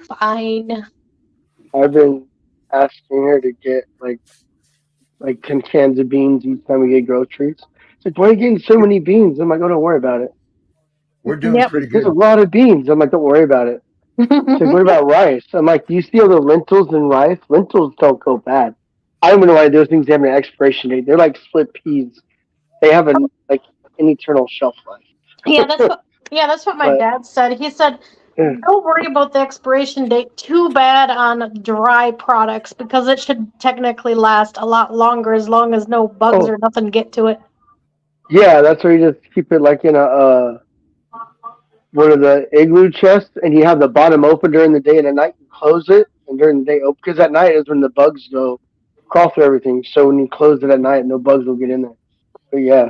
Fine. I've been asking her to get like 10 cans of beans each time we get groceries. It's like, why are you getting so many beans? I'm like, oh, don't worry about it. We're doing Yep. She's pretty like, there's a good. lot of beans. I'm like, don't worry about it. She's like, what about rice? I'm like, do you see all the lentils in rice? Lentils don't go bad. I don't even know why those things have an expiration date. They're like split peas. They have an eternal shelf Yeah, life. that's what my But dad said. He said, yeah. "Don't worry about the expiration date too bad on dry products because it should technically last a lot longer as long as no bugs Oh or nothing get to it." yeah, that's where you just keep it like in a one of the igloo chests, and you have the bottom open during the day, and at night you close it, and during the day open because at night is when the bugs go crawl through everything. So when you close it at night, no bugs will get in there. But yeah,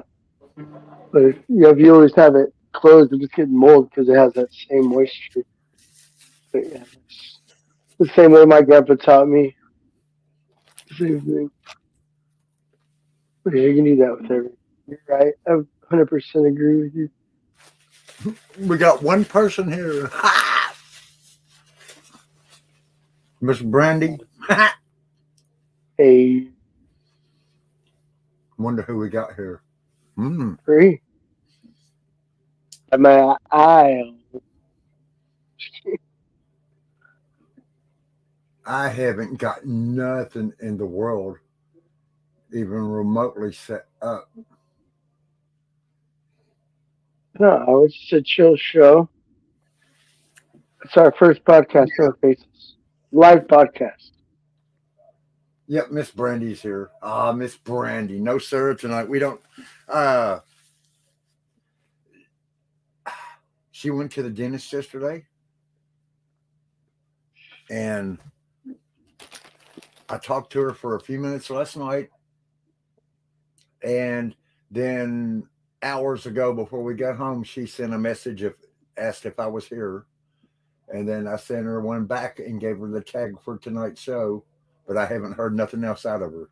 but if you always have it closed, it just gets mold because it has that same moisture. But yeah, it's the same way my grandpa taught me. Same thing. But yeah, you can do that with everything. You're right. I 100% agree with you. We got one person here. Ha! Miss Brandy. Ha! Hey, Wonder who we got here. Hmm. free. At my aisle. I haven't got nothing in the world even remotely set up. No, it's just a chill show. It's our first podcast on Faces. Live podcast. Yep, Miss Brandy's here. Ah, Miss Brandy. No, sir, tonight we don't. Uh, she went to the dentist yesterday, and I talked to her for a few minutes last night, and then hours ago before we got home, she sent a message of asked if I was here, and then I sent her one back and gave her the tag for tonight's show, but I haven't heard nothing else out of her.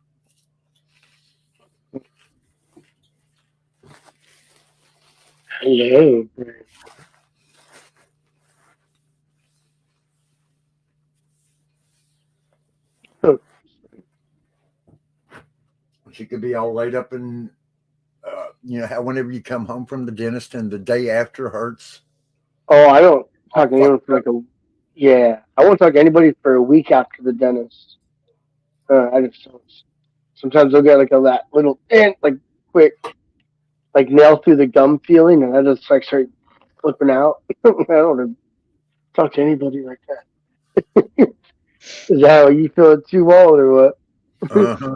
Hello. She could be all laid up and how whenever you come home from the dentist and the day after hurts, Oh, I don't all talk to anyone fucked for up. like a. Yeah, I won't talk to anybody for a week after the dentist. I just don't. Sometimes they'll get like a that little like quick like nail through the gum feeling, and I just like start flipping out. I don't want to talk to anybody like that. Is that how you feel it too, Wall, or what? Uh-huh.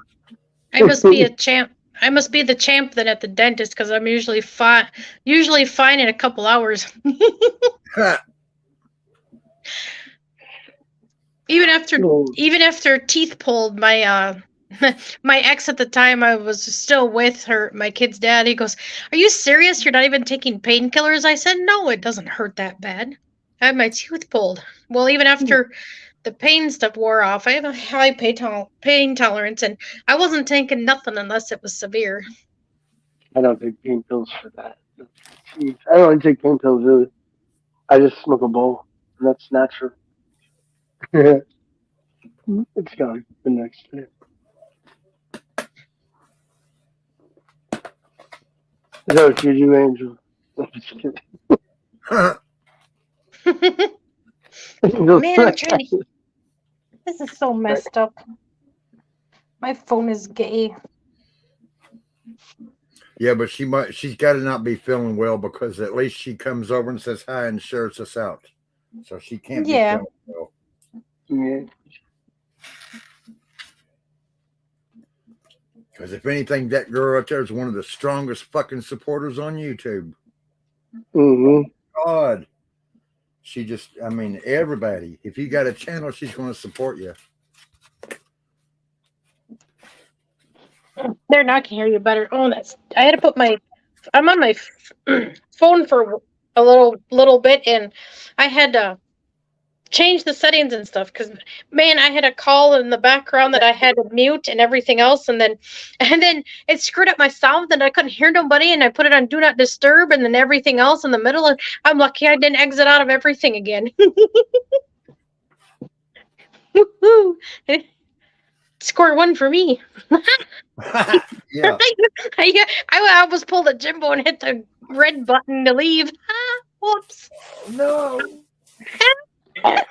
I must be a champ. I must be the champ then at the dentist because I'm usually fine. Usually fine in a couple hours. even after Oh, even after teeth pulled, my my ex at the time I was still with her, my kid's dad. He goes, "Are you serious? You're not even taking painkillers?" I said, "No, it doesn't hurt that bad. I had my tooth pulled." Well, even after the pain stuff wore off, I have a high pain tolerance, and I wasn't taking nothing unless it was severe. I don't take pain pills for that. Jeez, I don't even take pain pills really. I just smoke a bowl, and that's natural. It's gone the next day. Is that what you do, Angel? I'm just kidding. Angel's Man, I'm like, trying to. This is so messed up. My phone is gay. Yeah, but she's got to not be feeling well because at least she comes over and says hi and shares us out. So she can't be Yeah. feeling well. yeah. Because if anything, that girl out there is one of the strongest fucking supporters on YouTube. Mm-hmm. God. She just, I mean, everybody. If you got a channel, she's going to support you. There, now I can hear you better. Oh, that's. I had to put my. I'm on my phone for a little bit, and I had to change the settings and stuff because, man, I had a call in the background that I had to mute and everything else, and then it screwed up my sound, and I couldn't hear nobody, and I put it on do not disturb, and then everything else in the middle. And I'm lucky I didn't exit out of everything again. Score one for me. Yeah. I almost pulled a Jimbo and hit the red button to leave. Whoops. No. I'm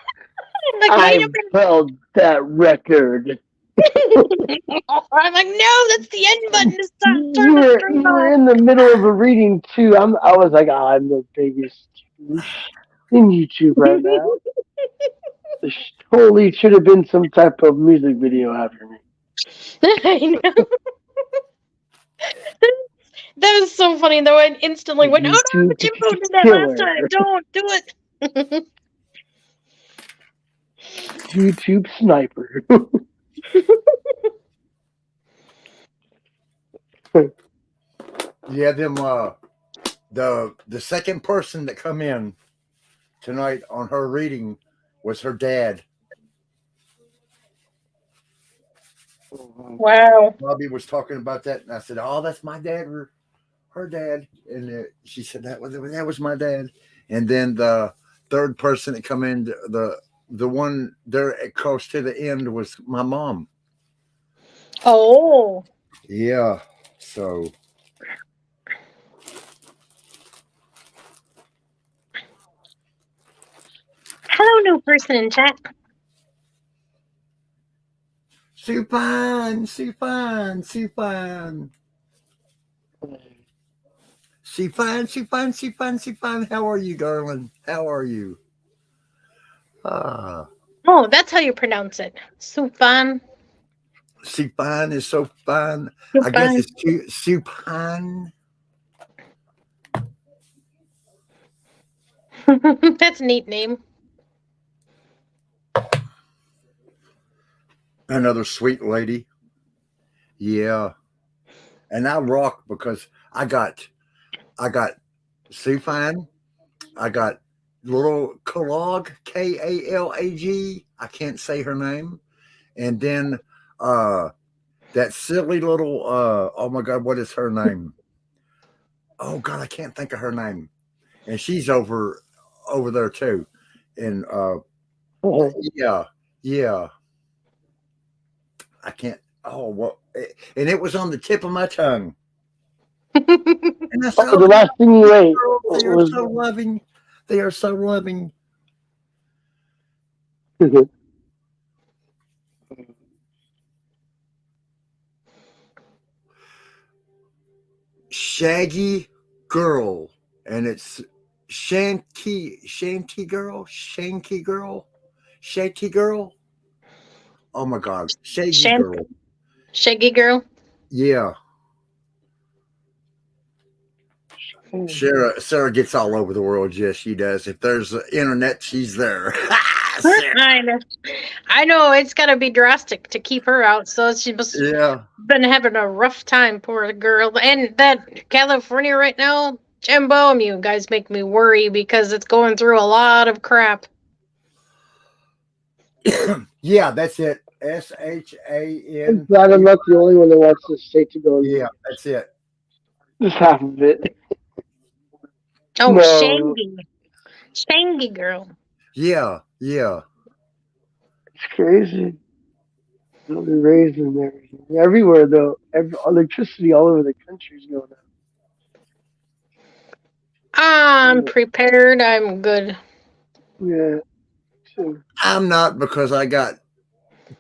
like, wait a I held that record. minute. I'm like, no, that's the end button to stop. Turn the screen You were off. in the middle of a reading too. I was like, I'm the biggest douche in YouTube right now. There totally should have been some type of music video after me. I know. That was so funny though. I instantly went, oh no, YouTube Jimbo did that last killer. time. Don't do it. YouTube sniper. Yeah, them the second person that come in tonight on her reading was her dad. Wow. Bobby was talking about that, and I said, "Oh, that's my dad or her dad," and she said that was my dad. And then the third person that come in, the one there close to the end was my mom. Oh. Yeah, so Hello, new person in chat. Supine. How are you, darling? How are you? Ah, Oh, that's how you pronounce it. Supine. supine is so fine. I guess Supine. it's cute. Supine. That's a neat name. Another sweet lady. Yeah. And I rock because I got Supine. I got little Kalag, Kalag. I can't say her name. And then that silly little oh my god, what is her name? Oh god, I can't think of her name. And she's over there too. And yeah. I can't and it was on the tip of my tongue. And I said, Oh, the last thing you ate they are was so loving. They are so loving. Shaggy girl. And it's Shanky girl. Oh my god. Shaggy girl. Shaggy girl. Yeah. Sarah gets all over the world. Yes, she does. If there's internet, she's there. I know it's got to be drastic to keep her out. So she must Yeah. been having a rough time, poor girl. And that California right now, Jimbo, you guys make me worry because it's going through a lot of crap. Yeah, that's it. SHAN. I'm glad I'm not the only one that wants this state to go. Yeah, that's it. Just half of it. Oh, No. Shangy girl. Yeah. It's crazy. They'll be raised in everything. Everywhere though. Electricity all over the country is going up. I'm prepared. I'm good. Yeah. Too. I'm not because I got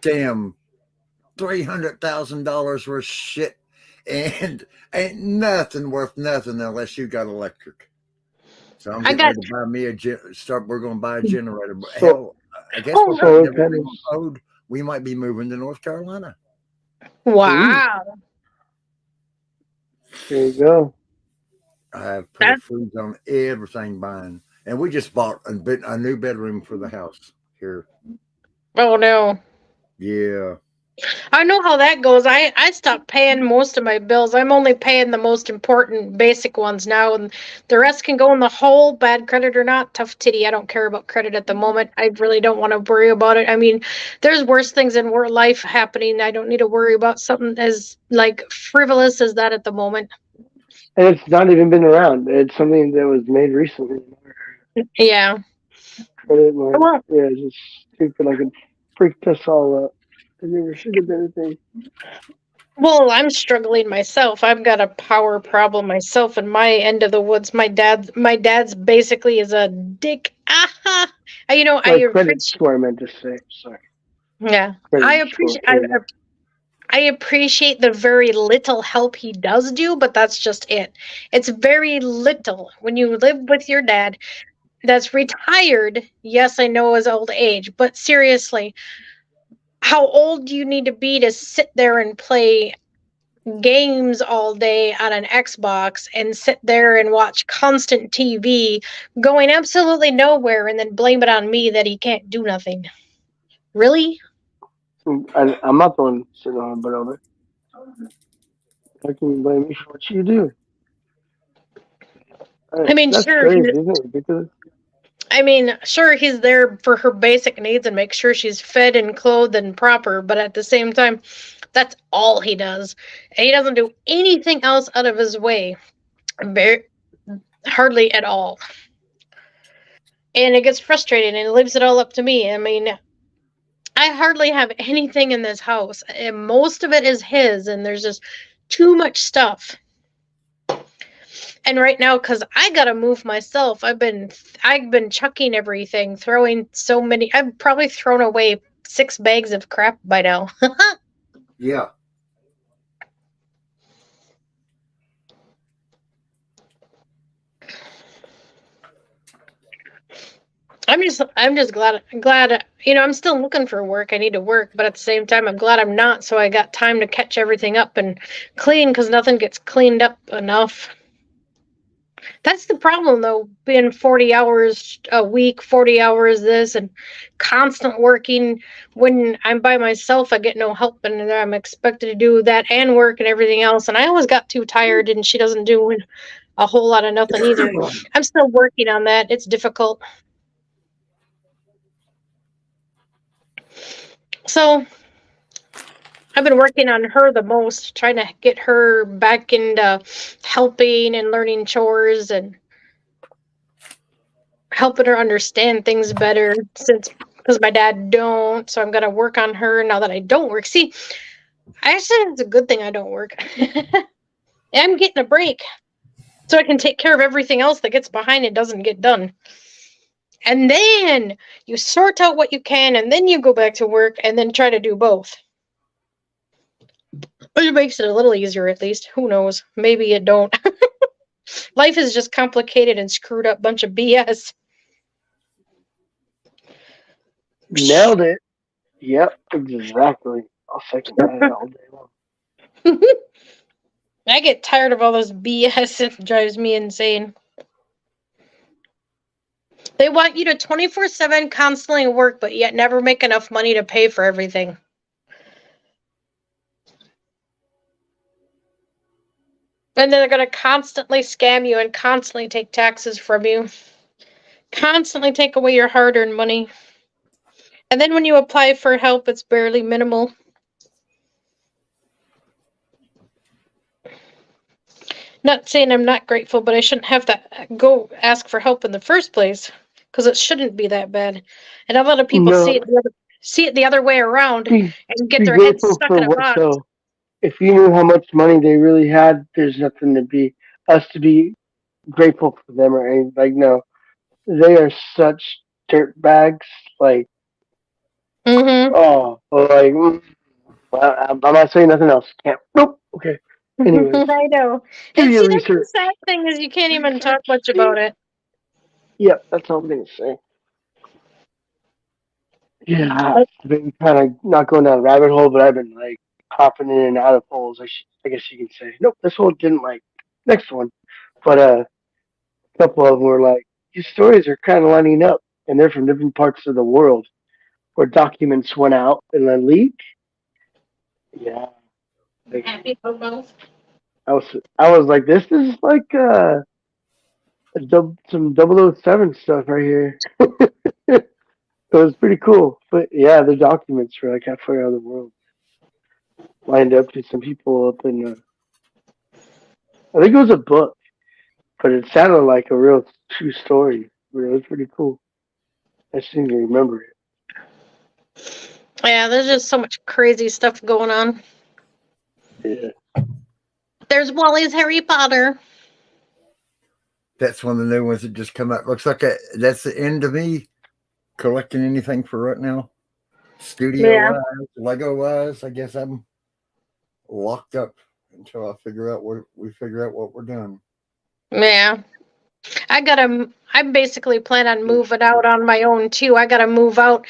damn $300,000 worth of shit and ain't nothing worth nothing unless you got electric. So I'm getting ready to buy me we're going to buy a generator. But hell, I guess we might be moving to North Carolina. Wow. There you go. I have put foods on everything buying. And we just bought a new bedroom for the house here. Oh, no. Yeah. I know how that goes. I stopped paying most of my bills. I'm only paying the most important basic ones now, and the rest can go in the hole, bad credit or not. Tough titty. I don't care about credit at the moment. I really don't want to worry about it. I mean, there's worse things in life happening. I don't need to worry about something as like frivolous as that at the moment. And it's not even been around. It's something that was made recently. Yeah. Credit line. Yeah, it's just stupid. Like it freaked us all up. I never should have been a thing. Well, I'm struggling myself. I've got a power problem myself in my end of the woods. My dad's basically is a dick. Aha! I Like credit appreciate. score, I meant to say. Sorry. Yeah, I Credit score appreciate. I, came out. I appreciate the very little help he does do, but that's just it. It's very little when you live with your dad that's retired. Yes, I know his old age, but seriously, how old do you need to be to sit there and play games all day on an Xbox and sit there and watch constant TV going absolutely nowhere and then blame it on me that he can't do nothing? Really? I'm not the one sitting on but over. How can you blame me for what you do? I mean, That's sure, crazy, isn't it? Ridiculous. sure he's there for her basic needs and make sure she's fed and clothed and proper, but at the same time, that's all he does. And he doesn't do anything else out of his way. Very, hardly at all. And it gets frustrating and it leaves it all up to me. I mean, I hardly have anything in this house, and most of it is his, and there's just too much stuff. And right now, because I gotta move myself, I've been chucking everything, throwing so many. I've probably thrown away 6 bags of crap by now. Yeah. I'm just glad. I'm still looking for work. I need to work, but at the same time, I'm glad I'm not. So I got time to catch everything up and clean because nothing gets cleaned up enough. That's the problem, though, being 40 hours a week, 40 hours this, and constant working. When I'm by myself, I get no help, and I'm expected to do that and work and everything else. And I always got too tired, and she doesn't do a whole lot of nothing either. I'm still working on that. It's difficult. So I've been working on her the most, trying to get her back into helping and learning chores and helping her understand things better since because my dad don't. So I'm gonna work on her now that I don't work. See, I said it's a good thing I don't work. I'm getting a break so I can take care of everything else that gets behind and doesn't get done. And then you sort out what you can, and then you go back to work, and then try to do both. It makes it a little easier, at least. Who knows? Maybe it don't. Life is just complicated and screwed up bunch of BS. Nailed it. Yep, exactly. I'll second that all day long. I get tired of all this BS. It drives me insane. They want you to 24/7 constantly work, but yet never make enough money to pay for everything. And then they're going to constantly scam you and constantly take taxes from you, constantly take away your hard earned money. And then when you apply for help, it's barely minimal. Not saying I'm not grateful, but I shouldn't have to go ask for help in the first place because it shouldn't be that bad. And a lot of people No, see it the other way around be and get be their heads grateful stuck for in a what box. though. If you knew how much money they really had, there's nothing to be us to be grateful for them or anything. Like no, they are such dirt bags. Like Mm-hmm. oh, like I'm not saying nothing else. Can't. Nope. Okay. Anyways, I know. do And your see, that's the research. sad thing is you can't even talk Research. much about it. Yep, that's all I'm gonna say. Yeah, But, I've been kind of not going down a rabbit hole, but I've been like hopping in and out of holes. I guess you can say. Nope, this hole didn't like next one, but a couple of them were like these stories are kind of lining up, and they're from different parts of the world where documents went out and then leaked. Yeah, I'm like, happy for both. I was like, this is like some 007 stuff right here. So it's pretty cool. But yeah, the documents for like halfway around the world lined up to some people up in. I think it was a book, but it sounded like a real true story. It was pretty cool. I just didn't remember it. Yeah, there's just so much crazy stuff going on. Yeah. There's Wally's Harry Potter. That's one of the new ones that just come out. Looks like that's the end of me collecting anything for right now. Studio Yeah. wise, Lego wise, I guess I'm locked up until I figure out what we're doing. Yeah. I basically plan on moving out on my own too. I gotta move out.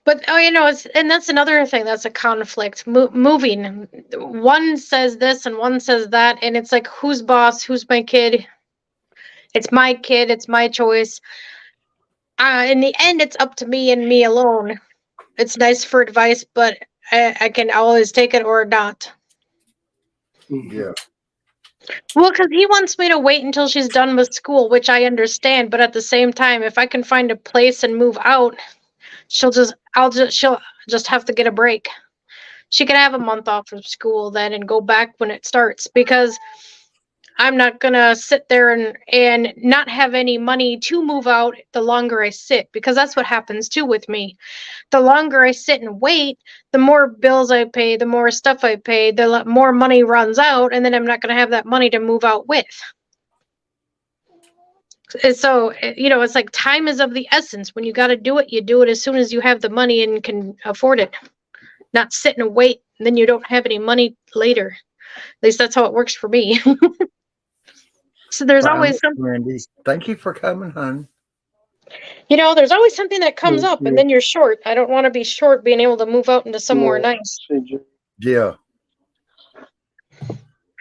But and that's another thing that's a conflict. Moving. One says this and one says that, and it's like, who's boss? Who's my kid? It's my kid. It's my choice. In the end, it's up to me and me alone. It's nice for advice, but I can always take it or not. Yeah. Well, because he wants me to wait until she's done with school, which I understand. But at the same time, if I can find a place and move out, she'll just have to get a break. She can have a month off of school then and go back when it starts, because I'm not gonna sit there and not have any money to move out the longer I sit, because that's what happens too with me. The longer I sit and wait, the more bills I pay, the more stuff I pay, the more money runs out, and then I'm not gonna have that money to move out with. And so, it's like time is of the essence. When you got to do it, you do it as soon as you have the money and can afford it. Not sit and wait, and then you don't have any money later. At least that's how it works for me. So there's always something. Randy, thank you for coming, hon. There's always something that comes up, and then you're short. I don't want to be short being able to move out into somewhere nice. Yeah.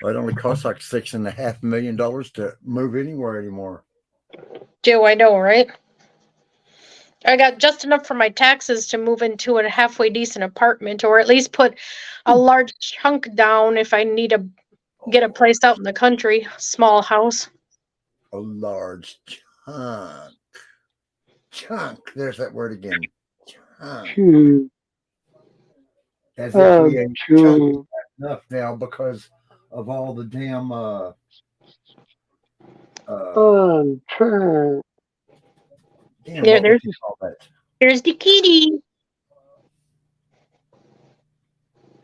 Well, it only costs like $6.5 million to move anywhere anymore. Joe, I know, right? I got just enough for my taxes to move into a halfway decent apartment, or at least put a large chunk down if I need to get a place out in the country, small house. A large chunk. There's that word again. Chunk. As if we ain't chunky enough now because of all the damn damn, there's the kitty.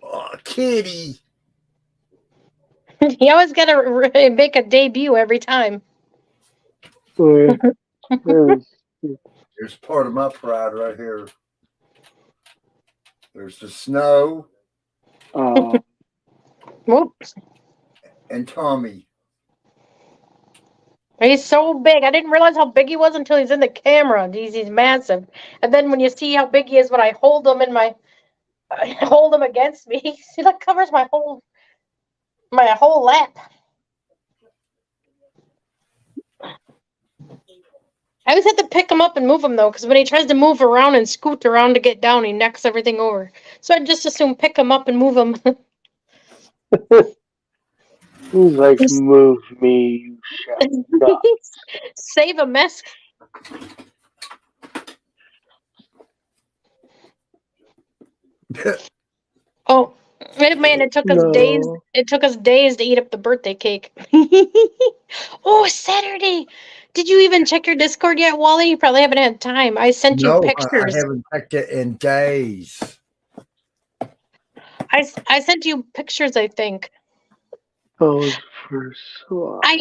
Oh, kitty. You always gotta make a debut every time. Here's part of my pride right here. There's the snow. Whoops. And Tommy. He's so big. I didn't realize how big he was until he's in the camera. He's massive. And then when you see how big he is when I hold him against me, see, that covers my whole lap. I always have to pick him up and move him, though, because when he tries to move around and scoot around to get down, he knocks everything over. So I just assume pick him up and move him. He's like, move me, you shall not. Save a mess. Oh, man, it took us days. It took us days to eat up the birthday cake. Oh, Saturday. Did you even check your Discord yet, Wally? You probably haven't had time. I sent you pictures. I haven't checked it in days. I sent you pictures, I think. Oh, for sure. I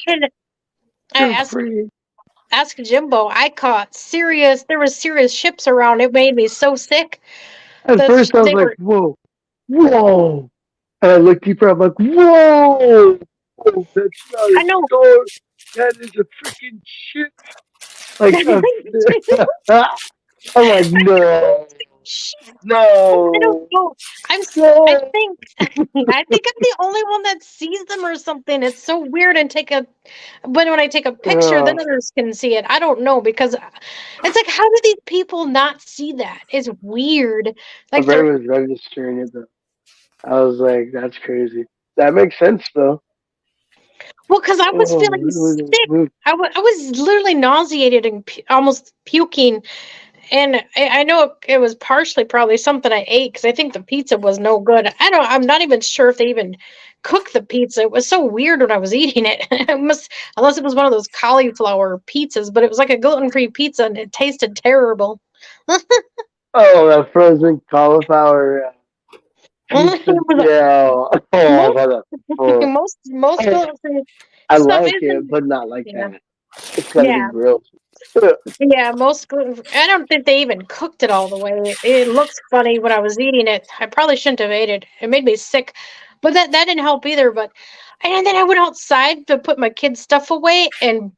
asked Jimbo. I caught there was serious ships around. It made me so sick. At first I was like, whoa. And I looked deeper, I'm like, whoa! Oh, that's not a store. That is a freaking ship. Like, I'm like, no. I don't know. I think I'm the only one that sees them or something. It's so weird. And when I take a picture, then others can see it. I don't know, because it's like, how do these people not see that? It's weird. Like, I was registering it though. I was like, that's crazy. That makes sense though. Well, because I was feeling sick. I was literally nauseated and almost puking. And I know it was partially probably something I ate, because I think the pizza was no good. I'm not even sure if they even cooked the pizza. It was so weird when I was eating it. Unless it was one of those cauliflower pizzas, but it was like a gluten-free pizza and it tasted terrible. Oh, that frozen cauliflower It pizza. was Yeah. Oh, I've most had that before. most I stuff like it, isn't. but not like Yeah, that. It's got to be yeah, grilled. yeah. Most I don't think they even cooked it all the way. It looks funny when I was eating it. I probably shouldn't have ate it. It made me sick, but that didn't help either. But and then I went outside to put my kids' stuff away, and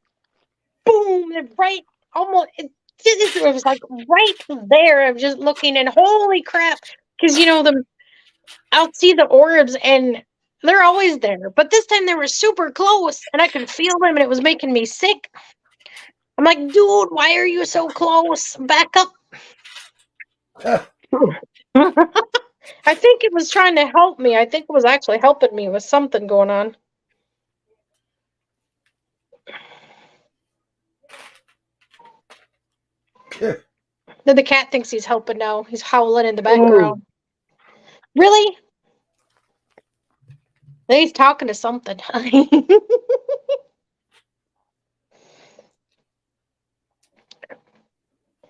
boom, and right almost it was like right there. I was just looking, and holy crap, because the I'll see the orbs and they're always there. But this time they were super close and I could feel them and it was making me sick. I'm like, dude, why are you so close? Back up. I think it was trying to help me. I think it was actually helping me with something going on. Then the cat thinks he's helping now. He's howling in the background. Really? Then he's talking to something.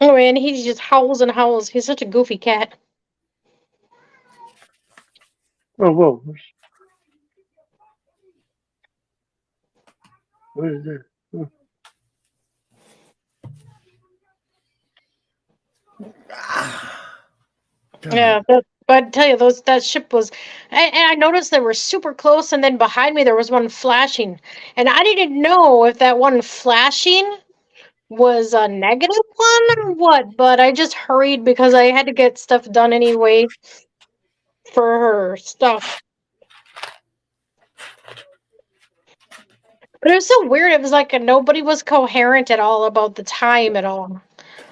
Oh man, he just howls and howls. He's such a goofy cat. Oh, whoa. What is this? Yeah, but I tell you, that ship was, and I noticed they were super close, and then behind me there was one flashing, and I didn't know if that one flashing was a negative one or what, but I just hurried because I had to get stuff done anyway for her stuff. But it was so weird. It was like nobody was coherent at all about the time at all.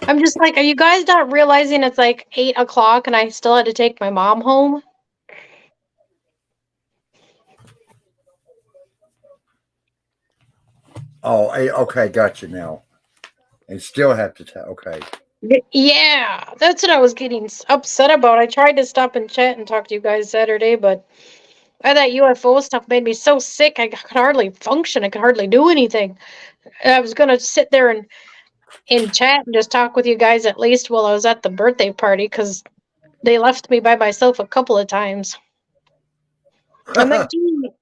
I'm just like, are you guys not realizing it's like 8 o'clock and I still had to take my mom home? Oh, okay, gotcha now. And still have to tell. Okay. Yeah, that's what I was getting upset about. I tried to stop and chat and talk to you guys Saturday, but that UFO stuff made me so sick I could hardly function. I could hardly do anything. I was gonna sit there and chat and just talk with you guys at least while I was at the birthday party because they left me by myself a couple of times. I'm like,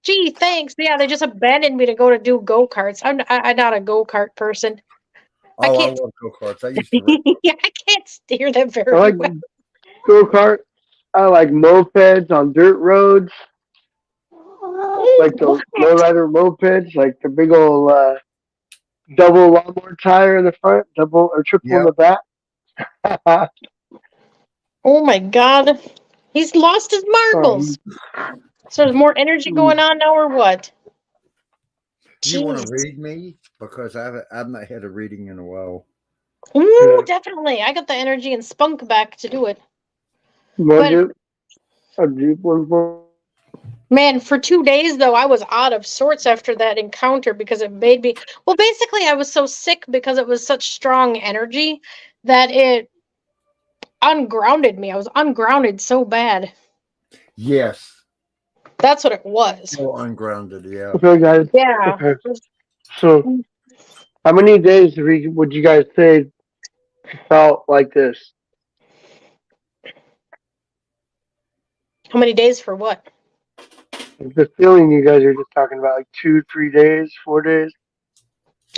gee, thanks. Yeah, they just abandoned me to go to do go karts. I'm not a go kart person. I Oh, I can't. love go karts. I used to ride. Yeah, I can't steer them I very like well. go kart. I like mopeds on dirt roads, like the What? lowrider mopeds, like the big old double lawnmower tire in the front, double or triple in Yep. the back. Oh my god. He's lost his marbles. um, So there's more energy going on now or what? Do you want Jeez. to read me? Because I've not had a reading in a while. Ooh, yeah. definitely. I got the energy and spunk back to do it. Want But to do a deep one for? man, for 2 days though, I was out of sorts after that encounter because it made me well, basically I was so sick because it was such strong energy that it ungrounded me. I was ungrounded so bad. Yes. That's what it was. Still ungrounded. Yeah. Okay, guys. Yeah. Okay. So, how many days would you guys say felt like this? How many days for what? The feeling you guys are just talking about, like 2, 3 days, 4 days.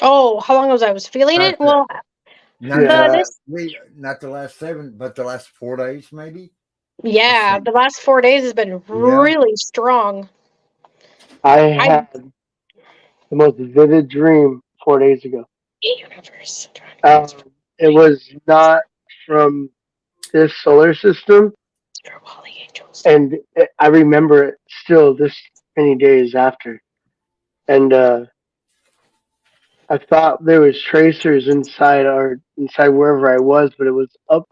Oh, how long was I was feeling Not it? the, Well, not the the Yeah, last this week, not the last 7, but the last 4 days, maybe. Let's yeah, see. the last 4 days has been Yeah. really strong. I I had the most vivid dream 4 days ago. universe. Um, it was not from this solar system, Wally angels. and I remember it still this many days after. And I thought there was tracers inside wherever I was, but it was up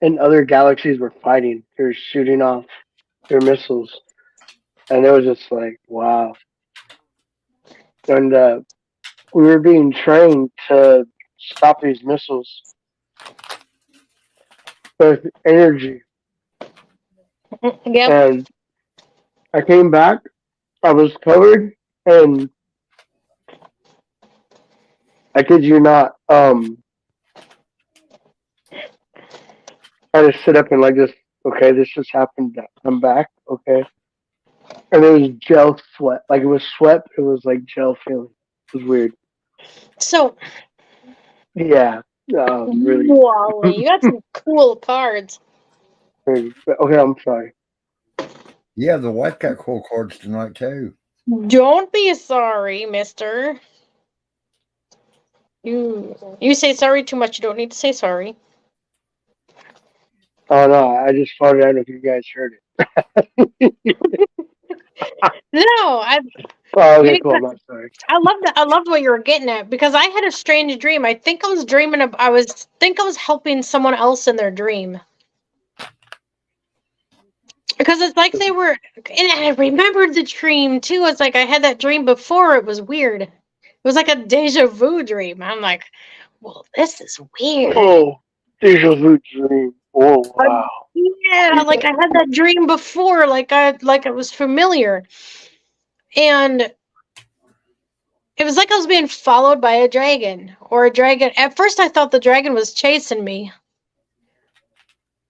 and other galaxies were fighting. They were shooting off their missiles, and it was just like, wow. And we were being trained to stop these missiles with energy. Yep. And I came back. I was covered, and I kid you not. I just sit up and like just okay, this just happened. I'm back. Okay, and it was gel sweat. Like it was sweat. It was like gel feeling. It was weird. So, Yeah. Really. Wally, you got some cool cards. Crazy. Okay, I'm sorry. Yeah, the wife got cool cards tonight too. Don't be sorry, mister. You say sorry too much. You don't need to say sorry. Oh no, I just farted. I don't know if you guys heard it. No, I Oh, you okay, didn't. cool. I'm not sorry. I loved it. I loved what you were getting at because I had a strange dream. I think I was dreaming of. I was helping someone else in their dream because it's like they were. And I remembered the dream too. It's like I had that dream before. It was weird. It was like a deja vu dream. I'm like, well, this is weird. Oh, deja vu dream. Oh wow. Yeah, like I had that dream before. Like it was familiar, and it was like I was being followed by a dragon or a dragon. At first, I thought the dragon was chasing me,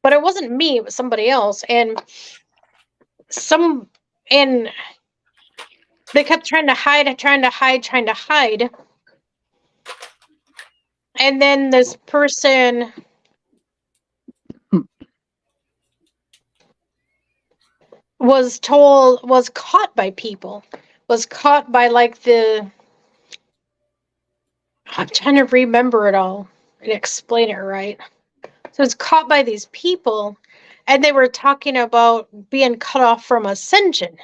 but it wasn't me. It was somebody else, and some and they kept trying to hide, trying to hide, trying to hide. And then this person was caught by people, was caught by like the. I'm trying to remember it all and explain it right. So it's caught by these people, and they were talking about being cut off from ascension.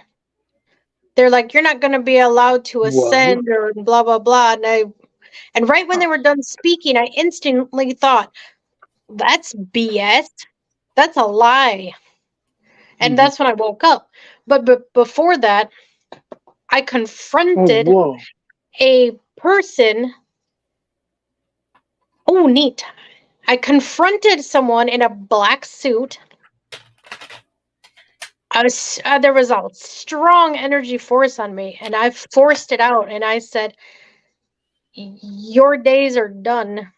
They're like, you're not going to be allowed to What? ascend or blah blah blah. And right when they were done speaking, I instantly thought, that's BS. That's a lie. And that's when I woke up. But before that, I Oh confronted whoa. a person. Oh, neat. I confronted someone in a black suit. There was a strong energy force on me, and I forced it out, and I said, your days are done.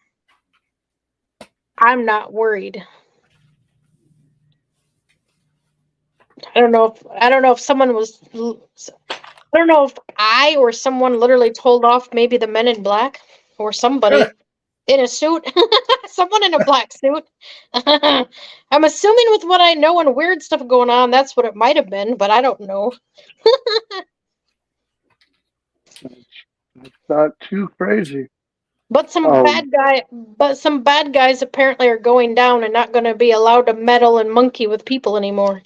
I'm not worried. I don't know if someone was. I don't know if I or someone literally told off maybe the men in black or somebody in a suit. Someone in a black suit. I'm assuming with what I know and weird stuff going on, that's what it might have been, but I don't know. It's not too crazy. But Um, some bad guys apparently are going down and not going to be allowed to meddle and monkey with people anymore.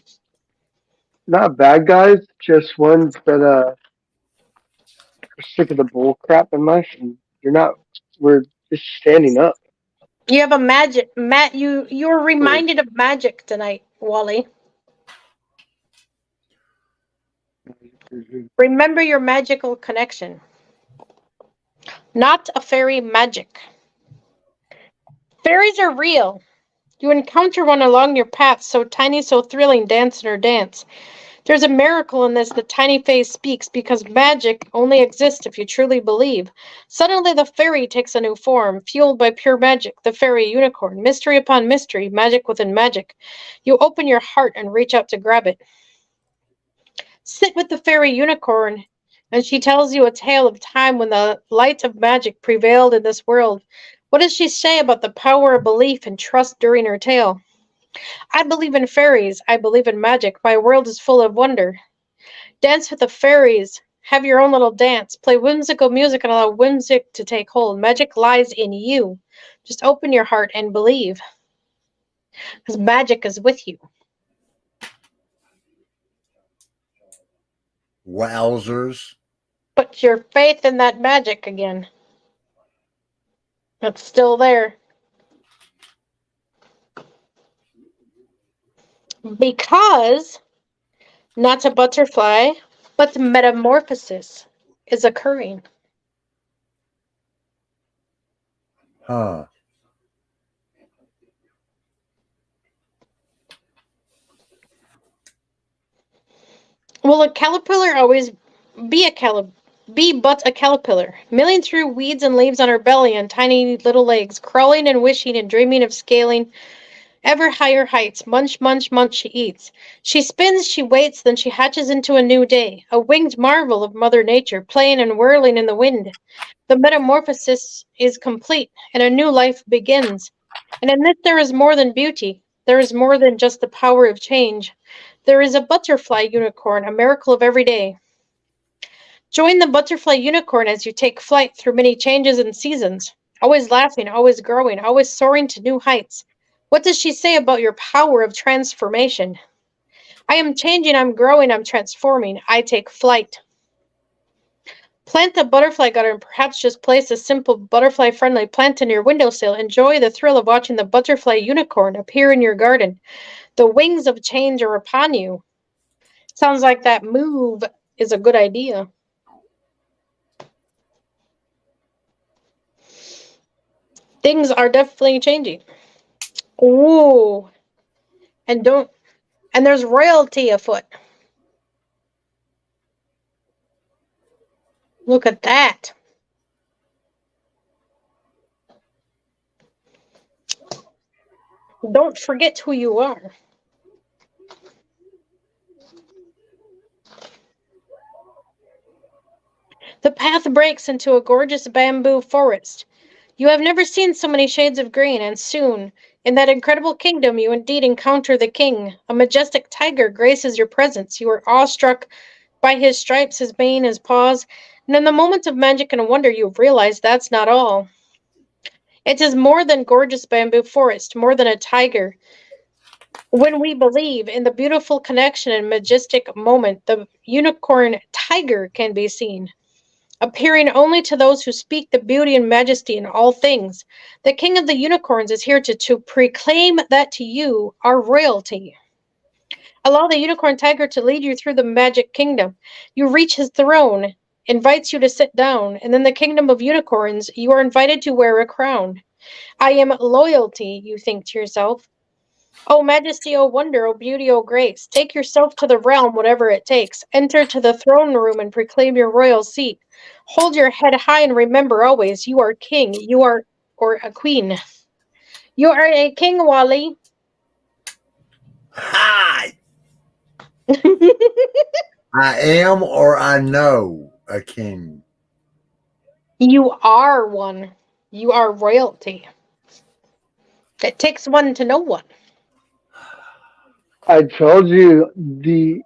not bad guys, just ones that are sick of the bull crap in life, and you're not. We're just standing up. You have a magic, Matt. You're reminded of magic tonight, Wally. Remember your magical connection. Not a fairy magic. Fairies are real. You encounter one along your path, so tiny, so thrilling, dance in her dance. There's a miracle in this. The tiny face speaks because magic only exists if you truly believe. Suddenly, the fairy takes a new form, fueled by pure magic. The fairy unicorn, mystery upon mystery, magic within magic. You open your heart and reach out to grab it. Sit with the fairy unicorn, and she tells you a tale of time when the light of magic prevailed in this world. What does she say about the power of belief and trust during her tale? I believe in fairies. I believe in magic. My world is full of wonder. Dance with the fairies. Have your own little dance. Play whimsical music and allow whimsy to take hold. Magic lies in you. Just open your heart and believe, because magic is with you. Wowzers. Put your faith in that magic again. It's still there. Because not a butterfly, but metamorphosis is occurring. Huh. Will a caterpillar always be be but a caterpillar, milling through weeds and leaves on her belly and tiny little legs, crawling and wishing and dreaming of scaling Ever higher heights, munch, munch, munch, she eats. She spins, she waits, then she hatches into a new day, a winged marvel of Mother Nature, playing and whirling in the wind. The metamorphosis is complete, and a new life begins. And in this there is more than beauty. There is more than just the power of change. There is a butterfly unicorn, a miracle of every day. Join the butterfly unicorn as you take flight through many changes and seasons, always laughing, always growing, always soaring to new heights. What does she say about your power of transformation? I am changing, I'm growing, I'm transforming. I take flight. Plant a butterfly garden, perhaps just place a simple butterfly-friendly plant in your windowsill. Enjoy the thrill of watching the butterfly unicorn appear in your garden. The wings of change are upon you. Sounds like that move is a good idea. Things are definitely changing. Ooh. And there's royalty afoot. Look at that. Don't forget who you are. The path breaks into a gorgeous bamboo forest. You have never seen so many shades of green, and soon, in that incredible kingdom, you indeed encounter the king. A majestic tiger graces your presence. You are awestruck by his stripes, his mane, his paws, and in the moment of magic and wonder, you realize that's not all. It is more than gorgeous bamboo forest, more than a tiger. When we believe in the beautiful connection and majestic moment, the unicorn tiger can be seen, appearing only to those who speak the beauty and majesty in all things. The king of the unicorns is here to proclaim that to you are royalty. Allow the unicorn tiger to lead you through the magic kingdom. You reach his throne, invites you to sit down, and in the kingdom of unicorns, you are invited to wear a crown. I am loyalty, you think to yourself. Oh majesty, oh wonder, oh beauty, oh grace, take yourself to the realm, whatever it takes. Enter to the throne room and proclaim your royal seat. Hold your head high and remember always, you are king, you are, or a queen. You are a king, Wally. Hi! I am or I know a king. You are one. You are royalty. It takes one to know one. I told you the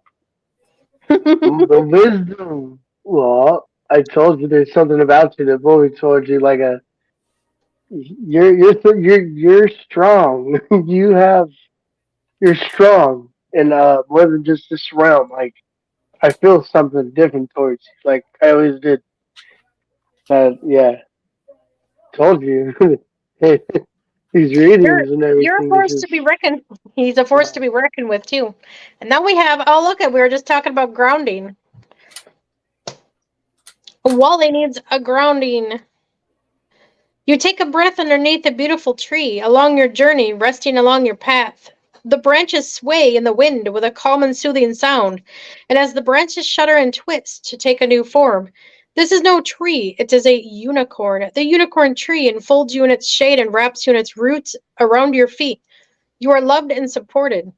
wisdom. Well, I told you there's something about you that Bully told you. Like you're strong. You're strong, and more than just this realm. Like I feel something different towards you. Like I always did. Yeah, told you. These readings and You're a everything is force to just be reckoned. He's a force to be reckoned with too. And now we have. Oh, look at. We were just talking about grounding. Wally needs a grounding. You take a breath underneath a beautiful tree, along your journey, resting along your path. The branches sway in the wind with a calm and soothing sound, and as the branches shudder and twist to take a new form, this is no tree, it is a unicorn. The unicorn tree enfolds you in its shade and wraps you in its roots around your feet. You are loved and supported.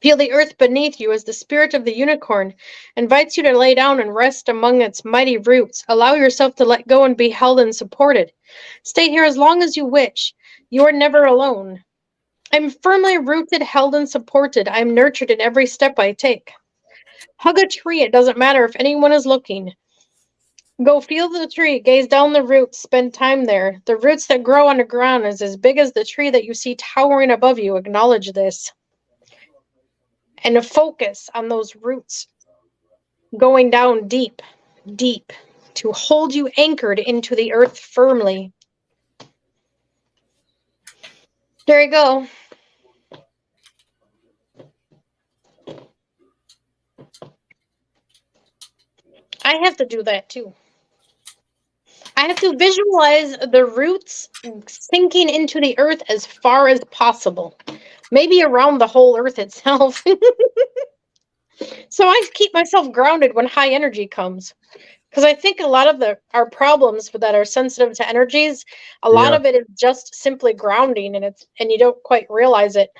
Feel the earth beneath you as the spirit of the unicorn invites you to lay down and rest among its mighty roots. Allow yourself to let go and be held and supported. Stay here as long as you wish. You are never alone. I'm firmly rooted, held, and supported. I'm nurtured in every step I take. Hug a tree. It doesn't matter if anyone is looking. Go feel the tree, gaze down the roots, spend time there. The roots that grow underground is as big as the tree that you see towering above you. Acknowledge this. And focus on those roots going down deep, deep, to hold you anchored into the earth firmly. There you go. I have to do that too. I have to visualize the roots sinking into the earth as far as possible. Maybe around the whole earth itself. So I keep myself grounded when high energy comes. Because I think a lot of our problems that are sensitive to energies, a lot Yeah. of it is just simply grounding, and you don't quite realize it.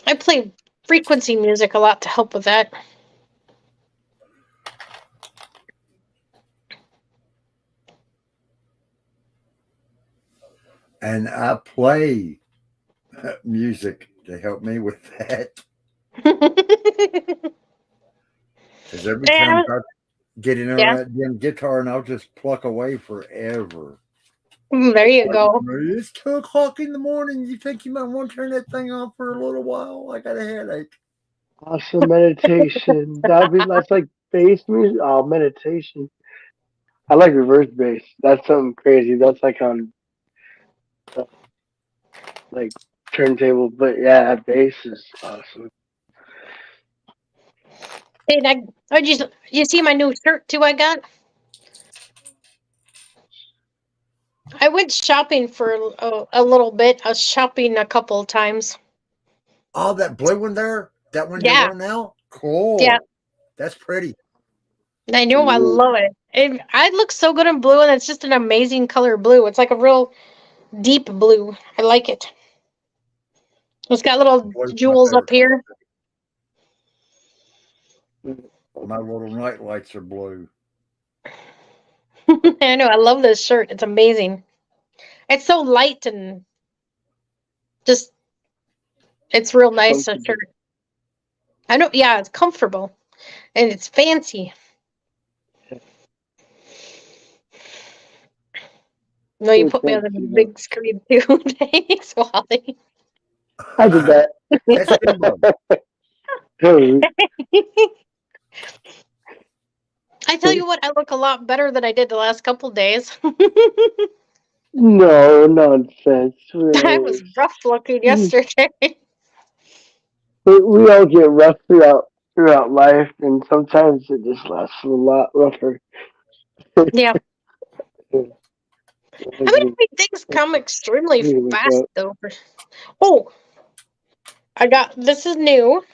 I play frequency music a lot to help with that. And I play music to help me with that. Because every time I get in Yeah. that damn guitar and I'll just pluck away forever. There you go. It's 2 o'clock in the morning. You think you might want to turn that thing off for a little while? I got a headache. Awesome meditation. That's like bass music. Oh, meditation. I like reverse bass. That's something crazy. That's like on like turntable. But yeah, bass is awesome. Hey, you see my new shirt too? I got. I went shopping for a little bit. I was shopping a couple of times. Oh, that blue one there? That one you're Yeah. wearing now? Cool. Yeah. That's pretty. I know. I love it. I look so good in blue, and it's just an amazing color blue. It's like a real deep blue. I like it. It's got little Blue's my jewels up favorite here. color. My little night lights are blue. I know. I love this shirt. It's amazing. It's so light and just, it's real nice. A shirt. I know. Yeah, it's comfortable and it's fancy. No, you put me on the big screen too. Thanks, Wally. I did that. That's Timbo. I tell you what, I look a lot better than I did the last couple days. No nonsense. I was rough looking yesterday. We all get rough throughout life, and sometimes it just lasts a lot rougher. Yeah. I mean, things come extremely fast, though. Oh, this is new.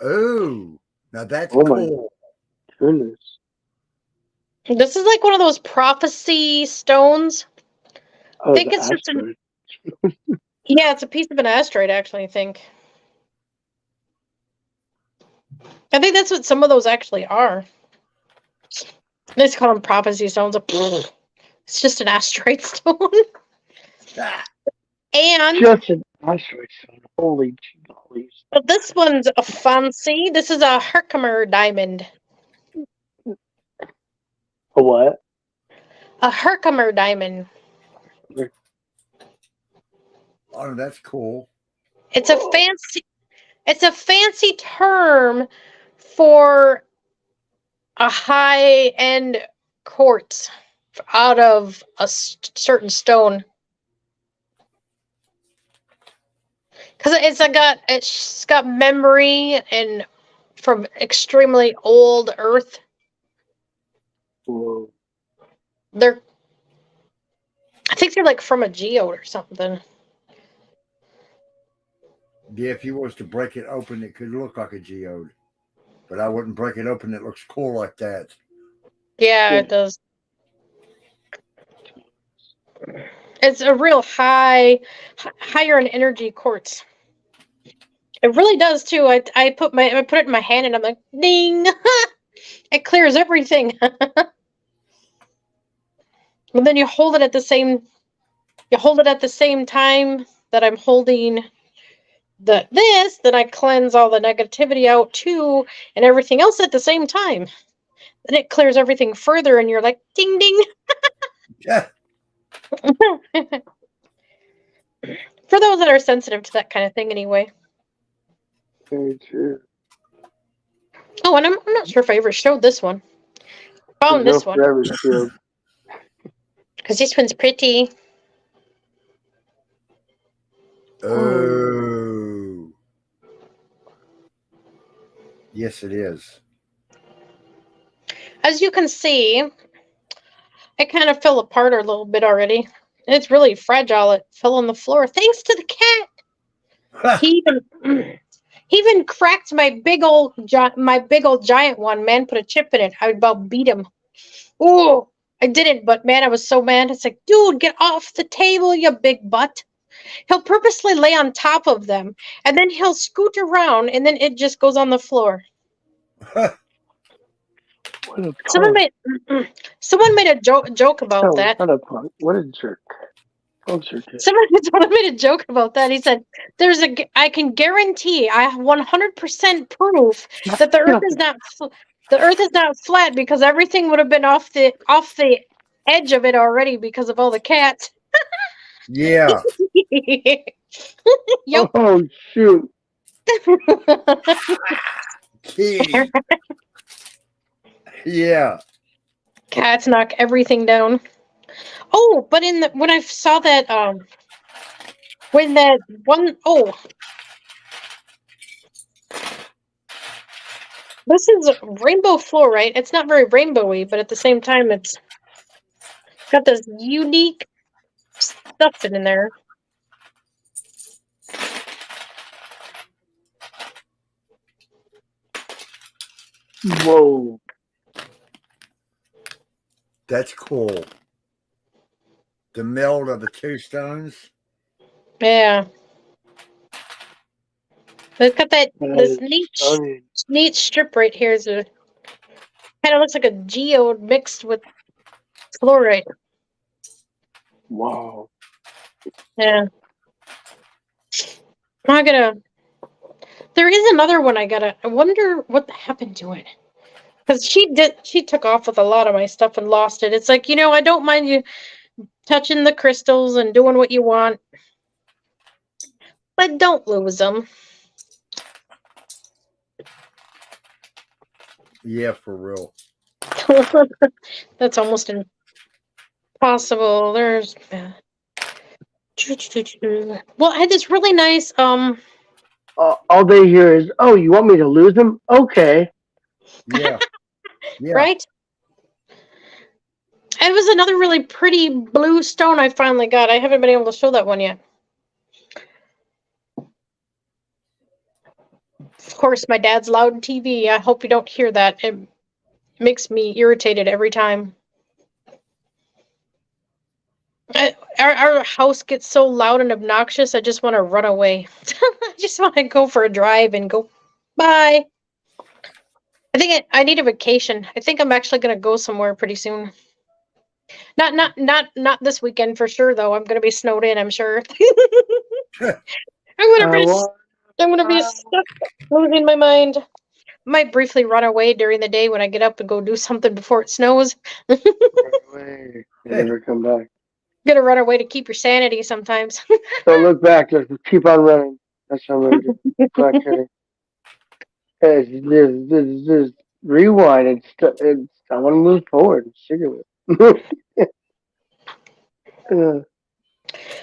Oh, now that's cool. Goodness. This is like one of those prophecy stones. Oh, I think it's just yeah, it's a piece of an asteroid, actually, I think. I think that's what some of those actually are. They just call them prophecy stones. It's just an asteroid stone. And just an asteroid stone. Holy jeez. But this one's a fancy. This is a Herkimer diamond. A what? A Herkimer diamond. Oh, that's cool. It's a fancy term for a high-end quartz out of a certain stone. Because it's got memory and from extremely old Earth. Whoa. I think they're like from a geode or something. Yeah, if you was to break it open, it could look like a geode. But I wouldn't break it open. It looks cool like that. Yeah, it does. It's a real higher in energy quartz. It really does too. I put it in my hand and I'm like, ding! It clears everything. And then you hold it at the same time that I'm holding then I cleanse all the negativity out too and everything else at the same time. Then it clears everything further and you're like, ding ding. Yeah. For those that are sensitive to that kind of thing anyway. Very true. Oh, and I'm not sure if I ever showed this one. Found this one. Because this one's pretty. Oh. Yes, it is. As you can see, it kind of fell apart a little bit already. And it's really fragile. It fell on the floor thanks to the cat. He even cracked my big old giant one. Man, put a chip in it. I about beat him. Ooh, I didn't, but man, I was so mad. It's like, dude, get off the table, you big butt. He'll purposely lay on top of them, and then he'll scoot around, and then it just goes on the floor. What a Someone punk. made a joke about that. What a punk. What a jerk. Don't jerk it. Someone made a joke about that. He said, I can guarantee, I have 100% proof that the earth is not flat because everything would have been off the edge of it already because of all the cats. Yeah. Yep. Oh, shoot. Kitty. Yeah. Cats knock everything down. Oh, but when I saw that when that one this is rainbow fluorite. It's not very rainbowy, but at the same time it's got this unique stuff in there. Whoa. That's cool. The meld of the two stones. Yeah. It's got this Stunning. neat strip right here. Is a kind of looks like a geode mixed with fluorite. Wow. Yeah. There is another one I wonder what happened to it. Because she took off with a lot of my stuff and lost it. It's like, I don't mind you touching the crystals and doing what you want, but don't lose them. Yeah, for real. That's almost impossible. There's well, I had this really nice all they hear is, "Oh, you want me to lose him? Okay." Yeah. Yeah. Right? It was another really pretty blue stone I finally got. I haven't been able to show that one yet. Of course, my dad's loud TV. I hope you don't hear that. It makes me irritated every time. Our house gets so loud and obnoxious, I just want to run away. I just want to go for a drive and go, bye. I think I need a vacation. I think I'm actually going to go somewhere pretty soon. Not this weekend for sure, though. I'm going to be snowed in, I'm sure. I'm going to be stuck losing my mind. Might briefly run away during the day when I get up to go do something before it snows. Run away. Never come back. Gotta run away to keep your sanity sometimes. Don't look back. Just keep on running. That's how I'm going to do. Not kidding. Just rewind. I want to move forward. I'm sick of it.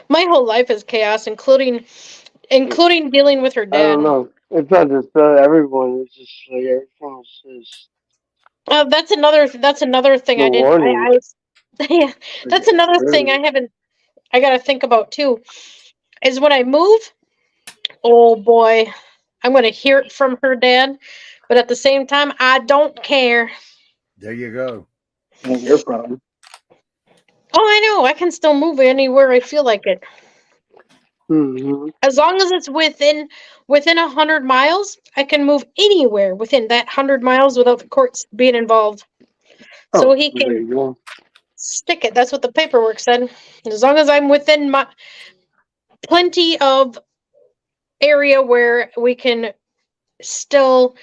My whole life is chaos, including dealing with her I dad. don't know. It's not just everyone. It's just like everything is just. That's another thing I didn't. Yeah, that's another thing I got to think about too. Is when I move, oh boy, I'm going to hear it from her dad, but at the same time, I don't care. There you go. Not your problem. Oh, I know. I can still move anywhere I feel like it. Mm-hmm. As long as it's within 100 miles, I can move anywhere within that 100 miles without the courts being involved. So he can stick it. That's what the paperwork said. As long as I'm within my plenty of area where we can still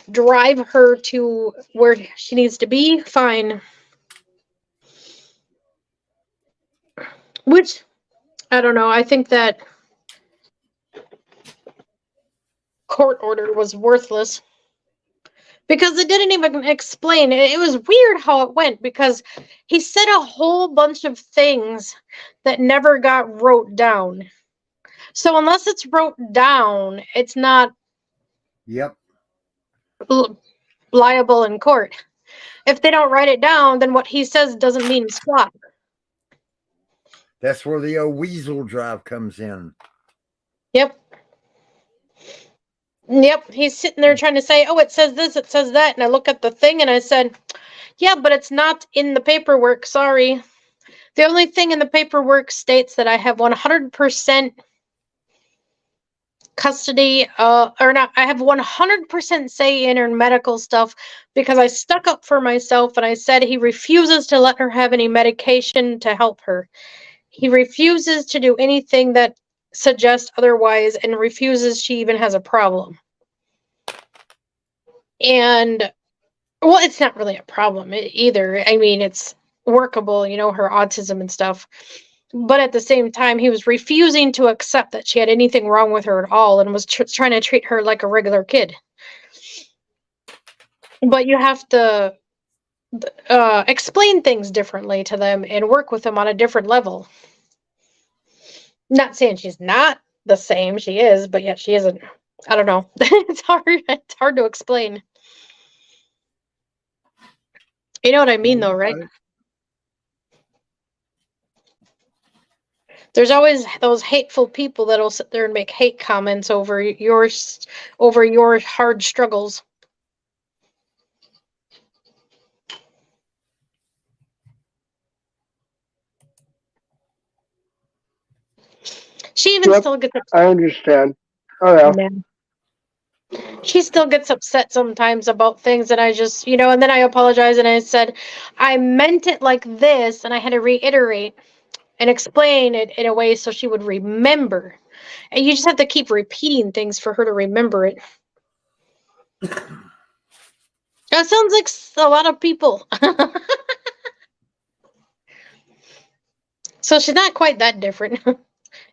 drive her to where she needs to be, fine. Which, I don't know. I think that court order was worthless because it didn't even explain. It was weird how it went because he said a whole bunch of things that never got wrote down. So unless it's wrote down, it's not Yep. liable in court. if they don't write it down, then what he says doesn't mean squat. That's where the old weasel drive comes in. Yep. Yep. He's sitting there trying to say, oh, it says this, it says that. And I look at the thing and I said, yeah, but it's not in the paperwork. Sorry. The only thing in the paperwork states that I have 100% custody, or not, I have 100% say in her medical stuff because I stuck up for myself and I said he refuses to let her have any medication to help her. He refuses to do anything that suggests otherwise and refuses she even has a problem. And, well, it's not really a problem either. I mean, it's workable, you know, her autism and stuff. But at the same time, he was refusing to accept that she had anything wrong with her at all and was trying to treat her like a regular kid. But you have to explain things differently to them and work with them on a different level. Not saying she's not the same, she is, but yet she isn't. I don't know. It's hard to explain. You know what I mean, though, right? There's always those hateful people that'll sit there and make hate comments over your hard struggles. She even still gets upset. I understand. Oh yeah. She still gets upset sometimes about things, and I just, you know, and then I apologize and I said, I meant it like this, and I had to reiterate and explain it in a way so she would remember. And you just have to keep repeating things for her to remember it. That sounds like a lot of people. So she's not quite that different.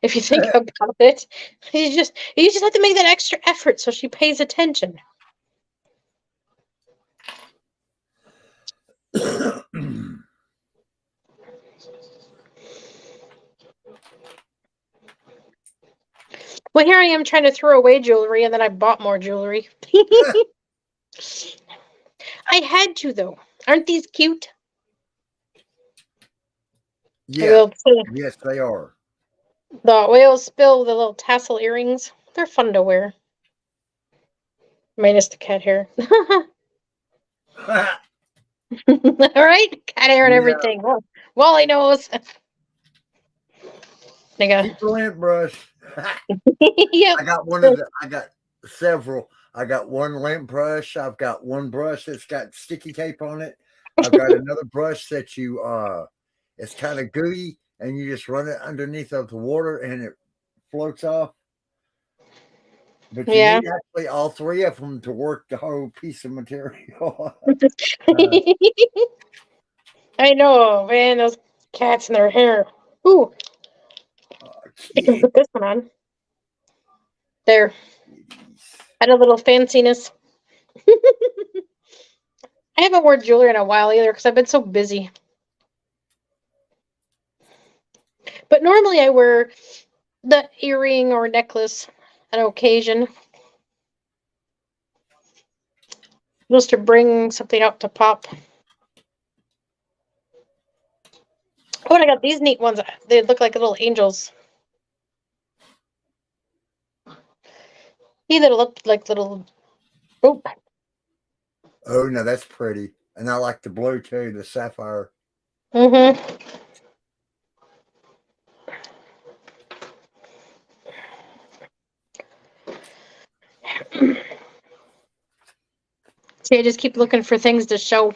If you think about it, you just have to make that extra effort so she pays attention. Well, here I am trying to throw away jewelry, and then I bought more jewelry. I had to, though. Aren't these cute? Yeah. Yes, they are. The oil spill, the little tassel earrings. They're fun to wear. Minus the cat hair. All right? Cat hair and everything. Well, Wally knows. Keep the lint brush. Yep. I got several. I got one lint brush. I've got one brush that's got sticky tape on it. I've got another brush that it's kind of gooey, and you just run it underneath of the water and it floats off. But you need actually all three of them to work the whole piece of material. I know, man, those cats and their hair. Ooh. I can put this one on. There. Add a little fanciness. I haven't worn jewelry in a while either because I've been so busy. But normally I wear the earring or necklace on occasion. Just to bring something out to pop. Oh, and I got these neat ones. They look like little angels. These look like little... Oh. Oh, no, that's pretty. And I like the blue too, the sapphire. Mm-hmm. See, I just keep looking for things to show.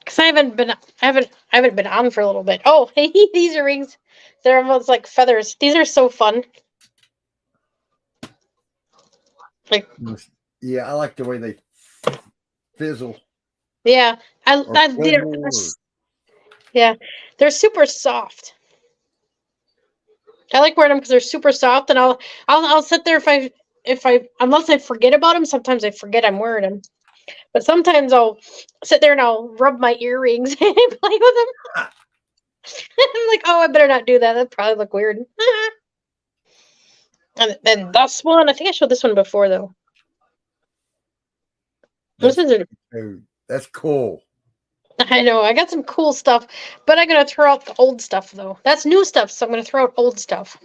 Because I haven't been on for a little bit. Oh, these earrings. They're almost like feathers. These are so fun. Like, yeah, I like the way they fizzle. Yeah, they're super soft. I like wearing them because they're super soft, and I'll sit there if I unless I forget about them. Sometimes I forget I'm wearing them, but sometimes I'll sit there and I'll rub my earrings and play with them. I'm like, oh, I better not do that. That'd probably look weird. And then this one, I think I showed this one before though. This is Dude, that's cool. I know, I got some cool stuff, but I'm gonna throw out the old stuff though. That's new stuff, so I'm gonna throw out old stuff.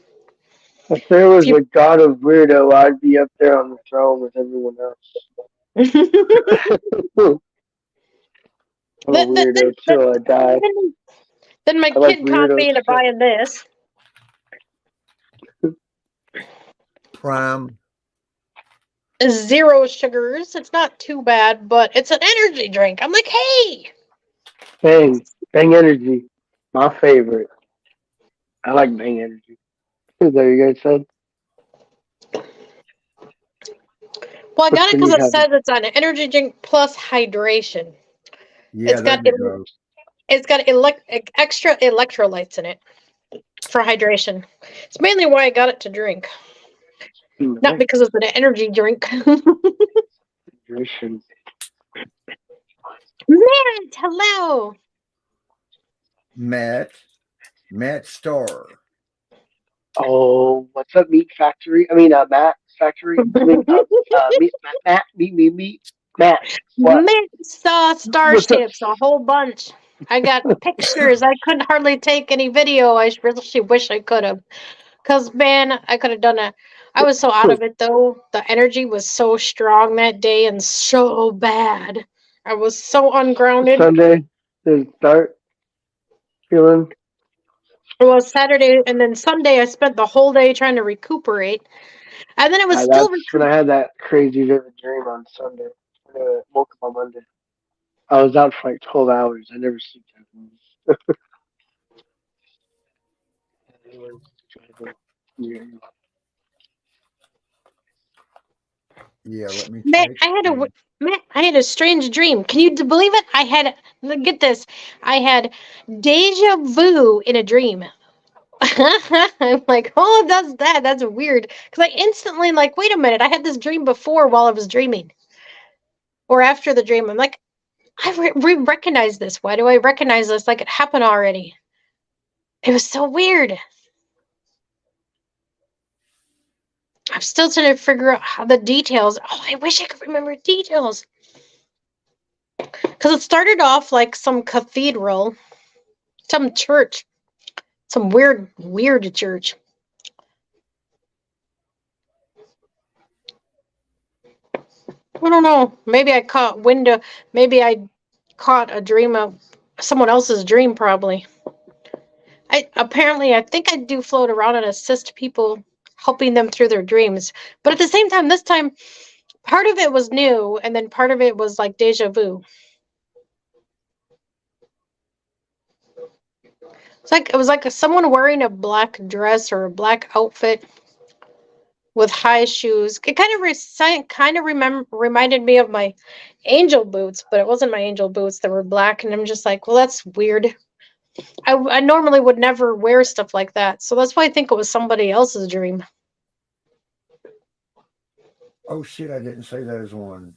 If there was You- a god of weirdo, I'd be up there on the throne with everyone else. I'm a weirdo till I die. Then my I like kid caught weirdo me into stuff. buying this. Prime. Zero sugars. It's not too bad, but it's an energy drink. I'm like, hey! Bang Energy, my favorite. I like Bang Energy. Is that what you guys said? Well, I Which got it one because you it have? says it's an energy drink plus hydration. Yeah, It's got there you go. it's got extra electrolytes in it for hydration. It's mainly why I got it to drink, not because it's an energy drink. Hydration. Matt, hello. Matt Starr. Oh, what's up, Meat Factory? Matt Factory. Meat. Matt. What? Matt saw What's up? starships, a whole bunch. I got pictures. I couldn't hardly take any video. I really wish I could have. Because, man, I could have done it. I was so out of it, though. The energy was so strong that day and so bad. I was so ungrounded. Sunday, did it start feeling? It was Saturday, and then Sunday, I spent the whole day trying to recuperate. And then it was still That's when I had that crazy vivid dream on Sunday. I woke up on Monday. I was out for like 12 hours. I never sleep that long. Yeah, let me Matt, check. I had a strange dream. Can you believe it? Get this. I had deja vu in a dream. I'm like, oh, that's weird. Because I instantly like, wait a minute, I had this dream before while I was dreaming, or after the dream. I'm like, I recognize this. Why do I recognize this? Like it happened already. It was so weird. I'm still trying to figure out how the details. Oh, I wish I could remember details. Because it started off like some cathedral, some church, some weird church. I don't know. Maybe I caught Maybe I caught a dream of someone else's dream. Probably. I think I do float around and assist people, helping them through their dreams. But at the same time, this time, part of it was new, and then part of it was like deja vu. It was like someone wearing a black dress or a black outfit with high shoes. It reminded me of my angel boots, but it wasn't my angel boots that were black. And I'm just like, well, that's weird. I normally would never wear stuff like that, so that's why I think it was somebody else's dream. Oh shit, I didn't say that as one.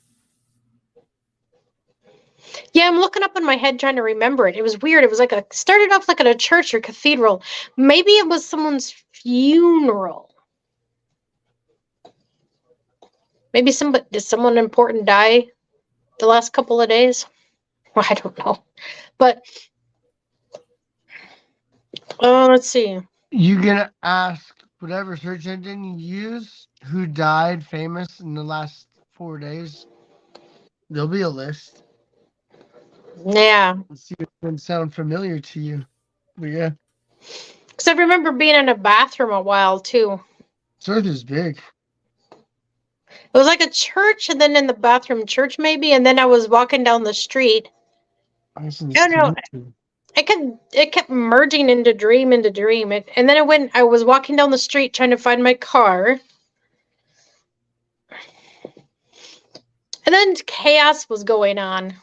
Yeah, I'm looking up in my head trying to remember it. It was weird. It was like started off like at a church or cathedral. Maybe it was someone's funeral. Maybe did someone important die the last couple of days? Well, I don't know. But let's see. You gonna ask whatever search engine you use who died famous in the last 4 days? There'll be a list. Yeah. Let's see if it can sound familiar to you. But yeah. Because I remember being in a bathroom a while too. This earth is big. It was like a church, and then in the bathroom church maybe, and then I was walking down the street. I don't know. It kept merging into dream. And then I was walking down the street trying to find my car. And then chaos was going on.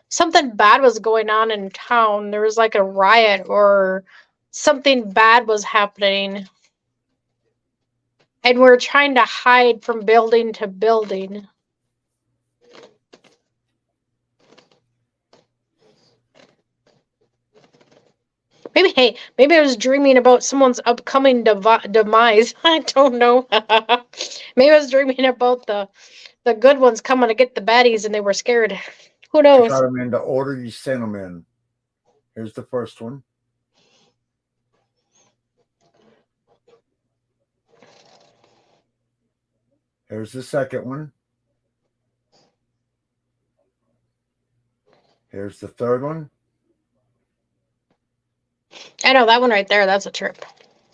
Something bad was going on in town. There was like a riot or something bad was happening. And we're trying to hide from building to building. Maybe I was dreaming about someone's upcoming demise. I don't know. Maybe I was dreaming about the the good ones coming to get the baddies, and they were scared. Who I knows? got them in the order you sent them in. Here's the first one. Here's the second one. Here's the third one. I know that one right there. That's a trip.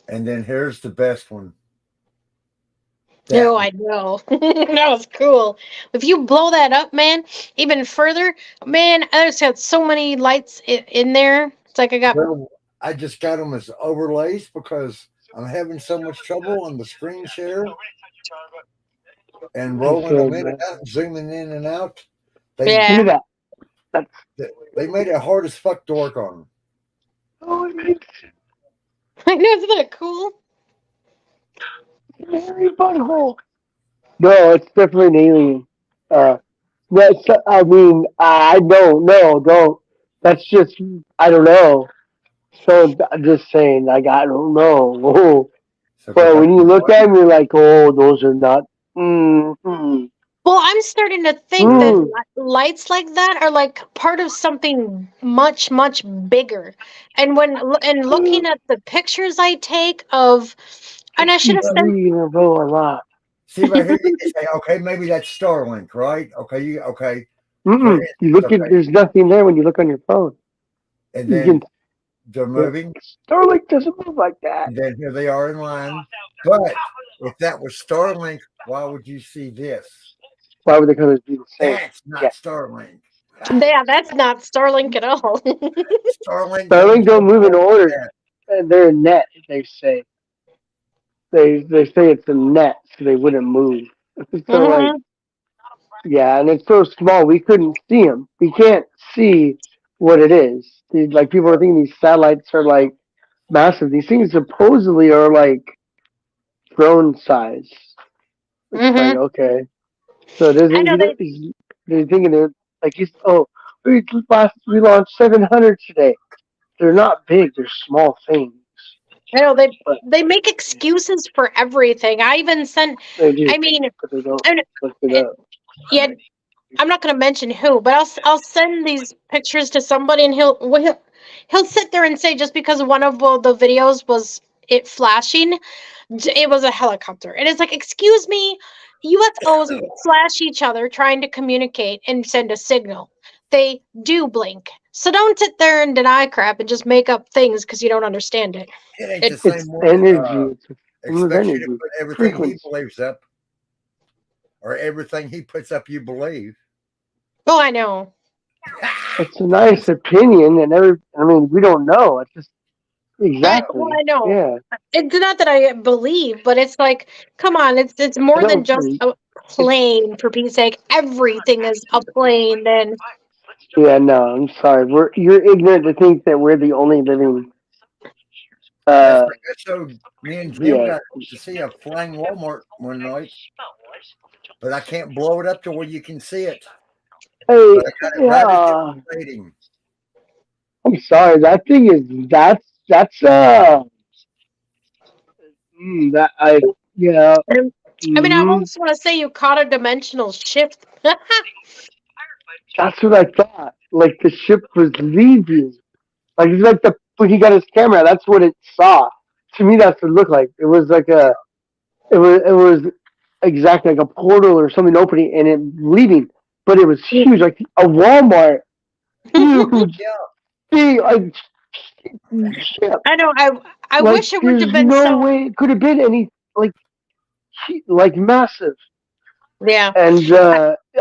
And then here's the best one. No, I know. That was cool. If you blow that up, man, even further, man, I just had so many lights in there. It's like I got. Well, I just got them as overlays because I'm having so much trouble on the screen share and rolling them in and out, zooming in and out. Yeah. Look at that. They made it hard as fuck to work on. Oh, it makes I know, isn't that cool? Mary butthole. No, it's definitely an alien. That's, I mean, I don't know. Don't. That's just, I don't know. So I'm just saying, like, I don't know. Oh. So But when you look at them, you're like, oh, those are not. Mm-hmm. Well, I'm starting to think that lights like that are like part of something much, much bigger. And looking at the pictures I take of, and I should have sent. In a row a lot. See right here, you can say, okay, maybe that's Starlink, right? Okay, okay. Mm-mm. You look at, there's nothing there when you look on your phone. And then they're moving. Starlink doesn't move like that. And then here they are in line. But if that was Starlink, why would you see this? Why would the colors be the same? That's not Starlink. Yeah, that's not Starlink at all. Starlink don't move in order. And they're a net, they say. They say it's a net, so they wouldn't move. So like, yeah, and it's so small we couldn't see them. We can't see what it is. Like people are thinking these satellites are like massive. These things supposedly are like drone size. It's like okay, so it isn't. They're thinking they're like we launched 700 today. They're not big. They're small things. I know they make excuses for everything. I even sent. They do, I mean, but they don't look it up. Yeah, I'm not going to mention who, but I'll send these pictures to somebody, and he'll sit there and say just because one of the videos was it flashing, it was a helicopter, and it's like, excuse me, UFOs flash each other trying to communicate and send a signal. They do blink, so don't sit there and deny crap and just make up things because you don't understand it. It ain't the same It's way. energy. Expect you to put everything he believes up, or everything he puts up you believe. Oh, I know. It's a nice opinion, and I mean, we don't know. It's just exactly. I know. Yeah. It's not that I believe, but it's like, come on, it's more than just a plane. For Pete's sake, everything is a plane. Then. Yeah, no, I'm sorry. You're ignorant to think that we're the only living. So me and Jim got to see a flying Walmart one night, but I can't blow it up to where you can see it. Hey, I'm sorry. That thing is that's that I yeah. I mean, I almost want to say you caught a dimensional shift. That's what I thought. Like the ship was leaving. Like it's like when he got his camera, that's what it saw. To me, that's what it looked like. It was like it was exactly like a portal or something opening and it leaving. But it was huge, like a Walmart. Huge. Big, like ship. I know. I like, wish it would have been no way it could have been any like massive. Yeah. And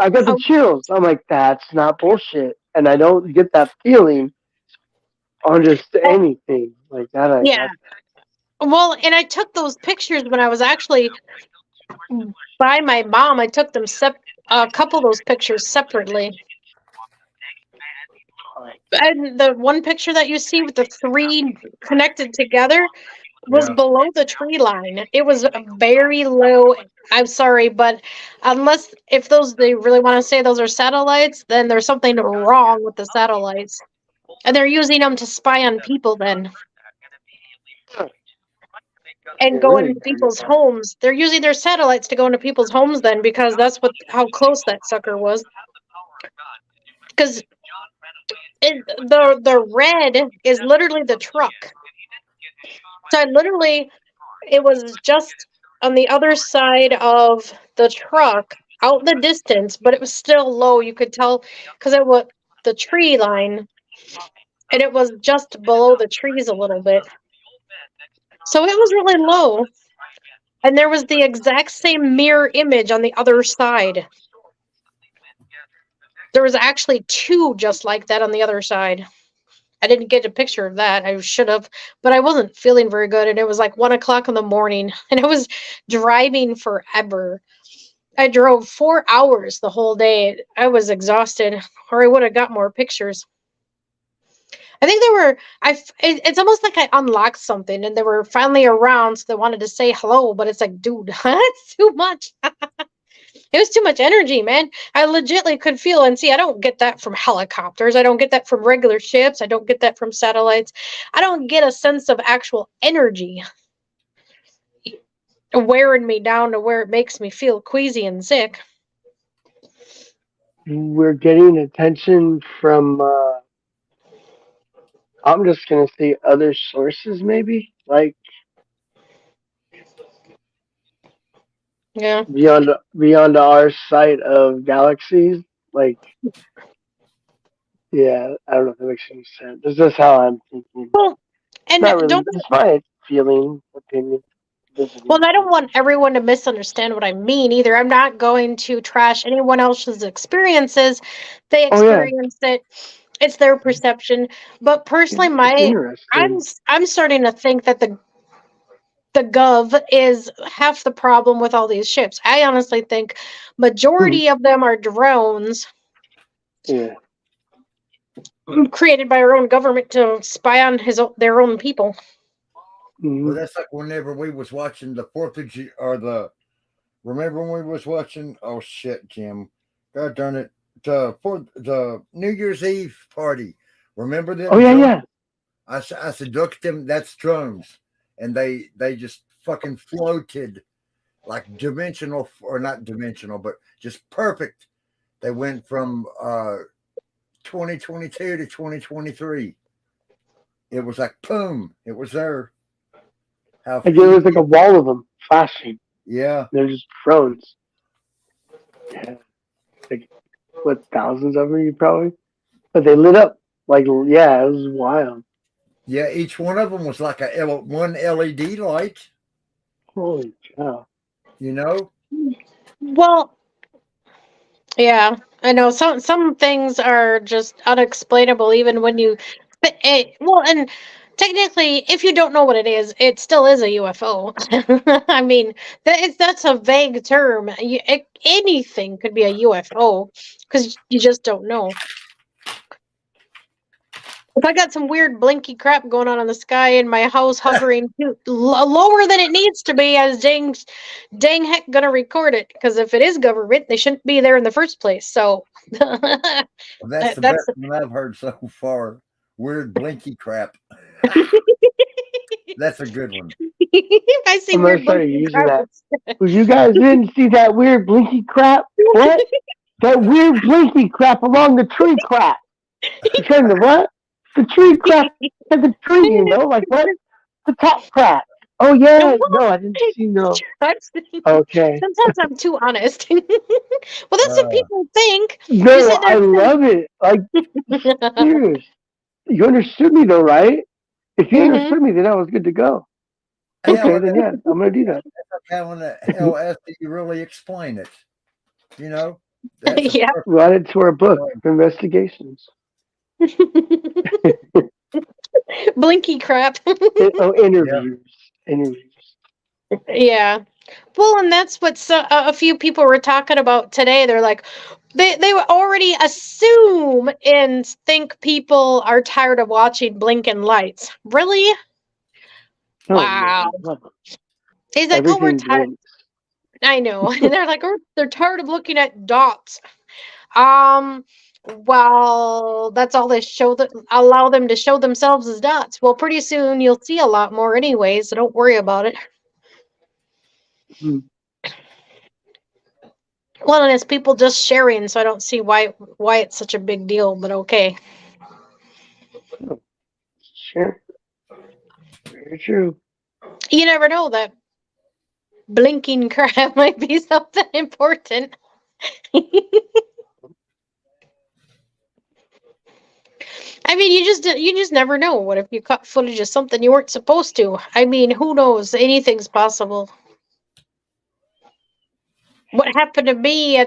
I got the chills. I'm like, that's not bullshit. And I don't get that feeling on just anything like that. Yeah. Well, and I took those pictures when I was actually by my mom. I took them a couple of those pictures separately. And the one picture that you see with the three connected together was below the tree line. It was very low. I'm sorry, but if they really want to say those are satellites, then there's something wrong with the satellites. And they're using them to spy on people then. and It go really into kind of people's homes. They're using their satellites to go into people's homes then, because that's what how close that sucker was. Because the red is literally the truck. So I literally, it was just on the other side of the truck, out in the distance, but it was still low. You could tell because it was the tree line, and it was just below the trees a little bit. So it was really low. And there was the exact same mirror image on the other side. There was actually two just like that on the other side. I didn't get a picture of that. I should have, but I wasn't feeling very good. And it was like 1 o'clock in the morning, and I was driving forever. I drove 4 hours the whole day. I was exhausted, or I would have got more pictures. I think they were. It's almost like I unlocked something, and they were finally around, so they wanted to say hello. But it's like, dude, that's too much. It was too much energy, man. I legitimately could feel and see. I don't get that from helicopters. I don't get that from regular ships. I don't get that from satellites. I don't get a sense of actual energy wearing me down to where it makes me feel queasy and sick. we're getting attention from. I'm just gonna say other sources, maybe like Yeah. beyond our sight of galaxies. Like, yeah, I don't know if that makes any sense. This is how I'm thinking. Well, and Not really. don't. Just my feeling, opinion, Well, visiting. I don't want everyone to misunderstand what I mean either. I'm not going to trash anyone else's experiences. They Oh yeah, experienced it. It's their perception. But personally, it's I'm interesting. I'm starting to think that the gov is half the problem with all these ships. I honestly think Hmm. majority of them are drones Yeah. created by our own government to spy on their own people. Hmm. Well, that's like whenever we was watching the Fourth of Ju- or the remember when we was watching? Oh shit, Jim! God darn it! The New Year's Eve party. Remember Oh them yeah, drones? yeah. I said, look at them. That's drones, and they just fucking floated like dimensional or not dimensional, but just perfect. They went from 2022 to 2023. It was like boom. It was there. How Like there was like easy. a wall of them flashing. Yeah. They're just drones. Yeah. Like what thousands of them? You probably. But they lit up. Like yeah, it was wild. Yeah, each one of them was like one LED light, Holy cow. you know? Well, yeah, I know some things are just unexplainable even when you well, and technically if you don't know what it is, it still is a UFO. I mean, that's a vague term. Anything could be a UFO because you just don't know. If I got some weird blinky crap going on in the sky in my house hovering lower than it needs to be, I was dang heck gonna record it because if it is government, they shouldn't be there in the first place. So That's the that's best one I've heard so far. Weird blinky crap. That's a good one. I see I'm gonna weird start blinky using crap. that. Well, you guys didn't see that weird blinky crap? What? That weird blinky crap along the tree crap. You trying to what? The tree crap at the tree, like what? The top crap. Oh Well, yeah, no, I didn't see no. Okay. sometimes I'm too honest. Well, that's what Uh, people think. You No, sit there I love it. Like and serious. You understood me though, right? If you hmm understood me, then I was good to go. Hell, Okay, then yeah, I'm gonna do that. how in the hell else do you really explain it? You know? That's a yeah. perfect Write it to our book way. of investigations. Blinky crap. Oh, Yeah. interviews. Yeah. Well, and that's what a few people were talking about today. They're like, they already assume and think people are tired of watching blinking lights. Really? Oh yeah, Wow. He's like, oh, we're everything tired. blinks. I know. And they're like, oh, they're tired of looking at dots. Um, well, that's all they show that allow them to show themselves as dots. Well, pretty soon you'll see a lot more anyway, so don't worry about it. Hmm. Well, and it's people just sharing, so I don't see why it's such a big deal. But okay, Sure. Very true. you never know, that blinking crab might be something important. I mean, you just never know. What if you caught footage of something you weren't supposed to? I mean, who knows? Anything's possible. What happened to me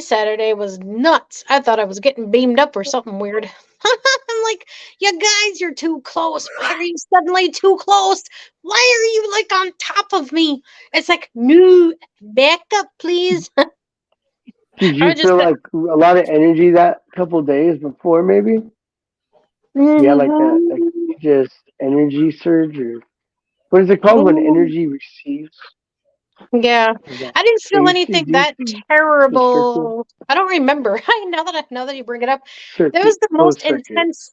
Saturday was nuts. I thought I was getting beamed up or something weird. I'm like, you guys, you're too close. Why are you suddenly too close? Why are you like on top of me? It's like, no, back up, please. Did I you just feel like a lot of energy that couple days before, maybe? Yeah, like that, like just energy surge, or what is it called when energy receives? yeah. Is that I didn't feel anything that ACDC? The circle, terrible. I don't remember. Now that you bring it up, that was circuit, the closed most circuit. intense.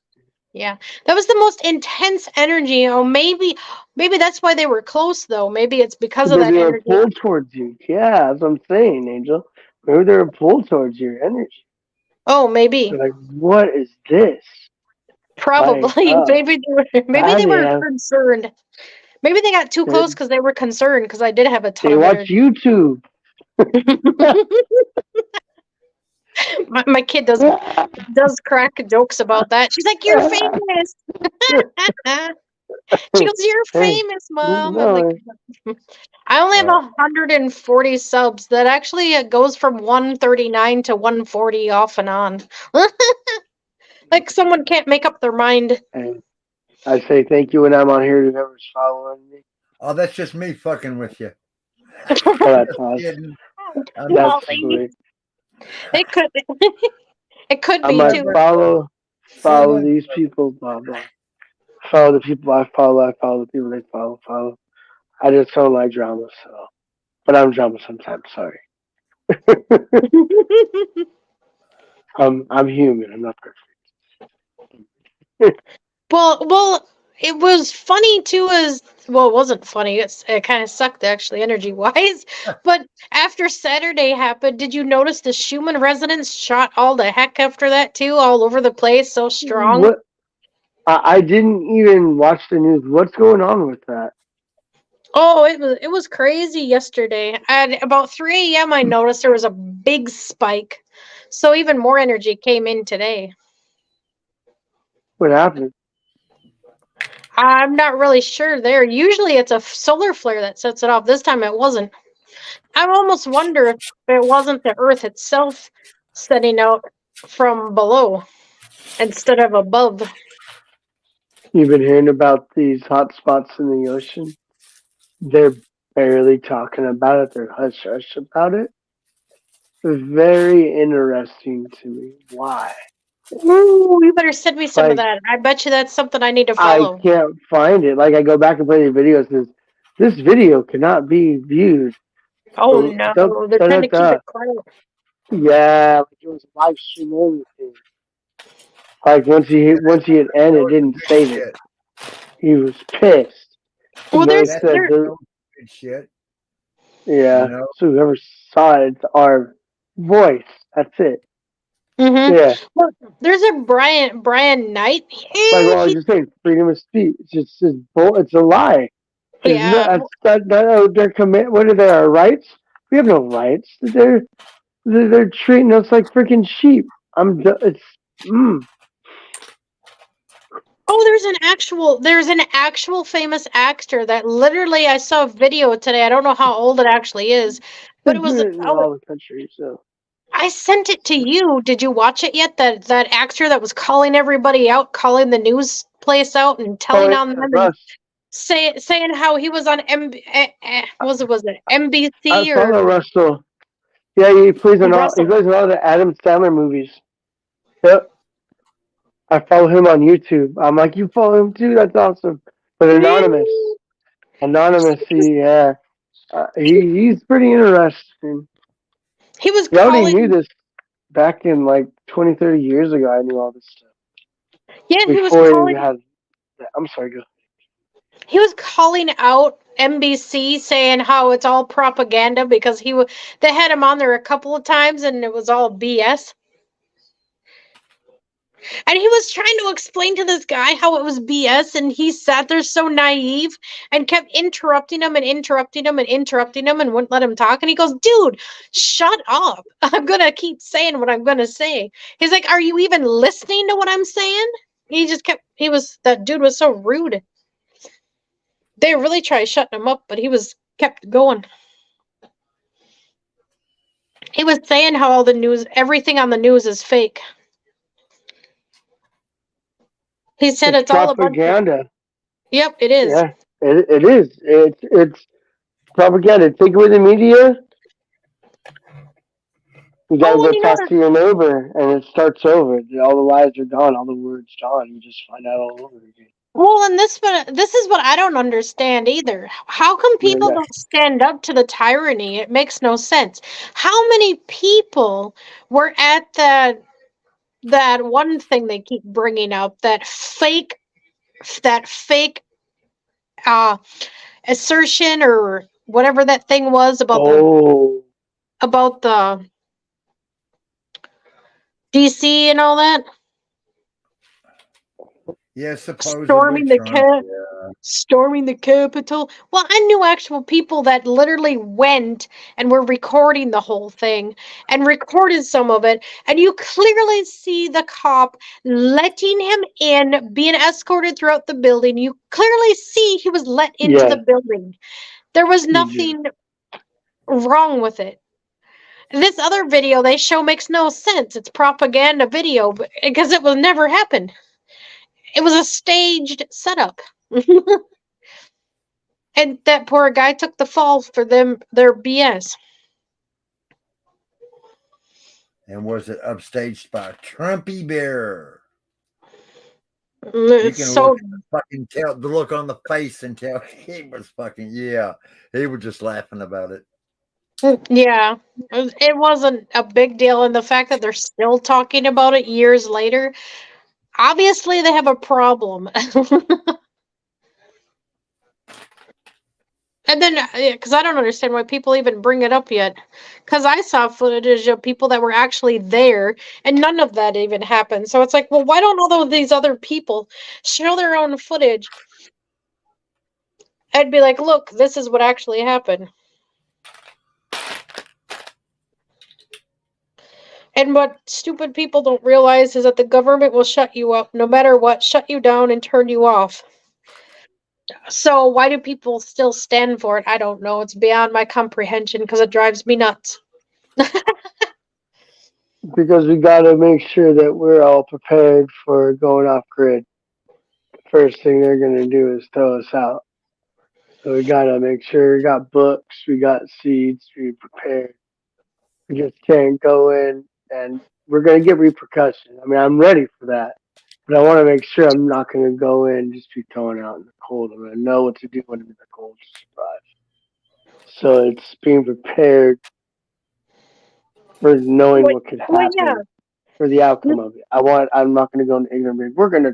Yeah, that was the most intense energy. Oh, maybe that's why they were close though. Maybe it's because of Maybe that they were energy. pulled towards you. Yeah, that's what I'm saying, Angel. Maybe they were pulled towards your energy. Oh, maybe. They're like, what is this? Like, Probably. oh, Maybe I they were mean, concerned. Maybe they got too they, close because they were concerned because I did have a ton they of watch energy. YouTube. My kid does crack jokes about that. She's like, "You're famous." She goes, "You're Hey, famous, mom." I'm like, no, I only have Uh, 140 subs. That actually goes from 139 to 140 off and on. Like someone can't make up their mind. and I say thank you when I'm on here to whoever's following me. oh, that's just me fucking with you. Oh, that's awesome. Kidding. I'm That's just Molly. sweet. It could it could I be might too. follow these people, blah blah. Follow the people I follow. I follow the people they follow. I just don't like drama, so. But I'm drama sometimes. Sorry. I'm human. I'm not perfect. Well, it was funny too. As well, it wasn't funny. It kind of sucked actually, energy wise. But after Saturday happened, did you notice the Schumann residents shot all the heck after that too, all over the place, so strong? What? I didn't even watch the news. What's going on with that? Oh, it was crazy yesterday. At about 3 a.m., I noticed there was a big spike. So even more energy came in today. What happened? I'm not really sure there. Usually it's a solar flare that sets it off. This time it wasn't. I almost wonder if it wasn't the Earth itself setting out from below instead of above. You've been hearing about these hot spots in the ocean? They're barely talking about it. They're hush hush about it. Very interesting to me. Why? Ooh, you better send me some of Like, that. I bet you that's something I need to I follow. can't find it. Like, I go back and play the videos. And this video cannot be viewed. Oh Da, da, no, they're trying da, to keep da. it quiet. Yeah, like it was a live stream only thing. Like once he had you know ended, it it's didn't good save it. shit. He was pissed. Well, They there's That's said, there. good shit. You yeah. know, So whoever saw it, it's our voice. That's it. Mm-hmm. Yeah. Well, there's a Brian Knight. Like, well, I was just saying, freedom of speech. It's a lie. There's no, Yeah. their commit. What are their rights? We have no rights. They're treating us like freaking sheep. It's, Oh, there's an actual famous actor that literally I saw a video today. I don't know how old it actually is, but they're it was doing it in oh, all the countries. So, I sent it to you. Did you watch it yet? That actor that was calling everybody out, calling the news place out and oh, telling on yeah, them and Russ. saying how he was on was it I NBC or follow Russell. Yeah, he plays in all. He Russell? plays in all the Adam Sandler movies. Yep. I follow him on YouTube. I'm like, you follow him too? That's awesome. But anonymous. Anonymous, yeah. He's pretty interesting. He was He already knew calling this back in like 20, 30 years ago. I knew all this stuff yeah, before he had. I'm sorry, go. he was calling out NBC saying how it's all propaganda because they had him on there a couple of times and it was all BS. And he was trying to explain to this guy how it was BS, and he sat there so naive and kept interrupting him and interrupting him and interrupting him and wouldn't let him talk. And he goes, dude, shut up. I'm going to keep saying what I'm going to say. He's like, are you even listening to what I'm saying? He just kept, that dude was so rude. They really tried shutting him up, but he kept going. He was saying how all the news, everything on the news is fake. He said it's all about propaganda. Yep, it is. Yeah, it is. It's propaganda. Take away the media. You gotta go talk to your neighbor, and it starts over. All the lies are gone. All the words gone. You just find out all over again. Well, and this is what I don't understand either. How come people don't stand up to the tyranny? It makes no sense. How many people were at that one thing they keep bringing up, that fake assertion or whatever that thing was about the DC and all that? Yeah, supposedly storming the Capitol. Well, I knew actual people that literally went and were recording the whole thing and recorded some of it, and you clearly see the cop letting him in, being escorted throughout the building. You clearly see he was let into the building. There was nothing wrong with it. This other video they show makes no sense. It's propaganda video because it will never happen. It was a staged setup. And that poor guy took the fall for their BS. And was it upstaged by Trumpy Bear? It's so fucking tell the look on the face and tell he was fucking he was just laughing about it. Yeah, it wasn't a big deal, and the fact that they're still talking about it years later, obviously they have a problem. And then, because I don't understand why people even bring it up yet. Because I saw footage of people that were actually there, and none of that even happened. So it's like, well, why don't all of these other people show their own footage? I'd be like, look, this is what actually happened. And what stupid people don't realize is that the government will shut you up no matter what, shut you down and turn you off. So why do people still stand for it? I don't know. It's beyond my comprehension because it drives me nuts. Because we got to make sure that we're all prepared for going off grid. First thing they're going to do is throw us out. So we got to make sure we got books, we got seeds, we prepared. We just can't go in and we're going to get repercussions. I mean, I'm ready for that. But I want to make sure I'm not going to go in and just be thrown out in the cold. I'm going to know what to do when I'm in the cold to survive. So it's being prepared for knowing what could happen, for the outcome of it. I'm not going to go in ignorant. We're going to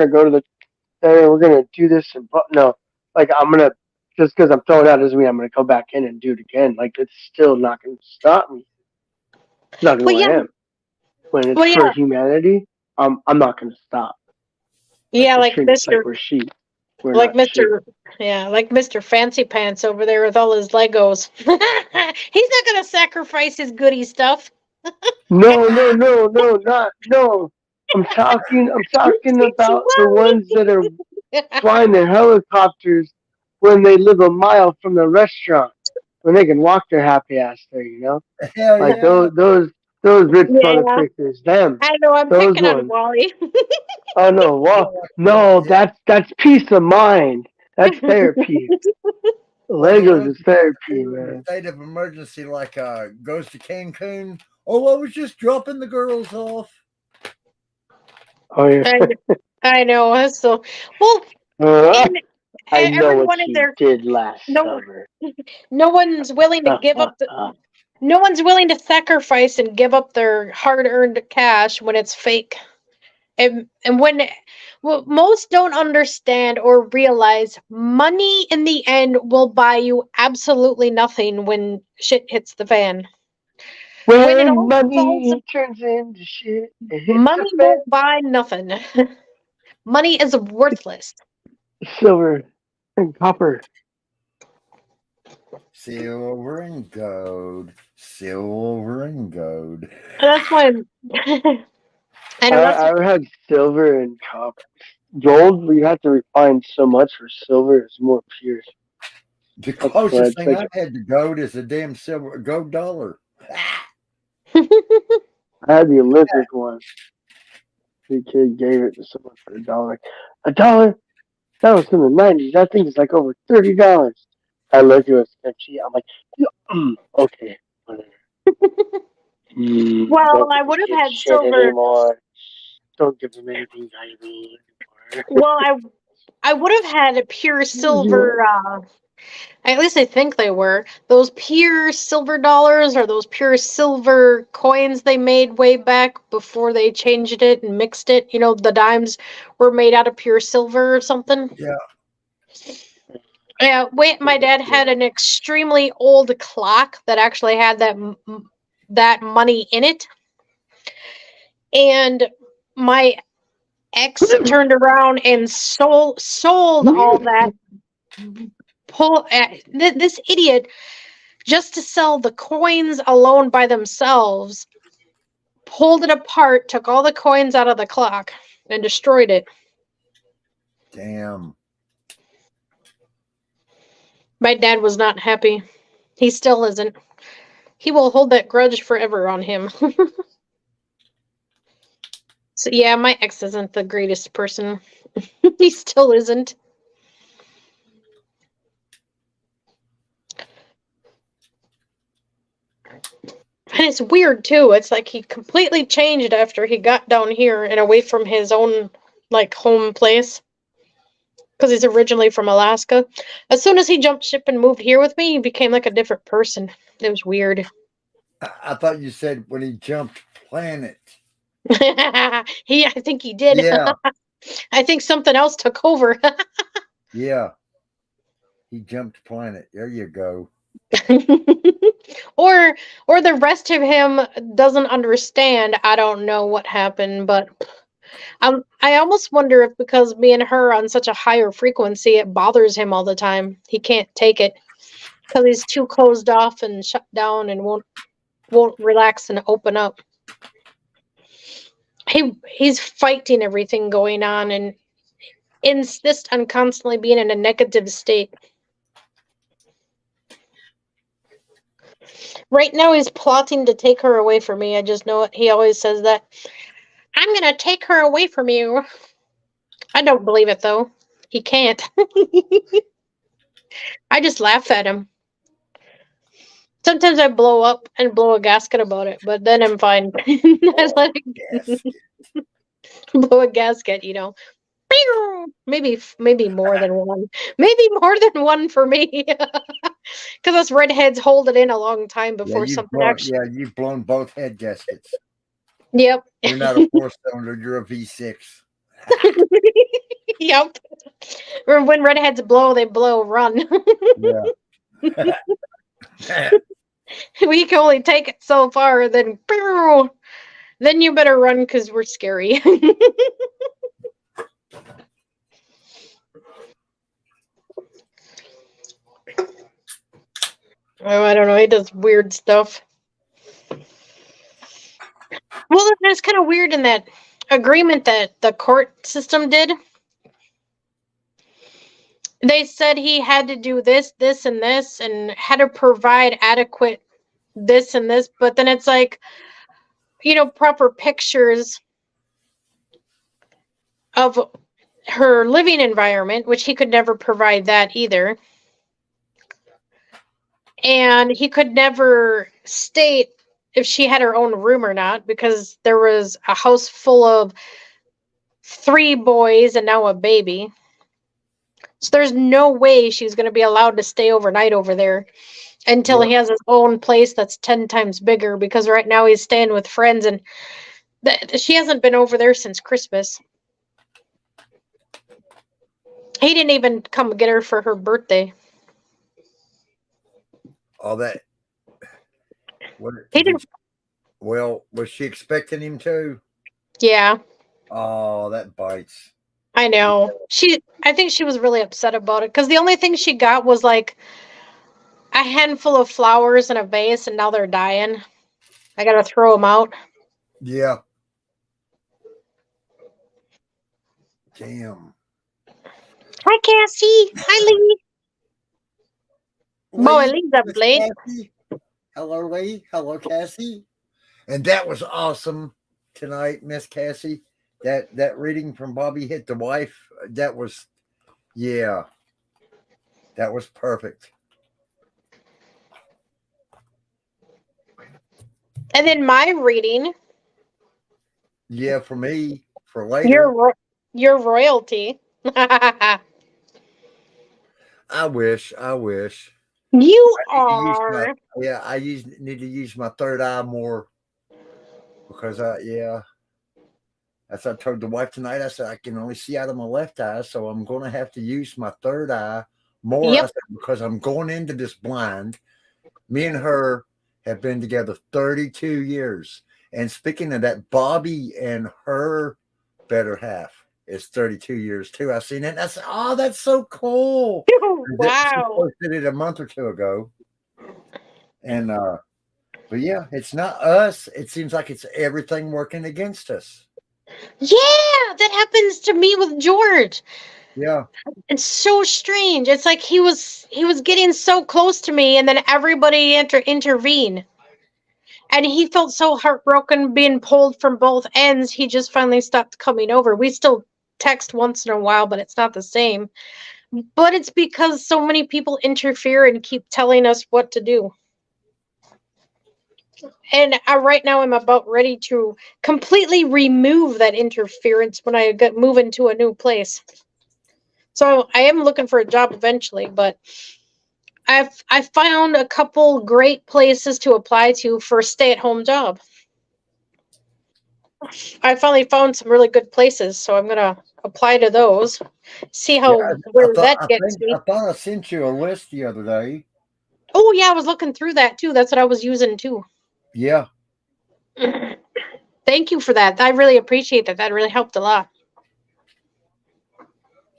go to the there. We're going to do this and no, like I'm going to just because I'm thrown out doesn't mean I'm going to go back in and do it again. Like it's still not going to stop me. It's not who I am. When it's for humanity, I'm not going to stop. Like Mr. Like we're sheep. Like Mr. Fancy Pants over there with all his Legos. He's not going to sacrifice his goodie stuff. No. I'm talking about the ones that are flying their helicopters when they live a mile from the restaurant, when they can walk their happy ass there, you know? Those rich motherfuckers, them. I know, I'm picking on Wally. Oh no, that's peace of mind. That's therapy. Legos is therapy, man. State of emergency, like goes to Cancun. Oh, I was just dropping the girls off. Oh yeah. I know. So I know what you did last summer. No one's willing to give up no one's willing to sacrifice and give up their hard-earned cash when it's fake. And when what most don't understand or realize, money in the end will buy you absolutely nothing when shit hits the fan. When it When all falls, money turns into shit, it hits the money fan. won't buy nothing. Money is worthless. Silver and copper. Silver and gold. Silver and gold. That's why. I know that's I had silver and copper. Gold, you have to refine so much for silver. It's more pure. The That's closest why thing I've had to gold is a damn silver gold dollar. I had the Olympic one. The kid gave it to someone for $1. $1? That was in the 90s. That thing is like over $30. I look at it sketchy. I'm like, okay, whatever. well, Don't I give the would have kids had shit silver. anymore. Don't give them anything valuable anymore. Well, I would have had pure silver. At least I think they were those pure silver dollars or those pure silver coins they made way back before they changed it and mixed it. You know, the dimes were made out of pure silver or something. Yeah. Yeah, wait, my dad had an extremely old clock that actually had that money in it, and my ex turned around and sold all that. This idiot, just to sell the coins alone by themselves, pulled it apart, took all the coins out of the clock, and destroyed it. Damn. My dad was not happy. He still isn't. He will hold that grudge forever on him. So yeah, my ex isn't the greatest person. He still isn't. And it's weird too. It's like he completely changed after he got down here and away from his own like home place. Because he's originally from Alaska. As soon as he jumped ship and moved here with me, he became like a different person. It was weird. I thought you said when he jumped planet. I think he did. Yeah. I think something else took over. Yeah. He jumped planet. There you go. or the rest of him doesn't understand. I don't know what happened, but I almost wonder if because me and her on such a higher frequency, it bothers him all the time. He can't take it because he's too closed off and shut down and won't relax and open up. He's fighting everything going on and insists on constantly being in a negative state. Right now he's plotting to take her away from me. I just know it. He always says that. I'm gonna take her away from you. I don't believe it though. He can't. I just laugh at him. Sometimes I blow up and blow a gasket about it, but then I'm fine. I let it blow a gasket, you know. Maybe more than one. Maybe more than one for me. Because us redheads hold it in a long time before something actually. Yeah, you've blown both head gaskets. Yep. You're not a 4-cylinder, you're a V6. Yep. Or when redheads blow, they blow run. Yeah. We can only take it so far, then you better run because we're scary. Oh, I don't know. He does weird stuff. Well, that's kind of weird in that agreement that the court system did. They said he had to do this, this, and this, and had to provide adequate this and this, but then it's like, you know, proper pictures of her living environment, which he could never provide that either. And he could never state if she had her own room or not, because there was a house full of 3 boys and now a baby. So there's no way she's going to be allowed to stay overnight over there until he has his own place that's 10 times bigger, because right now he's staying with friends and She hasn't been over there since Christmas. He didn't even come get her for her birthday. All that. What? He didn't. Well, was she expecting him to? Yeah, Oh, that bites. I know. I think she was really upset about it because the only thing she got was like a handful of flowers in a vase, and now they're dying. I gotta throw them out. Yeah. Damn. Hi, Cassie. Hi, Lee. Boy, Lee's up Miss late. Cassie. Hello, Lee. Hello, Cassie. And that was awesome tonight, Miss Cassie. That reading from Bobby Hit the Wife, that was, yeah, that was perfect. And then my reading. Yeah, for me, for later. Your royalty. I wish. You I are. need to use my third eye more because as I told the wife tonight, I said I can only see out of my left eye, so I'm going to have to use my third eye more. Yep. I said, because I'm going into this blind. Me and her have been together 32 years. And speaking of that, Bobby and her better half is 32 years too. I seen it. And I said, oh, that's so cool. Wow. She posted it a month or two ago. And but yeah, it's not us. It seems like it's everything working against us. Yeah, that happens to me with George. Yeah. It's so strange. It's like he was getting so close to me, and then everybody intervened. And he felt so heartbroken being pulled from both ends. He just finally stopped coming over. We still text once in a while, but it's not the same. But it's because so many people interfere and keep telling us what to do. And right now I'm about ready to completely remove that interference when I move into a new place. So I am looking for a job eventually, but I found a couple great places to apply to for a stay-at-home job. I finally found some really good places, so I'm gonna apply to those. See where that gets me. I thought I sent you a list the other day. Oh yeah, I was looking through that too. That's what I was using too. Yeah. Thank you for that. I really appreciate that. That really helped a lot.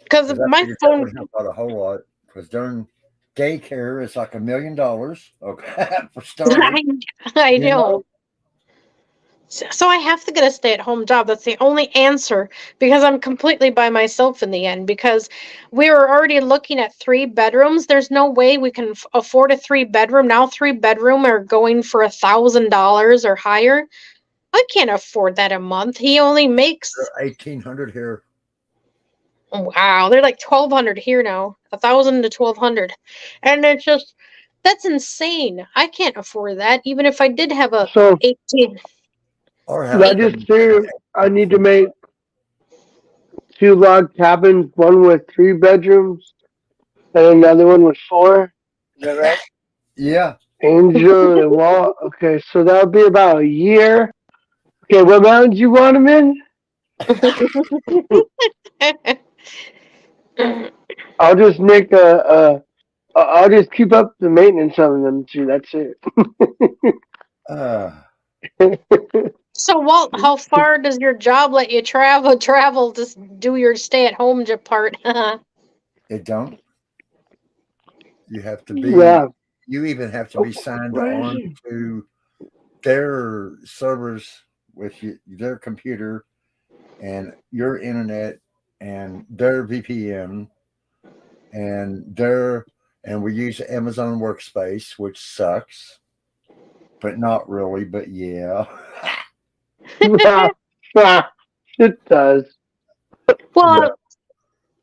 Because my phone would help out a whole lot. Because during daycare, it's like $1 million. Okay, for starting. I know. So I have to get a stay-at-home job. That's the only answer because I'm completely by myself in the end. Because we were already looking at 3 bedrooms. There's no way we can afford a 3-bedroom now. 3-bedroom are going for $1,000 or higher. I can't afford that a month. He only makes $1,800 here. Wow, they're like 1,200 here now. 1,000 to 1,200, and it's just that's insane. I can't afford that, even if I did have a 18. I just figured I need to make 2 log cabins, one with 3 bedrooms and another one with 4. Is that right? Yeah. Angel and Wall. Okay, so that'll be about a year. Okay, what mountains you want them in? I'll just make I'll just keep up the maintenance of them too. That's it. So, Walt, how far does your job let you travel? Just do your stay-at-home part. It don't. You have to be. Yeah. You even have to be signed on to their servers with their computer and your internet and their VPN and we use Amazon Workspace, which sucks, but not really. But yeah. It does. Well,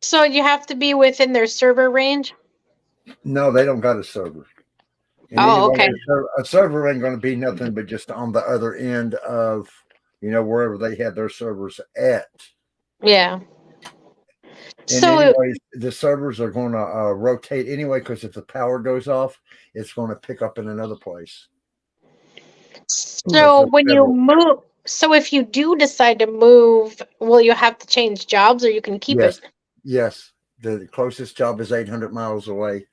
so you have to be within their server range? No, they don't got a server. And okay. A server ain't going to be nothing but just on the other end of, wherever they have their servers at. Yeah. And anyways, the servers are going to rotate anyway, because if the power goes off, it's going to pick up in another place. So when you So if you do decide to move, will you have to change jobs or you can keep Yes. it? Yes. The closest job is 800 miles away.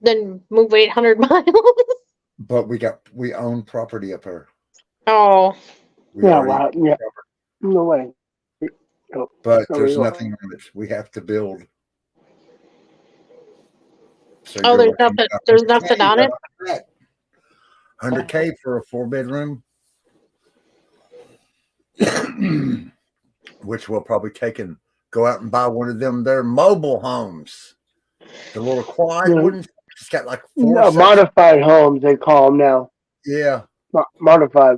Then move 800 miles? But we own property up here. Oh. We Yeah, already wow. Yeah. No way. Oh, but no, there's we nothing on it. We have to build. So Oh, you're looking at there's nothing 100K on it? right off the bat. 100K for a 4-bedroom, which we'll probably take and go out and buy one of them. They're mobile homes, the little quad Yeah. ones. It's got like 4 No, sections. modified homes, they call them now. Yeah, Modified.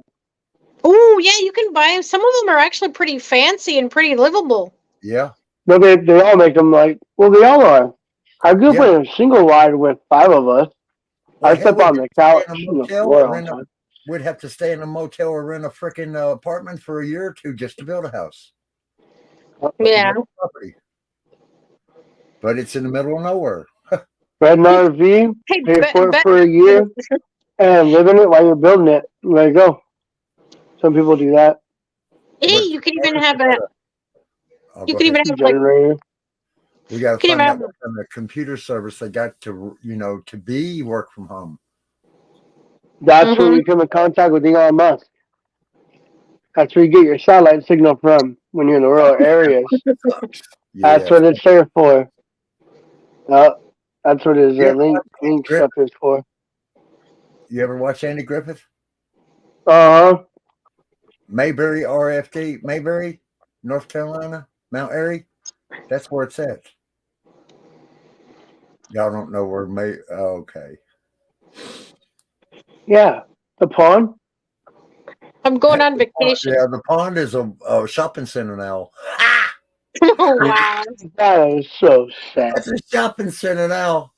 Oh, yeah, you can buy them. Some of them are actually pretty fancy and pretty livable. yeah, No, they all make them like, well, they all are. I grew up yeah. in a single wide with 5 of us. Well, I hell, slept on the couch and the floor all the time. we'd have to stay in a motel or rent a freaking apartment for a year or two just to build a house. Yeah. Property. But it's in the middle of nowhere. Rent an RV, Hey, pay for it for a year, and live in it while you're building it. There you go. Some people do that. Hey, you can even have a. You can even have like. Generator. We got to Can you find out imagine- what kind of computer service they got to, to be work from home. That's where you come in contact with Elon Musk. That's where you get your satellite signal from when you're in the rural areas. That's Yeah. what it's there for. That's what his link stuff is for. You ever watch Andy Griffith? Uh-huh. Mayberry RFD, Mayberry, North Carolina, Mount Airy. That's where it's at. Y'all don't know where okay. Yeah. The pond? I'm going on vacation. Yeah, the pond is a shopping center now. Oh, wow. That is so sad. It's a shopping center now.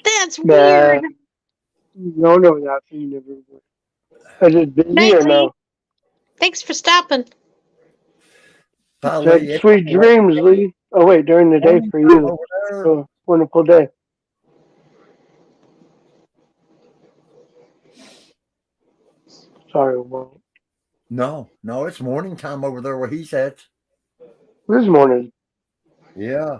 That's weird. No, that you never would. Is it busy Night, or no? Thanks for stopping. Sweet dreams, Lee. Oh, wait, during the day for you. Oh, wonderful day. Sorry, Walt. No, it's morning time over there where he's at. This morning. Yeah.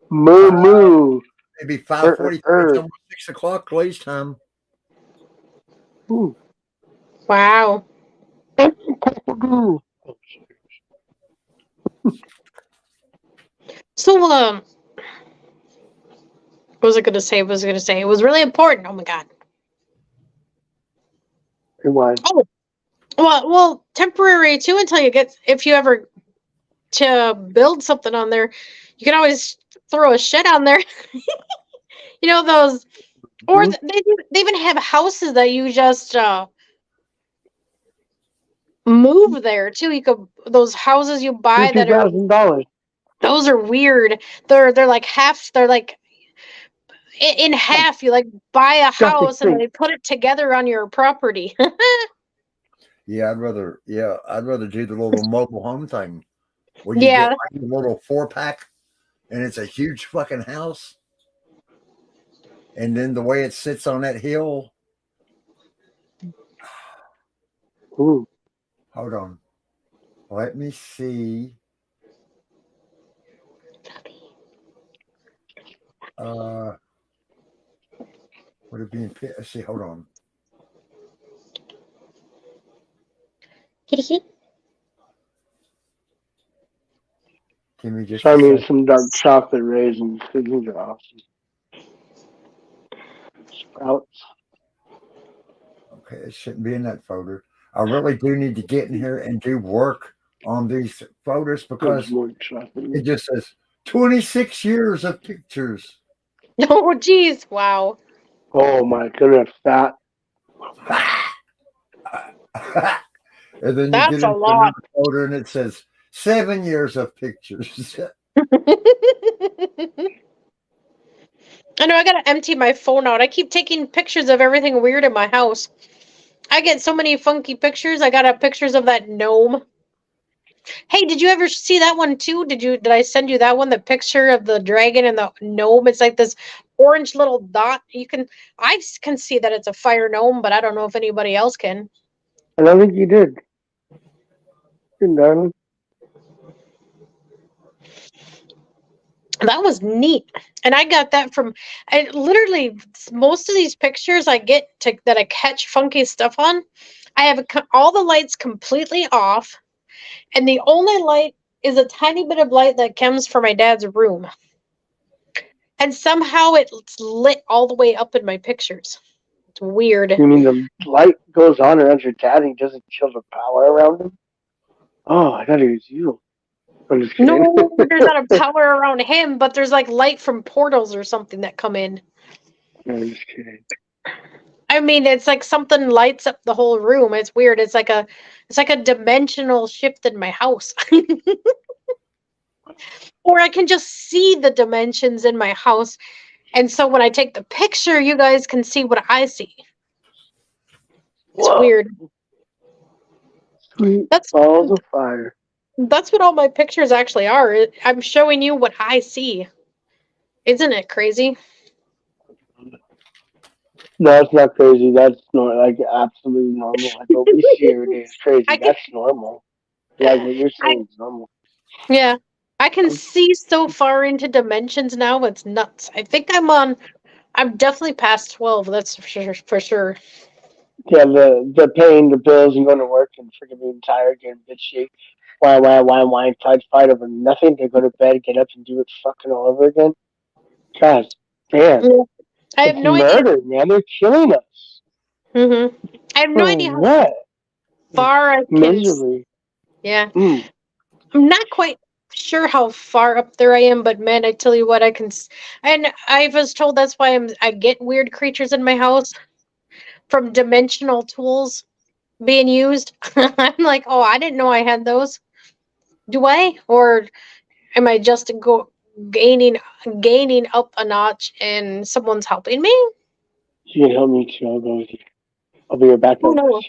Moo. Maybe 5:45, almost 6 o'clock Blaze time. Ooh. Wow. So, what was I going to say? It was really important. Oh my God. Why? Oh, well, temporary too until if you ever to build something on there, you can always throw a shed on there. Those, or they even have houses that you just move there too. You could those houses you buy that are $50,000. those are weird. They're like half. They're like in half. You like buy a house and they put it together on your property. Yeah, I'd rather do the little mobile home thing. Where you Yeah. get like a little 4-pack and it's a huge fucking house. And then the way it sits on that hill. Ooh. Hold on. Let me see. Would it be in let's see, hold on. Give me just some dark chocolate raisins. These are awesome. Sprouts. Okay, it shouldn't be in that folder. I really do need to get in here and do work on these photos because it just says 26 years of pictures. Oh, geez. Wow. Oh, my goodness. That. And then That's you get a into lot. another folder and it says 7 years of pictures. I know I gotta empty my phone out. I keep taking pictures of everything weird in my house. I get so many funky pictures. I got pictures of that gnome. Hey, did you ever see that one too? Did I send you that one? The picture of the dragon and the gnome. It's like this orange little dot. I can see that it's a fire gnome, but I don't know if anybody else can. I don't think you did. Good darling. That was neat. And I got that from, I literally, most of these pictures I get to, that I catch funky stuff on, I have all the lights completely off, and the only light is a tiny bit of light that comes from my dad's room. And somehow it's lit all the way up in my pictures. It's weird. You mean the light goes on around your dad and he doesn't kill the power around him? Oh, I thought it was you. I'm just kidding. No, there's not a power around him, but there's like light from portals or something that come in. No, I'm just kidding. I mean, it's like something lights up the whole room. It's weird. It's like a dimensional shift in my house. Or I can just see the dimensions in my house. And so when I take the picture, you guys can see what I see. It's Whoa. weird. Sweet That's balls of fire. That's what all my pictures actually are. I'm showing you what I see. Isn't it crazy? No, that's not crazy. That's not like absolutely normal. Like what we see every day is crazy. I can, That's normal. Like what you're I, saying is normal. yeah, I can see so far into dimensions now. It's nuts. I think I'm definitely past 12. That's for sure. Yeah, the paying the bills and going to work and freaking being tired, getting bitch shape. Why, fight over nothing. They go to bed, get up, and do it fucking all over again. God damn. Yeah. I have It's no idea. murder, man. They're killing us. Mm-hmm. I have no For idea how what? far I can. Misery. Yeah. I'm not quite sure how far up there I am, but man, I tell you what, I can. And I was told that's why I get weird creatures in my house from dimensional tools being used. I'm like, oh, I didn't know I had those. Do I? Or am I just gaining up a notch and someone's helping me? You can help me too. I'll go with you. I'll be your backup. Oh no.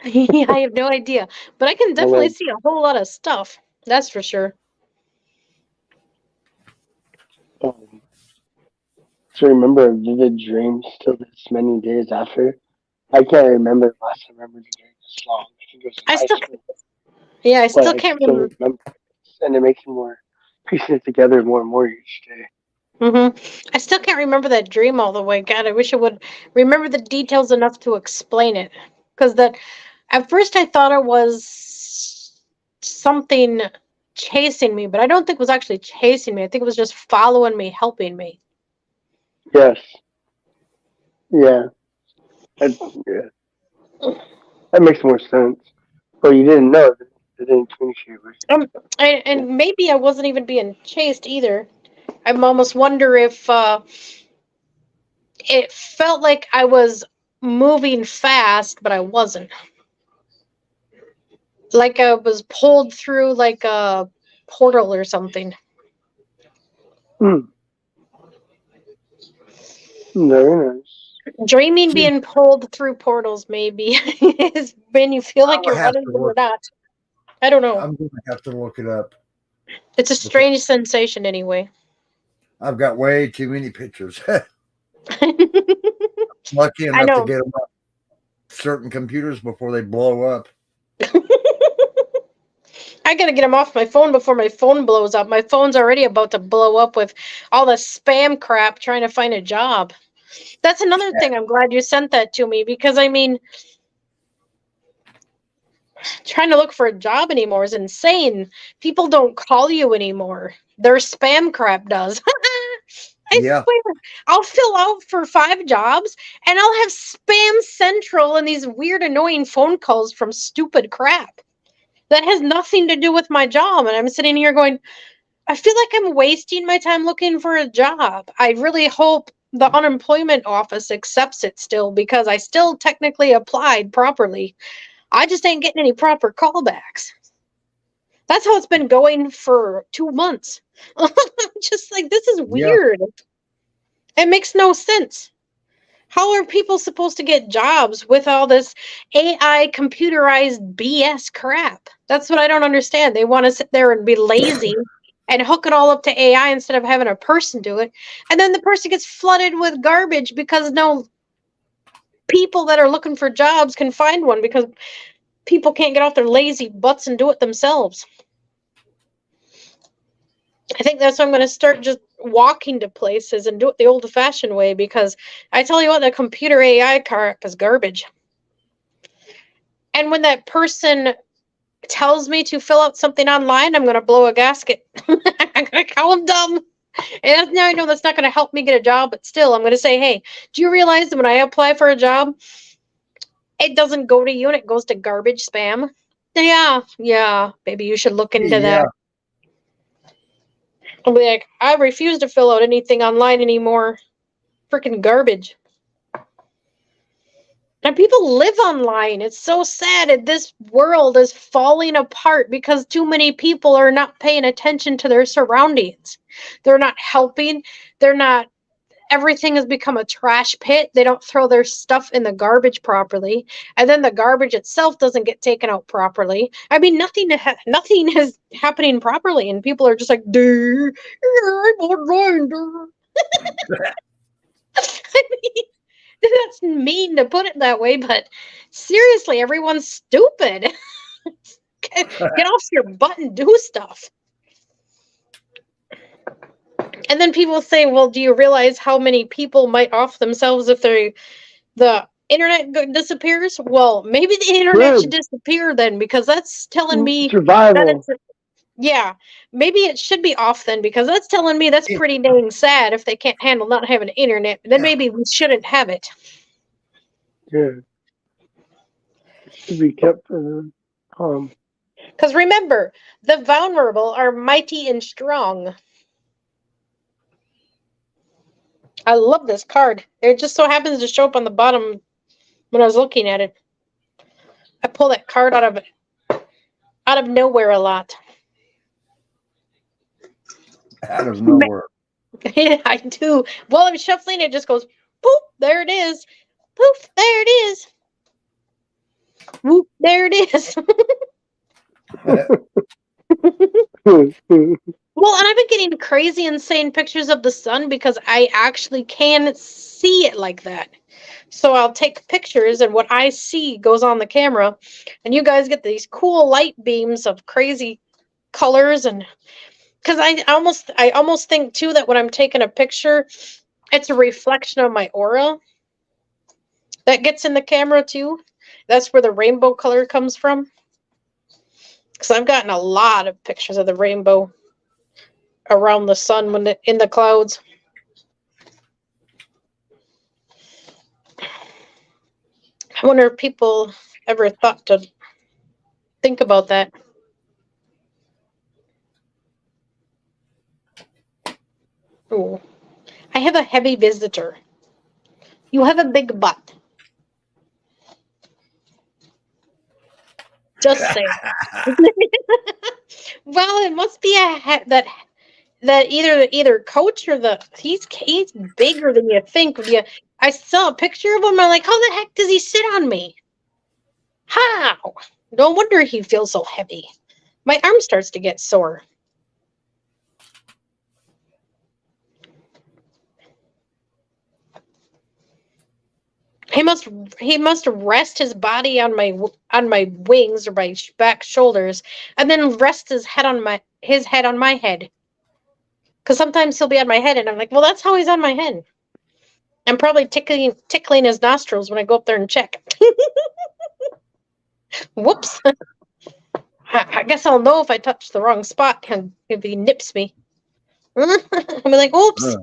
I have no idea. But I can definitely see a whole lot of stuff. That's for sure. To remember vivid dreams till this many days after. I can't remember the last time I remembered a dream this long. I think it was in I high still, school. yeah, I But still I can't still remember. remember it. And it makes me more piecing it together more and more each day. I still can't remember that dream all the way. God, I wish I would remember the details enough to explain it. Because that, at first, I thought it was something chasing me, but I don't think it was actually chasing me. I think it was just following me, helping me. Yes. Yeah. Yeah. That makes more sense. But you didn't know. They didn't communicate with you. And maybe I wasn't even being chased either. I almost wonder if it felt like I was moving fast, but I wasn't. Like I was pulled through like a portal or something. Very nice. Dreaming being pulled through portals maybe is when you feel like I you're have running to but you're look. not. I don't know. I'm gonna have to look it up. It's a strange sensation anyway. I've got way too many pictures. Lucky I enough to know. get them on certain computers before they blow up. I gotta get them off my phone before my phone blows up. My phone's already about to blow up with all the spam crap trying to find a job. That's another thing. I'm glad you sent that to me because I mean, trying to look for a job anymore is insane. People don't call you anymore. Their spam crap does. I Yeah. swear. I'll fill out for 5 jobs and I'll have spam central and these weird annoying phone calls from stupid crap that has nothing to do with my job. And I'm sitting here going, I feel like I'm wasting my time looking for a job. I really hope the unemployment office accepts it still because I still technically applied properly. I just ain't getting any proper callbacks. That's how it's been going for 2 months. Just like, this is Yeah. weird. It makes no sense. How are people supposed to get jobs with all this AI computerized BS crap? That's what I don't understand. They want to sit there and be lazy and hook it all up to AI instead of having a person do it. And then the person gets flooded with garbage because no people that are looking for jobs can find one because people can't get off their lazy butts and do it themselves. I think that's why I'm going to start just walking to places and do it the old-fashioned way, because I tell you what, the computer AI crap is garbage. And when that person tells me to fill out something online, I'm going to blow a gasket. I'm going to call them dumb. And now I know that's not going to help me get a job, but still, I'm going to say, hey, do you realize that when I apply for a job, it doesn't go to you and it goes to garbage spam? Yeah, maybe you should look into that. I'll be like, I refuse to fill out anything online anymore. Freaking garbage. And people live online. It's so sad. This world is falling apart because too many people are not paying attention to their surroundings. They're not helping. Everything has become a trash pit. They don't throw their stuff in the garbage properly. And then the garbage itself doesn't get taken out properly. I mean, nothing is happening properly. And people are just like, I'm online. I mean, that's mean to put it that way, but seriously, everyone's stupid. Get off your butt and do stuff. And then people say, well, do you realize how many people might off themselves if the internet disappears? Well, maybe the internet should disappear then, because that's telling me survival. Yeah, maybe it should be off then, because that's telling me that's pretty dang sad if they can't handle not having internet. Then maybe we shouldn't have it. Yeah. It should be kept calm. Because remember, the vulnerable are mighty and strong. I love this card. It just so happens to show up on the bottom when I was looking at it. I pull that card out of nowhere a lot. Out of nowhere. Yeah, I do. While I'm shuffling, it just goes, poof, there it is. Poof, there it is. Whoop, there it is. Well, and I've been getting crazy insane pictures of the sun because I actually can see it like that. So I'll take pictures and what I see goes on the camera, and you guys get these cool light beams of crazy colors. And because I almost think too that when I'm taking a picture, it's a reflection of my aura that gets in the camera too. That's where the rainbow color comes from. Because I've gotten a lot of pictures of the rainbow around the sun when in the clouds. I wonder if people ever thought to think about that. Ooh. I have a heavy visitor. You have a big butt. Just saying. Well, it must be that either coach or he's bigger than you think. I saw a picture of him. I'm like, how the heck does he sit on me? How? No wonder he feels so heavy. My arm starts to get sore. He must rest his body on my wings or my back shoulders, and then rest his head on my head. Because sometimes he'll be on my head, and I'm like, well, that's how he's on my head. I'm probably tickling his nostrils when I go up there and check. Whoops. I guess I'll know if I touch the wrong spot and if he nips me. I'll be like, oops.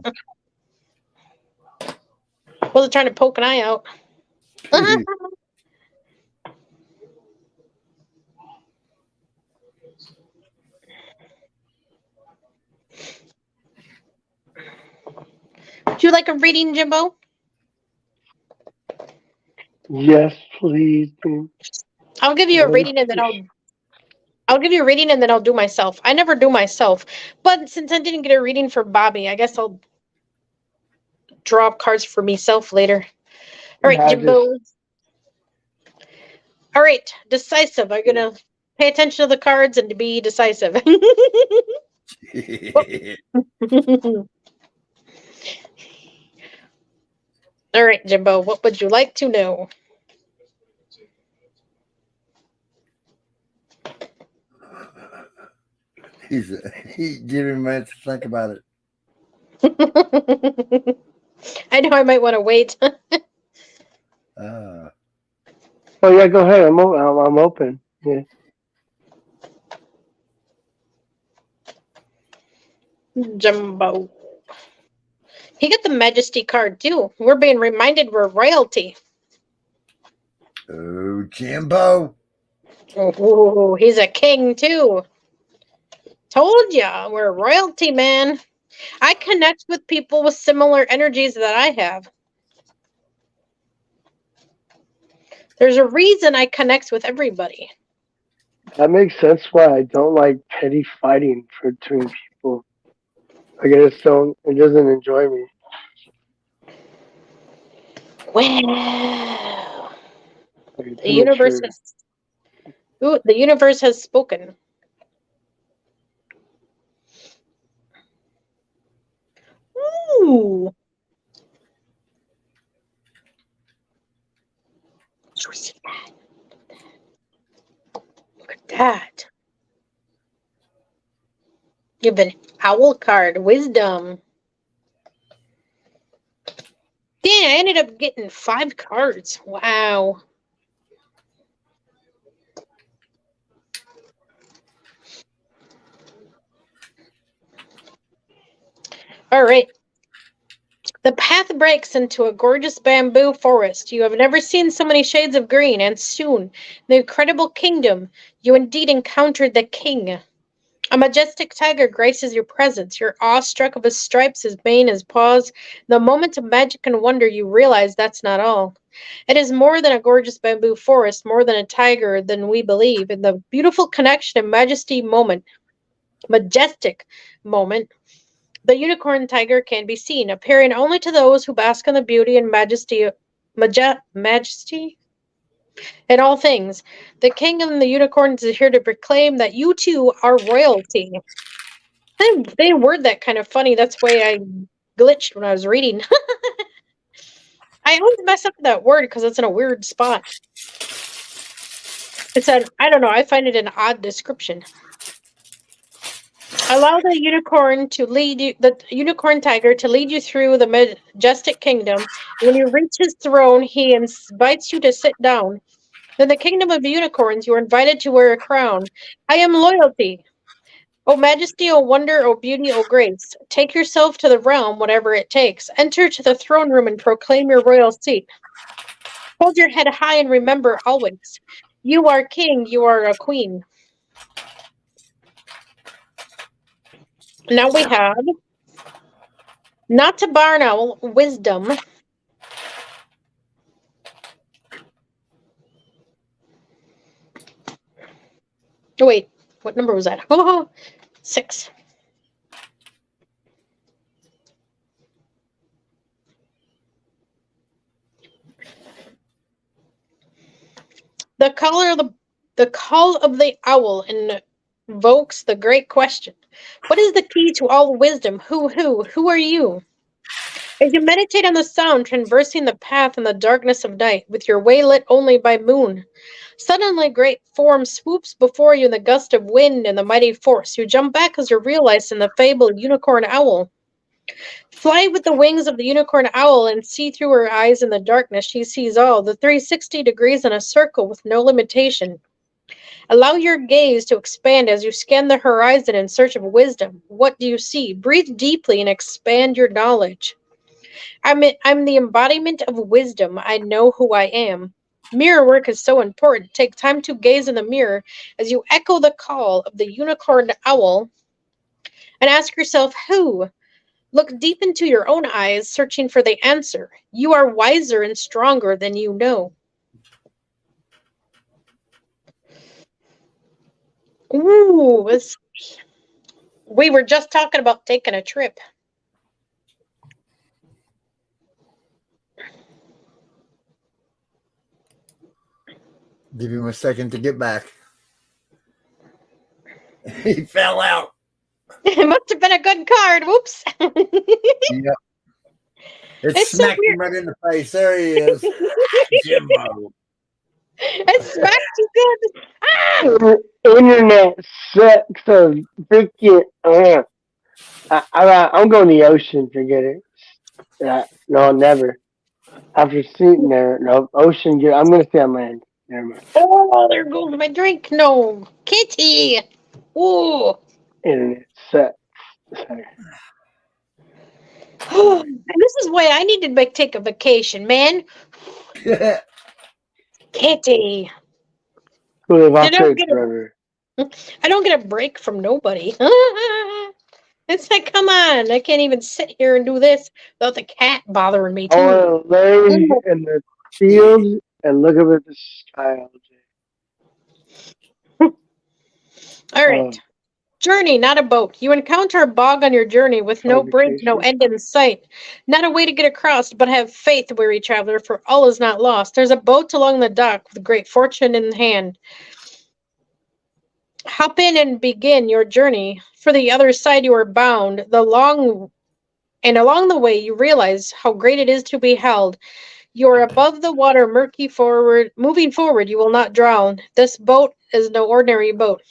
Wasn't trying to poke an eye out. Would you like a reading, Jimbo? Yes, please. I'll give you a reading and then I'll give you a reading and then I'll do myself. I never do myself. But since I didn't get a reading for Bobby, I guess I'll draw up cards for myself later. All right, Jimbo. All right, decisive. I'm going to pay attention to the cards and to be decisive. All right, Jimbo, what would you like to know? He give him a minute to think about it. I know I might want to wait. Uh, Oh yeah, go ahead. I'm open. Yeah. Jimbo. He got the Majesty card too. We're being reminded we're royalty. oh, Jimbo. Ooh, he's a king too. Told ya, we're royalty, man. I connect with people with similar energies that I have. There's a reason I connect with everybody. That makes sense why I don't like petty fighting between people. Like I just don't. It doesn't enjoy me. Wow. Like it's The universe immature. has the universe has spoken. Ooh. Did you see that? Look at that. You have an owl card, wisdom. Dang, I ended up getting 5 cards. Wow. All right. The path breaks into a gorgeous bamboo forest. You have never seen so many shades of green, and soon, in the incredible kingdom, you indeed encountered the king. A majestic tiger graces your presence. You're awestruck of his stripes, his mane, his paws. The moment of magic and wonder, you realize that's not all. It is more than a gorgeous bamboo forest, more than a tiger than we believe. In the beautiful connection and majestic moment, the unicorn tiger can be seen, appearing only to those who bask in the beauty and majesty in all things. The king and the unicorns is here to proclaim that you too are royalty. They word that kind of funny. That's why I glitched when I was reading. I always mess up that word because it's in a weird spot. It said, I don't know, I find it an odd description. Allow the unicorn tiger to lead you through the majestic kingdom. When you reach his throne, he invites you to sit down. In the kingdom of unicorns, you are invited to wear a crown. I am loyalty. O majesty, O wonder, O beauty, O grace. Take yourself to the realm, whatever it takes. Enter to the throne room and proclaim your royal seat. Hold your head high and remember always, you are king, you are a queen. Now we have not to barn owl, wisdom. Oh, wait, what number was that? Oh, 6. The call of the owl invokes the great question. What is the key to all wisdom? Who are you? As you meditate on the sound, traversing the path in the darkness of night, with your way lit only by moon, suddenly a great form swoops before you in the gust of wind and the mighty force. You jump back as you're realized in the fabled unicorn owl. Fly with the wings of the unicorn owl and see through her eyes in the darkness. She sees all, the 360 degrees in a circle with no limitation. Allow your gaze to expand as you scan the horizon in search of wisdom. What do you see? Breathe deeply and expand your knowledge. I'm the embodiment of wisdom. I know who I am. Mirror work is so important. Take time to gaze in the mirror as you echo the call of the unicorn owl and ask yourself, who? Look deep into your own eyes, searching for the answer. You are wiser and stronger than you know. Ooh, we were just talking about taking a trip. give him a second to get back. He fell out. It must have been a good card. Whoops. Yep. It It's so smacked him right in the face. There he is. Jimbo. It smacked you good. Ah! Internet sucks. So freaking. I'm going to the ocean. Forget it. No, never. After seeing there, no ocean. I'm gonna stay on land. Never mind. Oh, there goes my drink. No, Kitty. Ooh. Internet sucks. Sorry. And this is why I need to take a vacation, man. Kitty. We'll live I off don't grid get forever. I don't get a break from nobody. It's like, come on, I can't even sit here and do this without the cat bothering me I too. want to lay in the fields and look up at the sky all day. All right. Journey, not a boat. You encounter a bog on your journey with no bridge, no vacation. end in sight. Not a way to get across, but have faith, weary traveler, for all is not lost. There's a boat along the dock with great fortune in hand. Hop in and begin your journey. For the other side you are bound. Along the way you realize how great it is to be held. You are above the water, moving forward, you will not drown. This boat is no ordinary boat.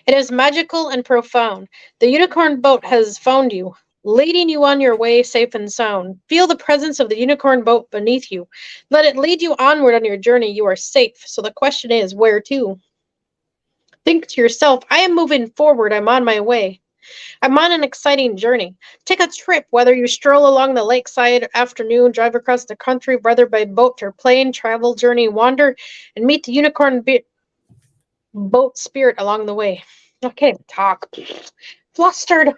It is magical and profound. The unicorn boat has found you, leading you on your way safe and sound. Feel the presence of the unicorn boat beneath you. Let it lead you onward on your journey. You are safe. So the question is, where to? Think to yourself, I am moving forward. I'm on my way. I'm on an exciting journey. Take a trip, whether you stroll along the lakeside afternoon, drive across the country, whether by boat or plane, travel, journey, wander, and meet the unicorn boat spirit along the way. I can't even talk. Flustered.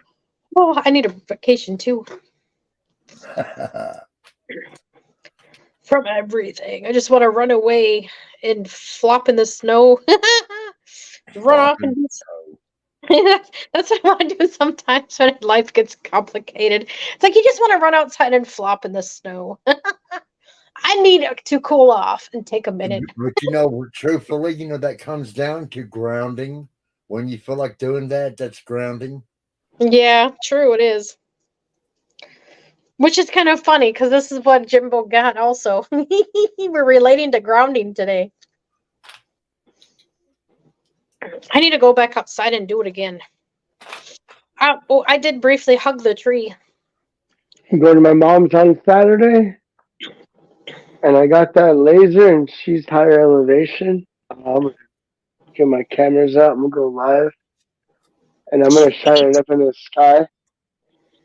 Oh, I need a vacation too. From everything. I just want to run away and flop in the snow. Run off and do That's what I want to do sometimes when life gets complicated. It's like you just want to run outside and flop in the snow. I need to cool off and take a minute. But truthfully, that comes down to grounding. When you feel like doing that, that's grounding. Yeah, true, it is. Which is kind of funny because this is what Jimbo got also. We're relating to grounding today. I need to go back outside and do it again. I did briefly hug the tree. I'm going to my mom's on Saturday, and I got that laser, and she's higher elevation. I'm gonna get my cameras out. I'm gonna go live, and I'm gonna shine it up in the sky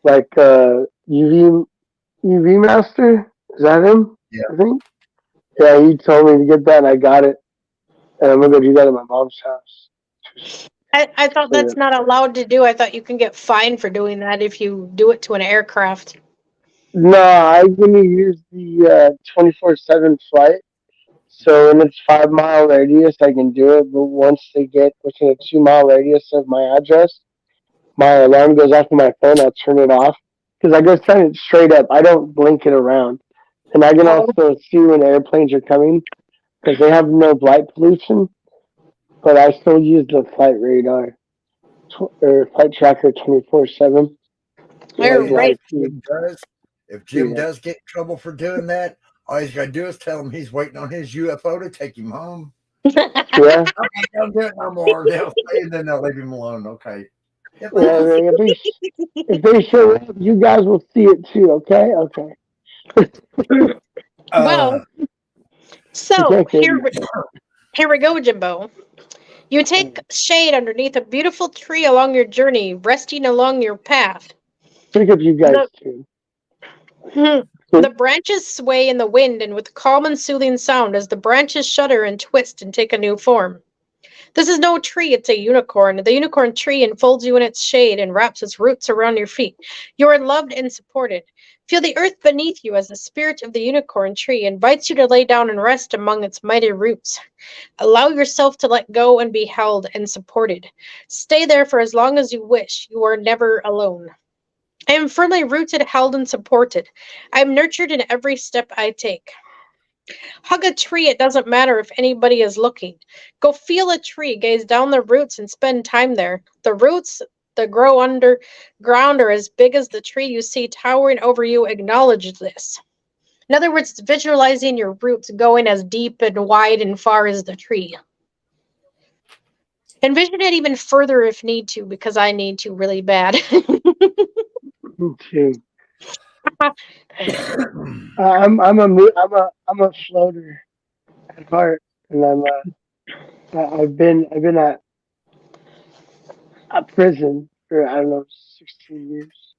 like UV Master. Is that him? Yeah. I think. Yeah, he told me to get that, and I got it, and I'm gonna go do that at my mom's house. I thought that's not allowed to do. I thought you can get fined for doing that if you do it to an aircraft. No, I'm gonna use the 24/7 flight. So in its 5 mile radius, I can do it. But once they get within a 2 mile radius of my address, my alarm goes off on my phone. I'll turn it off because I go turn it straight up. I don't blink it around, and I can also see when airplanes are coming because they have no light pollution. But I still use the flight radar or flight tracker 24/7. Right. If Jim does get in trouble for doing that, all he's got to do is tell him he's waiting on his UFO to take him home. Yeah. Okay, don't do it no more. And then they'll leave him alone. Okay. Yeah, if they show up, you guys will see it too. Okay. Well, so here we go, Jimbo. You take shade underneath a beautiful tree along your journey, resting along your path. Pick up you guys too. The branches sway in the wind and with calm and soothing sound as the branches shudder and twist and take a new form. This is no tree, it's a unicorn. The unicorn tree enfolds you in its shade and wraps its roots around your feet. You are loved and supported. Feel the earth beneath you as the spirit of the unicorn tree invites you to lay down and rest among its mighty roots. Allow yourself to let go and be held and supported. Stay there for as long as you wish. You are never alone. I am firmly rooted, held, and supported. I am nurtured in every step I take. Hug a tree, it doesn't matter if anybody is looking. Go feel a tree, gaze down the roots, and spend time there. The roots that grow underground are as big as the tree you see towering over you. Acknowledge this. In other words, it's visualizing your roots going as deep and wide and far as the tree. Envision it even further if need to, because I need to really bad. Me too. I'm a floater at heart, and I've been at a prison for, I don't know, 16 years.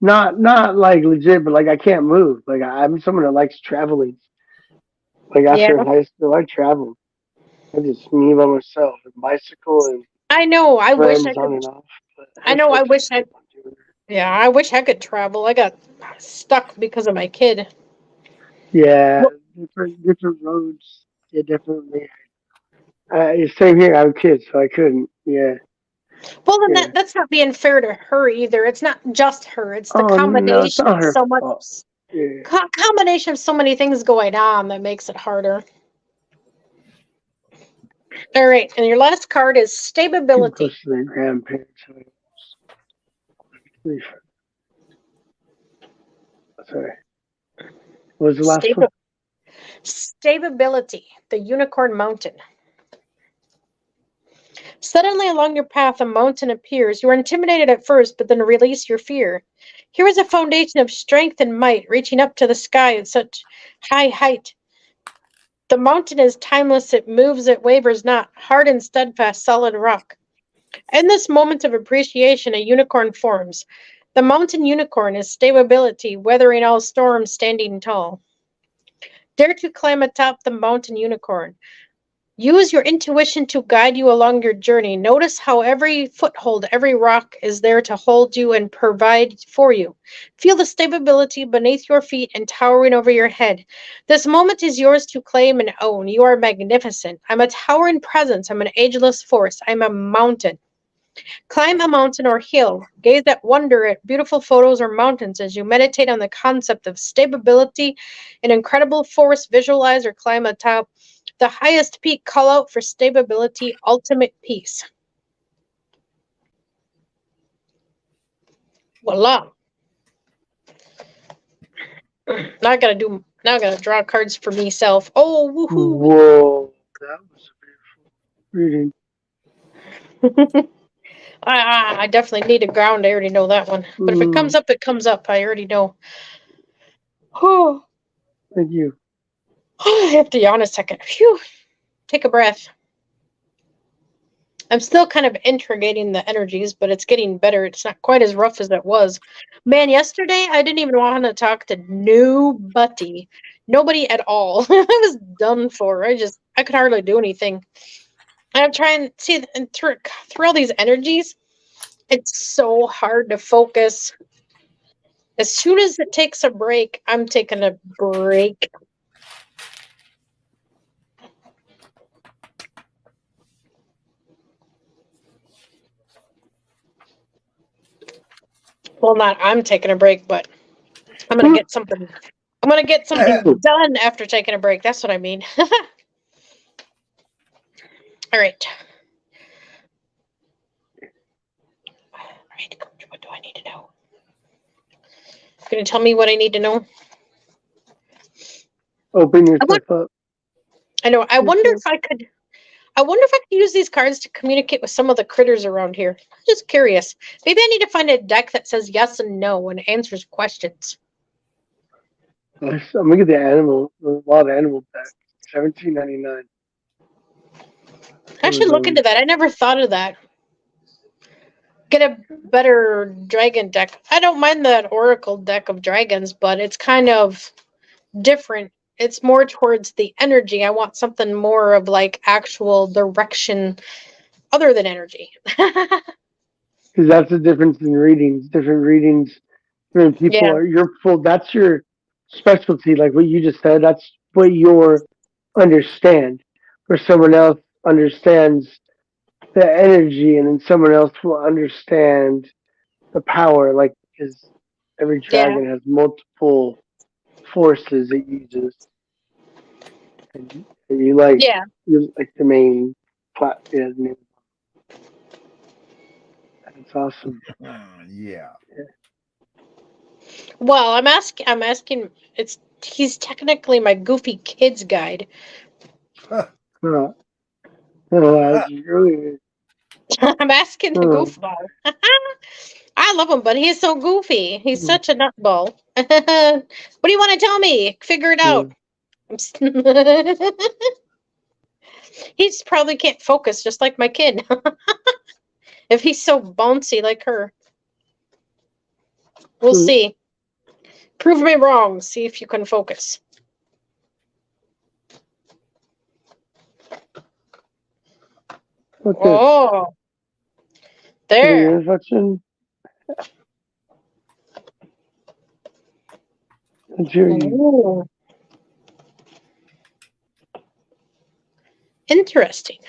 Not like legit, but like I can't move. Like I'm someone that likes traveling. Like Yeah. after high school, I traveled. I just me by myself, with bicycle and I know. I wish I friends on could. and off. But I wish know. I I could wish I. keep on doing it. Yeah, I wish I could travel. I got stuck because of my kid. Yeah, different roads. Yeah, definitely. Same here. I have kids, so I couldn't. Yeah, Well, then yeah. that's not being fair to her either. It's not just her. It's the Oh no, it's combination not of her so much. fault. Yeah. Combination of so many things going on that makes it harder. All right, and your last card is Too stability. close to their grandparents. Sorry. What was the last one? Stability, the unicorn mountain. Suddenly along your path, a mountain appears. You are intimidated at first, but then release your fear. Here is a foundation of strength and might, reaching up to the sky at such high height. The mountain is timeless, it moves, it wavers not, hard and steadfast, solid rock. In this moment of appreciation, a unicorn forms. The mountain unicorn is stability, weathering all storms, standing tall. Dare to climb atop the mountain unicorn. Use your intuition to guide you along your journey. Notice how every foothold, every rock is there to hold you and provide for you. Feel the stability beneath your feet and towering over your head. This moment is yours to claim and own. You are magnificent. I'm a towering presence. I'm an ageless force. I'm a mountain. Climb a mountain or hill. Gaze at wonder at beautiful photos or mountains as you meditate on the concept of stability, an incredible force. Visualize or climb atop the highest peak. Call out for stability, ultimate peace. Voila. Now I gotta draw cards for myself. Oh, woohoo. Whoa, that was a beautiful reading. I definitely need a ground. I already know that one. But if it comes up, it comes up. I already know. Oh, Thank you. I have to yawn a second. Phew. Take a breath. I'm still kind of integrating the energies, but it's getting better. It's not quite as rough as it was. Man, yesterday I didn't even want to talk to nobody. Nobody at all. I was done for. I could hardly do anything. And I'm trying to see through all these energies. It's so hard to focus. As soon as it takes a break, I'm taking a break. Well, not I'm taking a break, but I'm gonna get something. I'm gonna get something done after taking a break. That's what I mean. All right. All right, Coach, what do I need to know? Gonna tell me what I need to know? Open yourself up. I know. I wonder if I could use these cards to communicate with some of the critters around here. I'm just curious. Maybe I need to find a deck that says yes and no and answers questions. I'm looking at the wild animal deck. $17.99. I should look into that. I never thought of that. Get a better dragon deck. I don't mind that oracle deck of dragons, but it's kind of different. It's more towards the energy. I want something more of like actual direction other than energy. Because that's the difference in readings. Different readings, different people Yeah. are your full. That's your specialty. Like what you just said. That's what you understand. Where someone else understands the energy, and then someone else will understand the power. Like because every dragon has multiple forces it uses, and you like the main plot. Yeah, the main. That's awesome. Yeah. Well, I'm asking. He's technically my goofy kids guide. Huh. That's really I'm asking the huh. goofball. I love him, but he's so goofy. He's such a nutball. What do you want to tell me? Figure it out. He just probably can't focus, just like my kid. If he's so bouncy like her. We'll see. Prove me wrong. See if you can focus. What's this? Oh. There. Reflection. Let's hear you. Ooh. Interesting.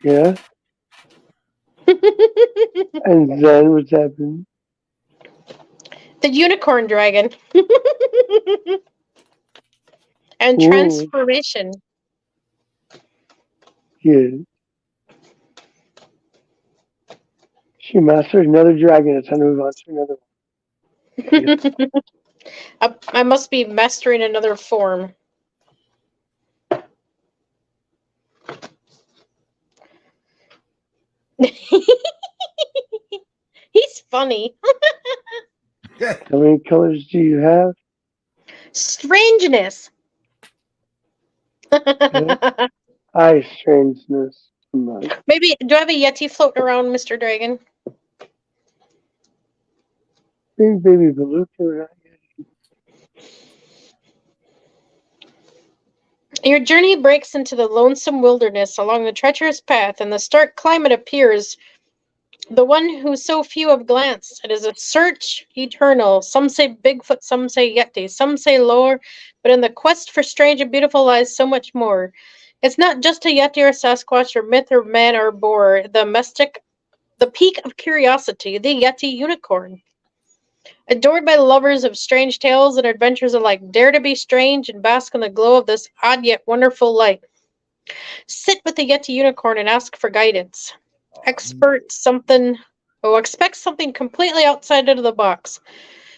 Yeah. And then what's happened? The unicorn dragon. And Ooh. transformation. Yeah. She mastered another dragon. It's time to move on to another one. I must be mastering another form. He's funny. How many colors do you have? Strangeness. Eye strangeness. Maybe, do I have a Yeti floating around, Mr. Dragon? Big baby Beluga. Your journey breaks into the lonesome wilderness along the treacherous path, and the stark climate appears. The one who so few have glanced. It is a search eternal. Some say Bigfoot, some say Yeti, some say lore, but in the quest for strange and beautiful lies so much more. It's not just a Yeti or Sasquatch or myth or man or boar. The peak of curiosity, the Yeti unicorn. Adored by lovers of strange tales and adventures alike, dare to be strange and bask in the glow of this odd yet wonderful light. Sit with the Yeti unicorn and ask for guidance. Expect something completely outside of the box.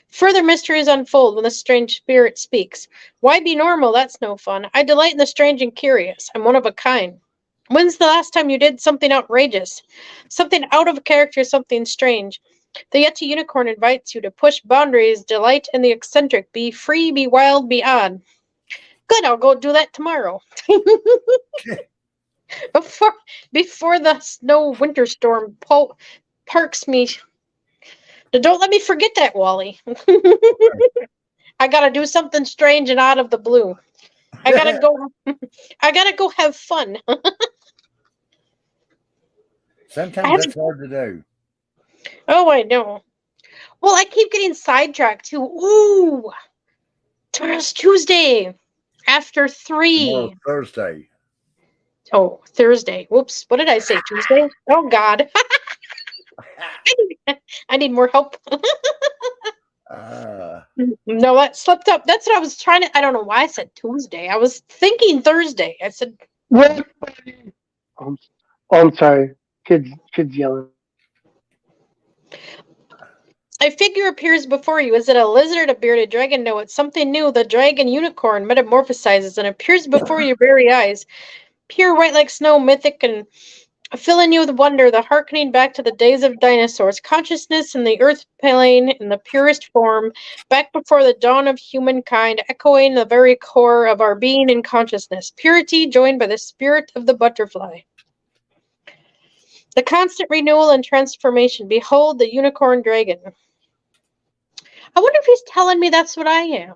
Further mysteries unfold when the strange spirit speaks. Why be normal? That's no fun. I delight in the strange and curious. I'm one of a kind. When's the last time you did something outrageous? Something out of character, something strange. The Yeti unicorn invites you to push boundaries, delight in the eccentric, be free, be wild, be odd. Good, I'll go do that tomorrow. Before the snow winter storm parks me. Don't let me forget that, Wally. I gotta do something strange and out of the blue. I gotta go have fun. Sometimes that's hard to do. Oh, I know. Well, I keep getting sidetracked too. Ooh, tomorrow's Tuesday. After 3. Tomorrow's Thursday. Oh, Thursday. Whoops. What did I say? Tuesday? Oh, God. I need more help. No, that slipped up. That's what I was trying to. I don't know why I said Tuesday. I was thinking Thursday. I said. What? Oh, I'm sorry. Kids yelling. A figure appears before you. Is it a lizard, a bearded dragon? No, it's something new. The dragon unicorn metamorphosizes and appears before your very eyes. Pure white like snow, mythic, and filling you with wonder, the hearkening back to the days of dinosaurs, consciousness in the earth plane in the purest form, back before the dawn of humankind, echoing the very core of our being and consciousness, purity joined by the spirit of the butterfly. The constant renewal and transformation. Behold the unicorn dragon. I wonder if he's telling me that's what I am.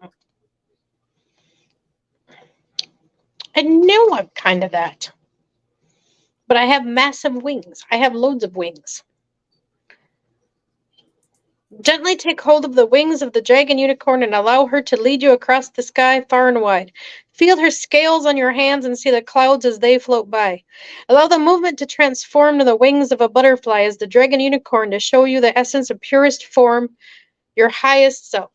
I know I'm kind of that. But I have massive wings. I have loads of wings. Gently take hold of the wings of the dragon unicorn and allow her to lead you across the sky far and wide. Feel her scales on your hands and see the clouds as they float by. Allow the movement to transform to the wings of a butterfly as the dragon unicorn to show you the essence of purest form, your highest self.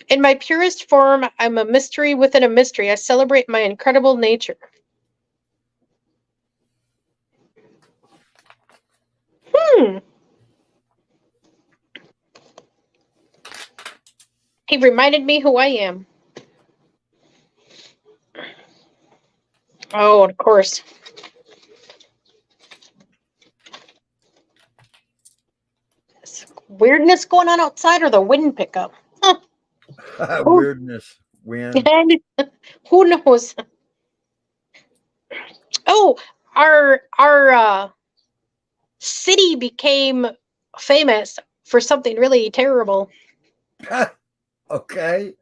In my purest form, I'm a mystery within a mystery. I celebrate my incredible nature. He reminded me who I am. Oh, of course. This weirdness going on outside or the wind pickup? Huh. Weirdness. Wind. Who knows? Oh, our city became famous for something really terrible. Okay.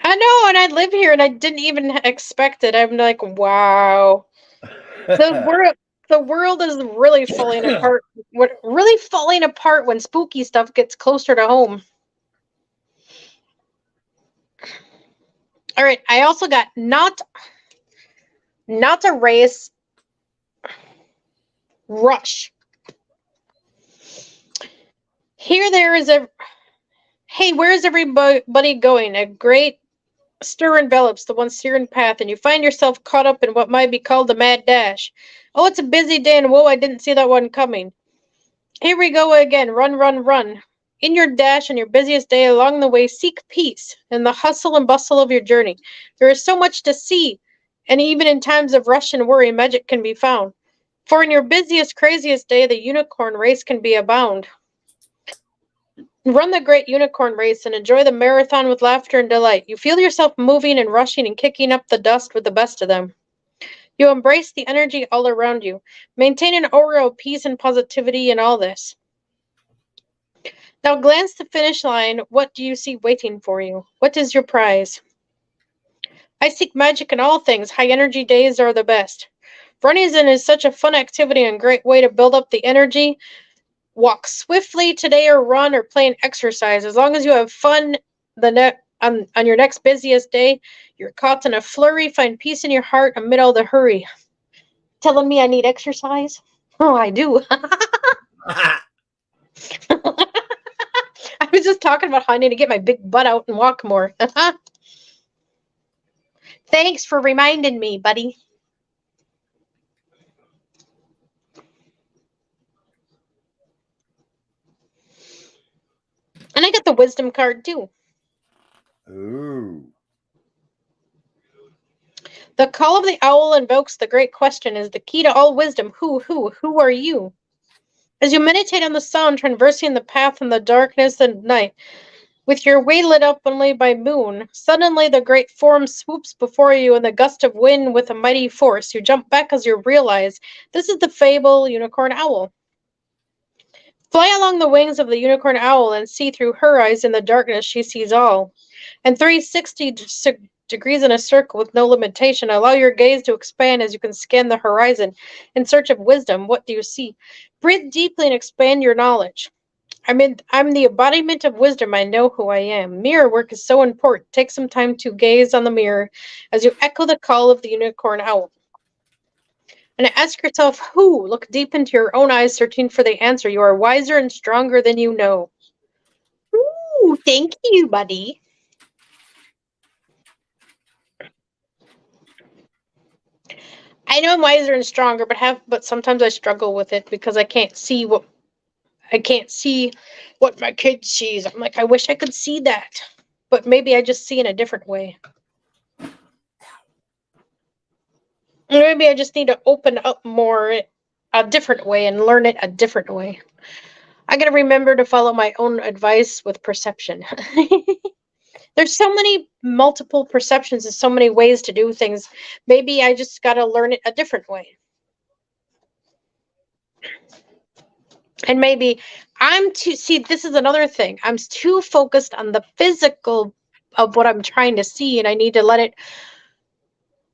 I know, and I live here, and I didn't even expect it. I'm like, wow, the world is really falling apart. Really falling apart when spooky stuff gets closer to home. All right, I also got not a race, rush. Here there is a hey, where is everybody going? A great stir envelops the once searing path, and you find yourself caught up in what might be called a mad dash. Oh, it's a busy day, and whoa, I didn't see that one coming. Here we go again. Run, run, run. In your dash on your busiest day along the way, seek peace in the hustle and bustle of your journey. There is so much to see, and even in times of rush and worry, magic can be found. For in your busiest, craziest day, the unicorn race can be abound. Run the great unicorn race and enjoy the marathon with laughter and delight. You feel yourself moving and rushing and kicking up the dust with the best of them. You embrace the energy all around you. Maintain an aura of peace and positivity in all this. Now glance the finish line. What do you see waiting for you? What is your prize? I seek magic in all things. High energy days are the best. Running is such a fun activity and great way to build up the energy. Walk swiftly today or run or play an exercise. As long as you have fun on your next busiest day, you're caught in a flurry. Find peace in your heart amid all the hurry. Telling me I need exercise? Oh, I do. I was just talking about how I need to get my big butt out and walk more. Thanks for reminding me, buddy. And I got the wisdom card too. Ooh. The call of the owl invokes the great question, is the key to all wisdom. Who are you? As you meditate on the sound, traversing the path in the darkness and night, with your way lit up only by moon, suddenly the great form swoops before you in the gust of wind with a mighty force. You jump back as you realize this is the fable unicorn owl. Fly along the wings of the unicorn owl and see through her eyes in the darkness she sees all. And 360 degrees in a circle with no limitation. Allow your gaze to expand as you can scan the horizon in search of wisdom. What do you see? Breathe deeply and expand your knowledge. I'm the embodiment of wisdom. I know who I am. Mirror work is so important. Take some time to gaze on the mirror as you echo the call of the unicorn owl. And ask yourself who. Look deep into your own eyes, searching for the answer. You are wiser and stronger than you know. Ooh, thank you, buddy. I know I'm wiser and stronger, but sometimes I struggle with it because I can't see what my kid sees. I'm like, I wish I could see that, but maybe I just see in a different way. Maybe I just need to open up more a different way and learn it a different way. I gotta remember to follow my own advice with perception. There's so many multiple perceptions and so many ways to do things. Maybe I just gotta learn it a different way. And maybe this is another thing. I'm too focused on the physical of what I'm trying to see, and I need to let it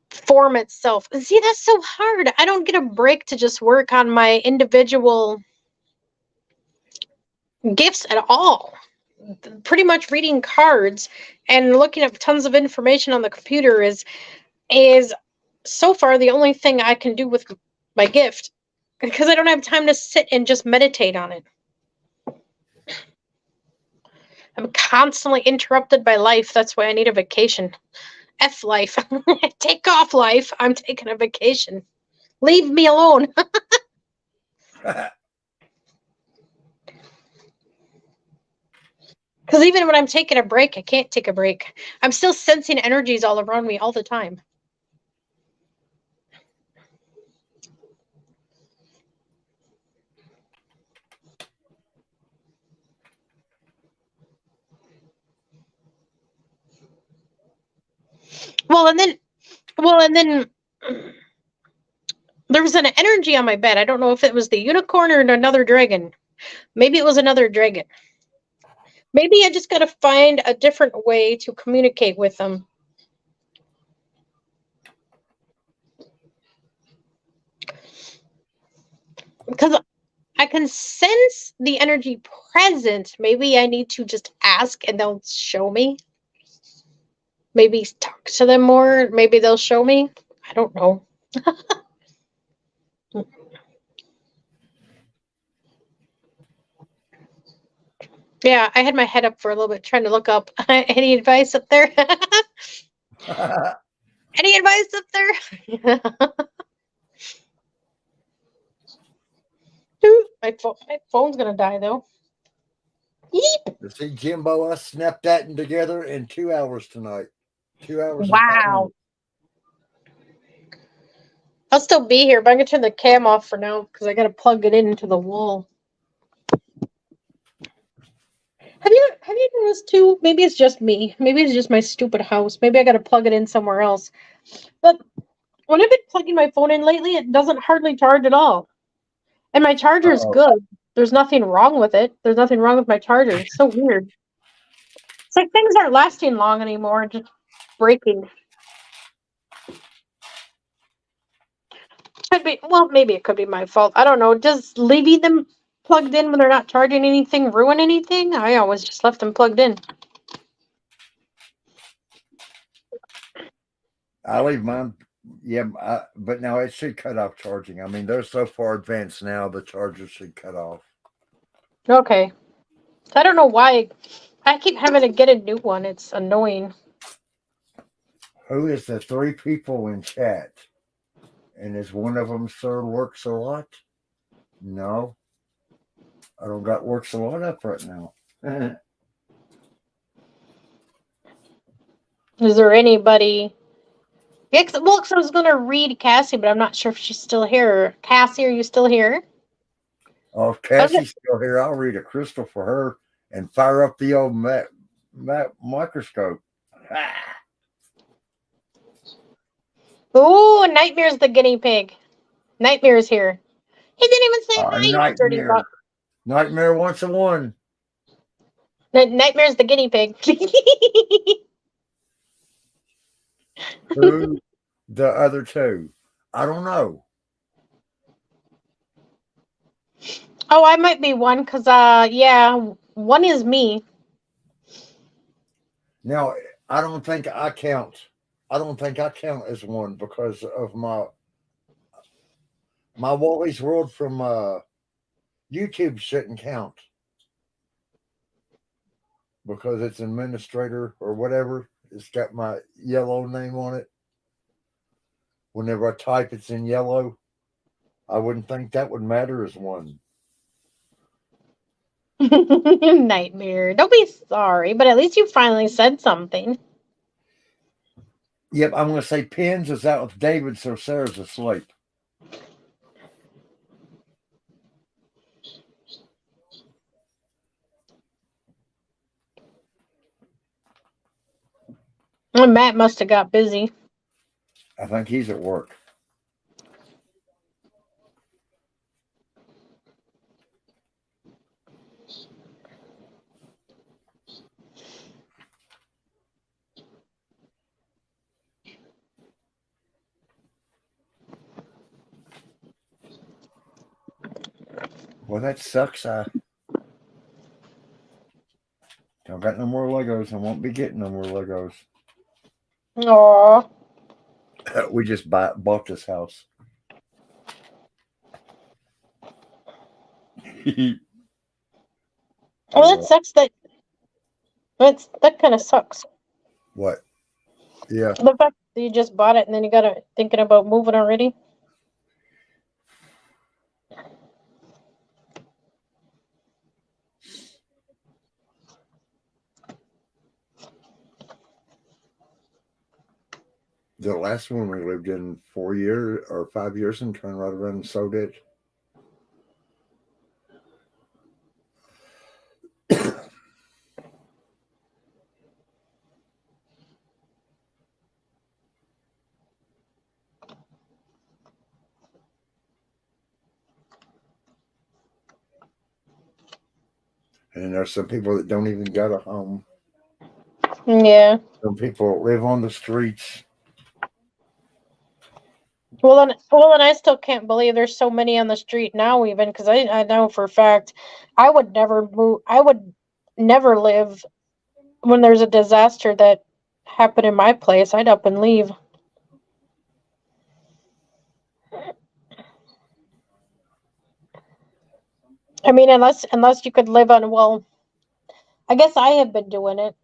form itself. See, that's so hard. I don't get a break to just work on my individual gifts at all. Pretty much reading cards and looking up tons of information on the computer is so far the only thing I can do with my gift, because I don't have time to sit and just meditate on it. I'm constantly interrupted by life. That's why I need a vacation. F life. Take off life. I'm taking a vacation. Leave me alone. Because even when I'm taking a break, I can't take a break. I'm still sensing energies all around me all the time. Well, and then there was an energy on my bed. I don't know if it was the unicorn or another dragon. Maybe it was another dragon. Maybe I just got to find a different way to communicate with them. Because I can sense the energy present. Maybe I need to just ask and they'll show me. Maybe talk to them more. Maybe they'll show me. I don't know. Yeah, I had my head up for a little bit trying to look up. Any advice up there? Any advice up there? my phone's gonna die though. Yeep. See, Jimbo, I snapped that together in 2 hours tonight. 2 hours. Wow. I'll still be here, but I'm gonna turn the cam off for now because I gotta plug it into the wall. Have you noticed too? Maybe it's just me. Maybe it's just my stupid house. Maybe I gotta plug it in somewhere else. But when I've been plugging my phone in lately, it doesn't hardly charge at all. And my charger is good. There's nothing wrong with it. There's nothing wrong with my charger. It's so weird. It's like things aren't lasting long anymore, just breaking. Could be, well, maybe it could be my fault. I don't know. Does leaving them plugged in when they're not charging anything ruin anything? I always just left them plugged in. I leave mine. Yeah, but now it should cut off charging. I mean, they're so far advanced now, the charger should cut off. Okay. I don't know why. I keep having to get a new one. It's annoying. Who is the 3 people in chat? And is one of them Sir Works a Lot? No. I don't got Works a Lot up right now. Is there anybody? Yeah, well, because I was going to read Cassie, but I'm not sure if she's still here. Cassie, are you still here? Oh, if Cassie's still here, I'll read a crystal for her and fire up the old microscope. Ooh, Nightmare's the guinea pig. Nightmare's here. He didn't even say hi, you dirty Nightmare. butt. Nightmare wants a one. Nightmare's the guinea pig. Who the other 2? I don't know. Oh, I might be one because, yeah, one is me. Now, I don't think I count. I don't think I count as one because of my Wally's World from YouTube shouldn't count because it's administrator or whatever. It's got my yellow name on it. Whenever I type, it's in yellow. I wouldn't think that would matter as one. Nightmare. Don't be sorry, but at least you finally said something. Yep, I'm going to say Pins is out with David, so Sarah's asleep. Well, Matt must have got busy. I think he's at work. Well, that sucks. I don't got no more Legos. I won't be getting no more Legos. Aww. We just bought this house. Well, that sucks. That kind of sucks. What? Yeah. The fact that you just bought it and then you got to thinking about moving already. The last one we lived in 4 years or 5 years and turned right around and sold it. And there's some people that don't even got a home. Yeah. Some people live on the streets. Well, and I still can't believe there's so many on the street now, even because I know for a fact I would never move. I would never live when there's a disaster that happened in my place. I'd up and leave. I mean, unless you could live on, well, I guess I have been doing it.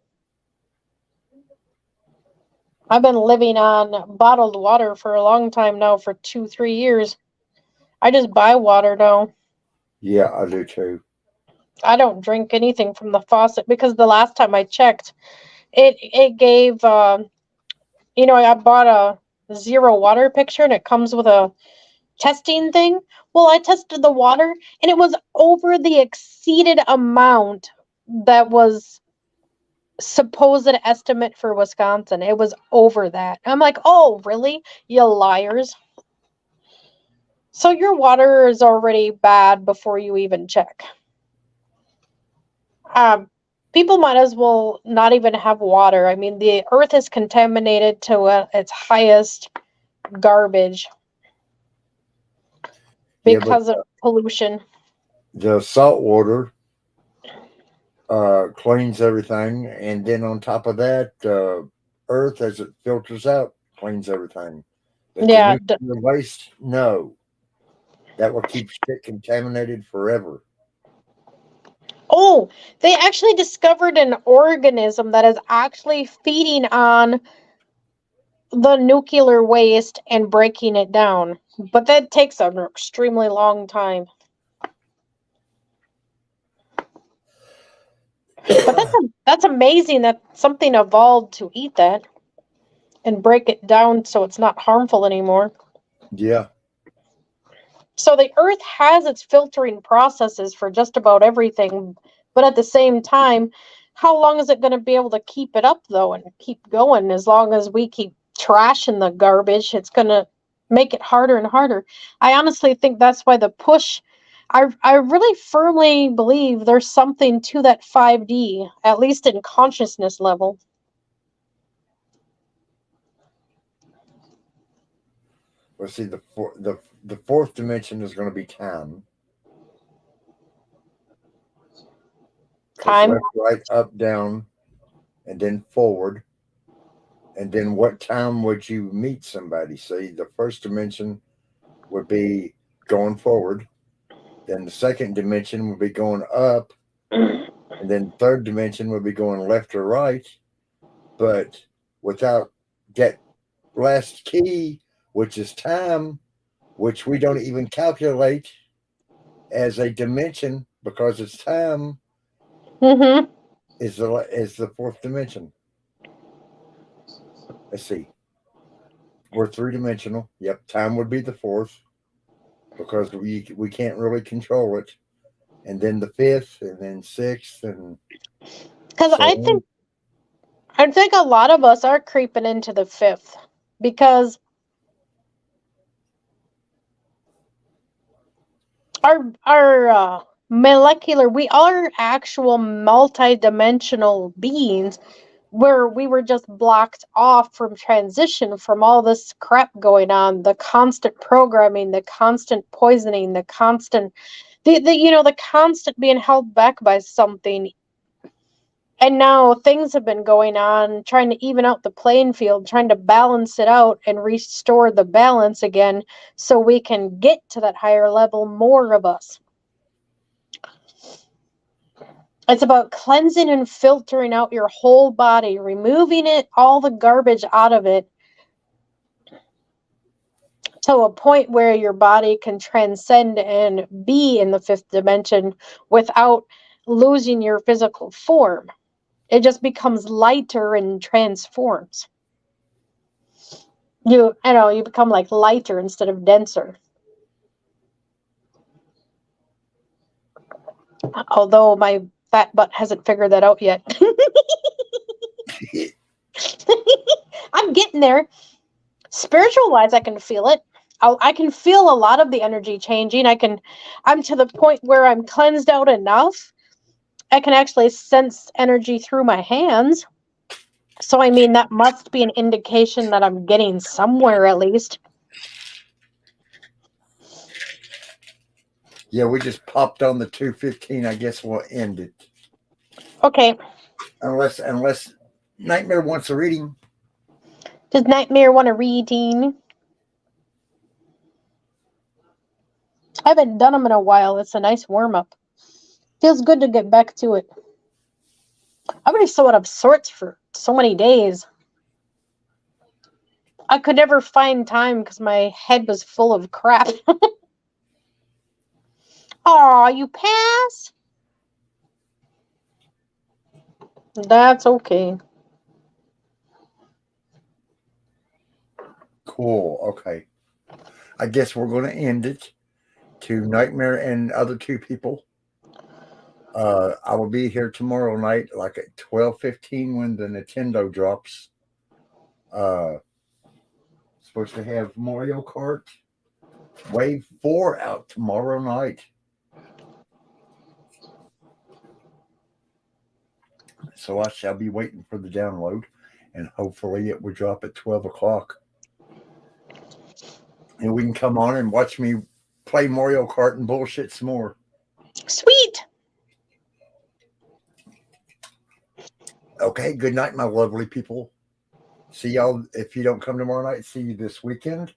I've been living on bottled water for a long time now, for 2, 3 years. I just buy water now. Yeah, I do too. I don't drink anything from the faucet because the last time I checked, it gave I bought a zero water picture and it comes with a testing thing. Well, I tested the water and it was over the exceeded amount that was supposed estimate for Wisconsin. It was over that. I'm like, oh, really? You liars. So your water is already bad before you even check. People might as well not even have water. I mean, the earth is contaminated to its highest garbage because of pollution. The salt water cleans everything, and then on top of that, earth, as it filters out, cleans everything. But Yeah. the nuclear waste, no. That will keep shit contaminated forever. Oh, they actually discovered an organism that is actually feeding on the nuclear waste and breaking it down. But that takes an extremely long time. But that's amazing that something evolved to eat that and break it down so it's not harmful anymore. Yeah. So the earth has its filtering processes for just about everything, but at the same time, how long is it going to be able to keep it up though and keep going? As long as we keep trashing the garbage, it's going to make it harder and harder. I honestly think that's why the push, I really firmly believe there's something to that 5D, at least in consciousness level. Well, see, the fourth dimension is going to be time. Time. Left, right, up, down, and then forward. And then what time would you meet somebody? See, the first dimension would be going forward. Then the second dimension would be going up. And then third dimension would be going left or right. But without that last key, which is time, which we don't even calculate as a dimension because it's time, is the fourth dimension. Let's see. We're 3-dimensional. Yep, time would be the fourth because we can't really control it. And then the fifth, and then sixth, and because I think a lot of us are creeping into the fifth because our molecular, we are actual multi-dimensional beings where we were just blocked off from transition from all this crap going on, the constant programming, the constant poisoning, the constant the constant being held back by something. And now things have been going on, trying to even out the playing field, trying to balance it out and restore the balance again so we can get to that higher level, more of us. It's about cleansing and filtering out your whole body, removing all the garbage out of it to a point where your body can transcend and be in the fifth dimension without losing your physical form. It just becomes lighter and transforms. you become like lighter instead of denser. Although my fat butt hasn't figured that out yet. I'm getting there. Spiritual wise, I can feel it. I can feel a lot of the energy changing. I'm to the point where I'm cleansed out enough. I can actually sense energy through my hands. So, I mean, that must be an indication that I'm getting somewhere at least. Yeah, we just popped on the 2:15. I guess we'll end it. Okay. Unless Nightmare wants a reading. Does Nightmare want a reading? I haven't done them in a while. It's a nice warm up. Feels good to get back to it. I've been so out of sorts for so many days. I could never find time because my head was full of crap. Aw, you pass? That's okay. Cool. Okay. I guess we're going to end it to Nightmare and other two people. I will be here tomorrow night, like at 12:15 when the Nintendo drops. Supposed to have Mario Kart Wave 4 out tomorrow night. So I shall be waiting for the download, and hopefully it will drop at 12 o'clock. And we can come on and watch me play Mario Kart and bullshit some more. Sweet. Okay, good night, my lovely people. See y'all. If you don't come tomorrow night, see you this weekend.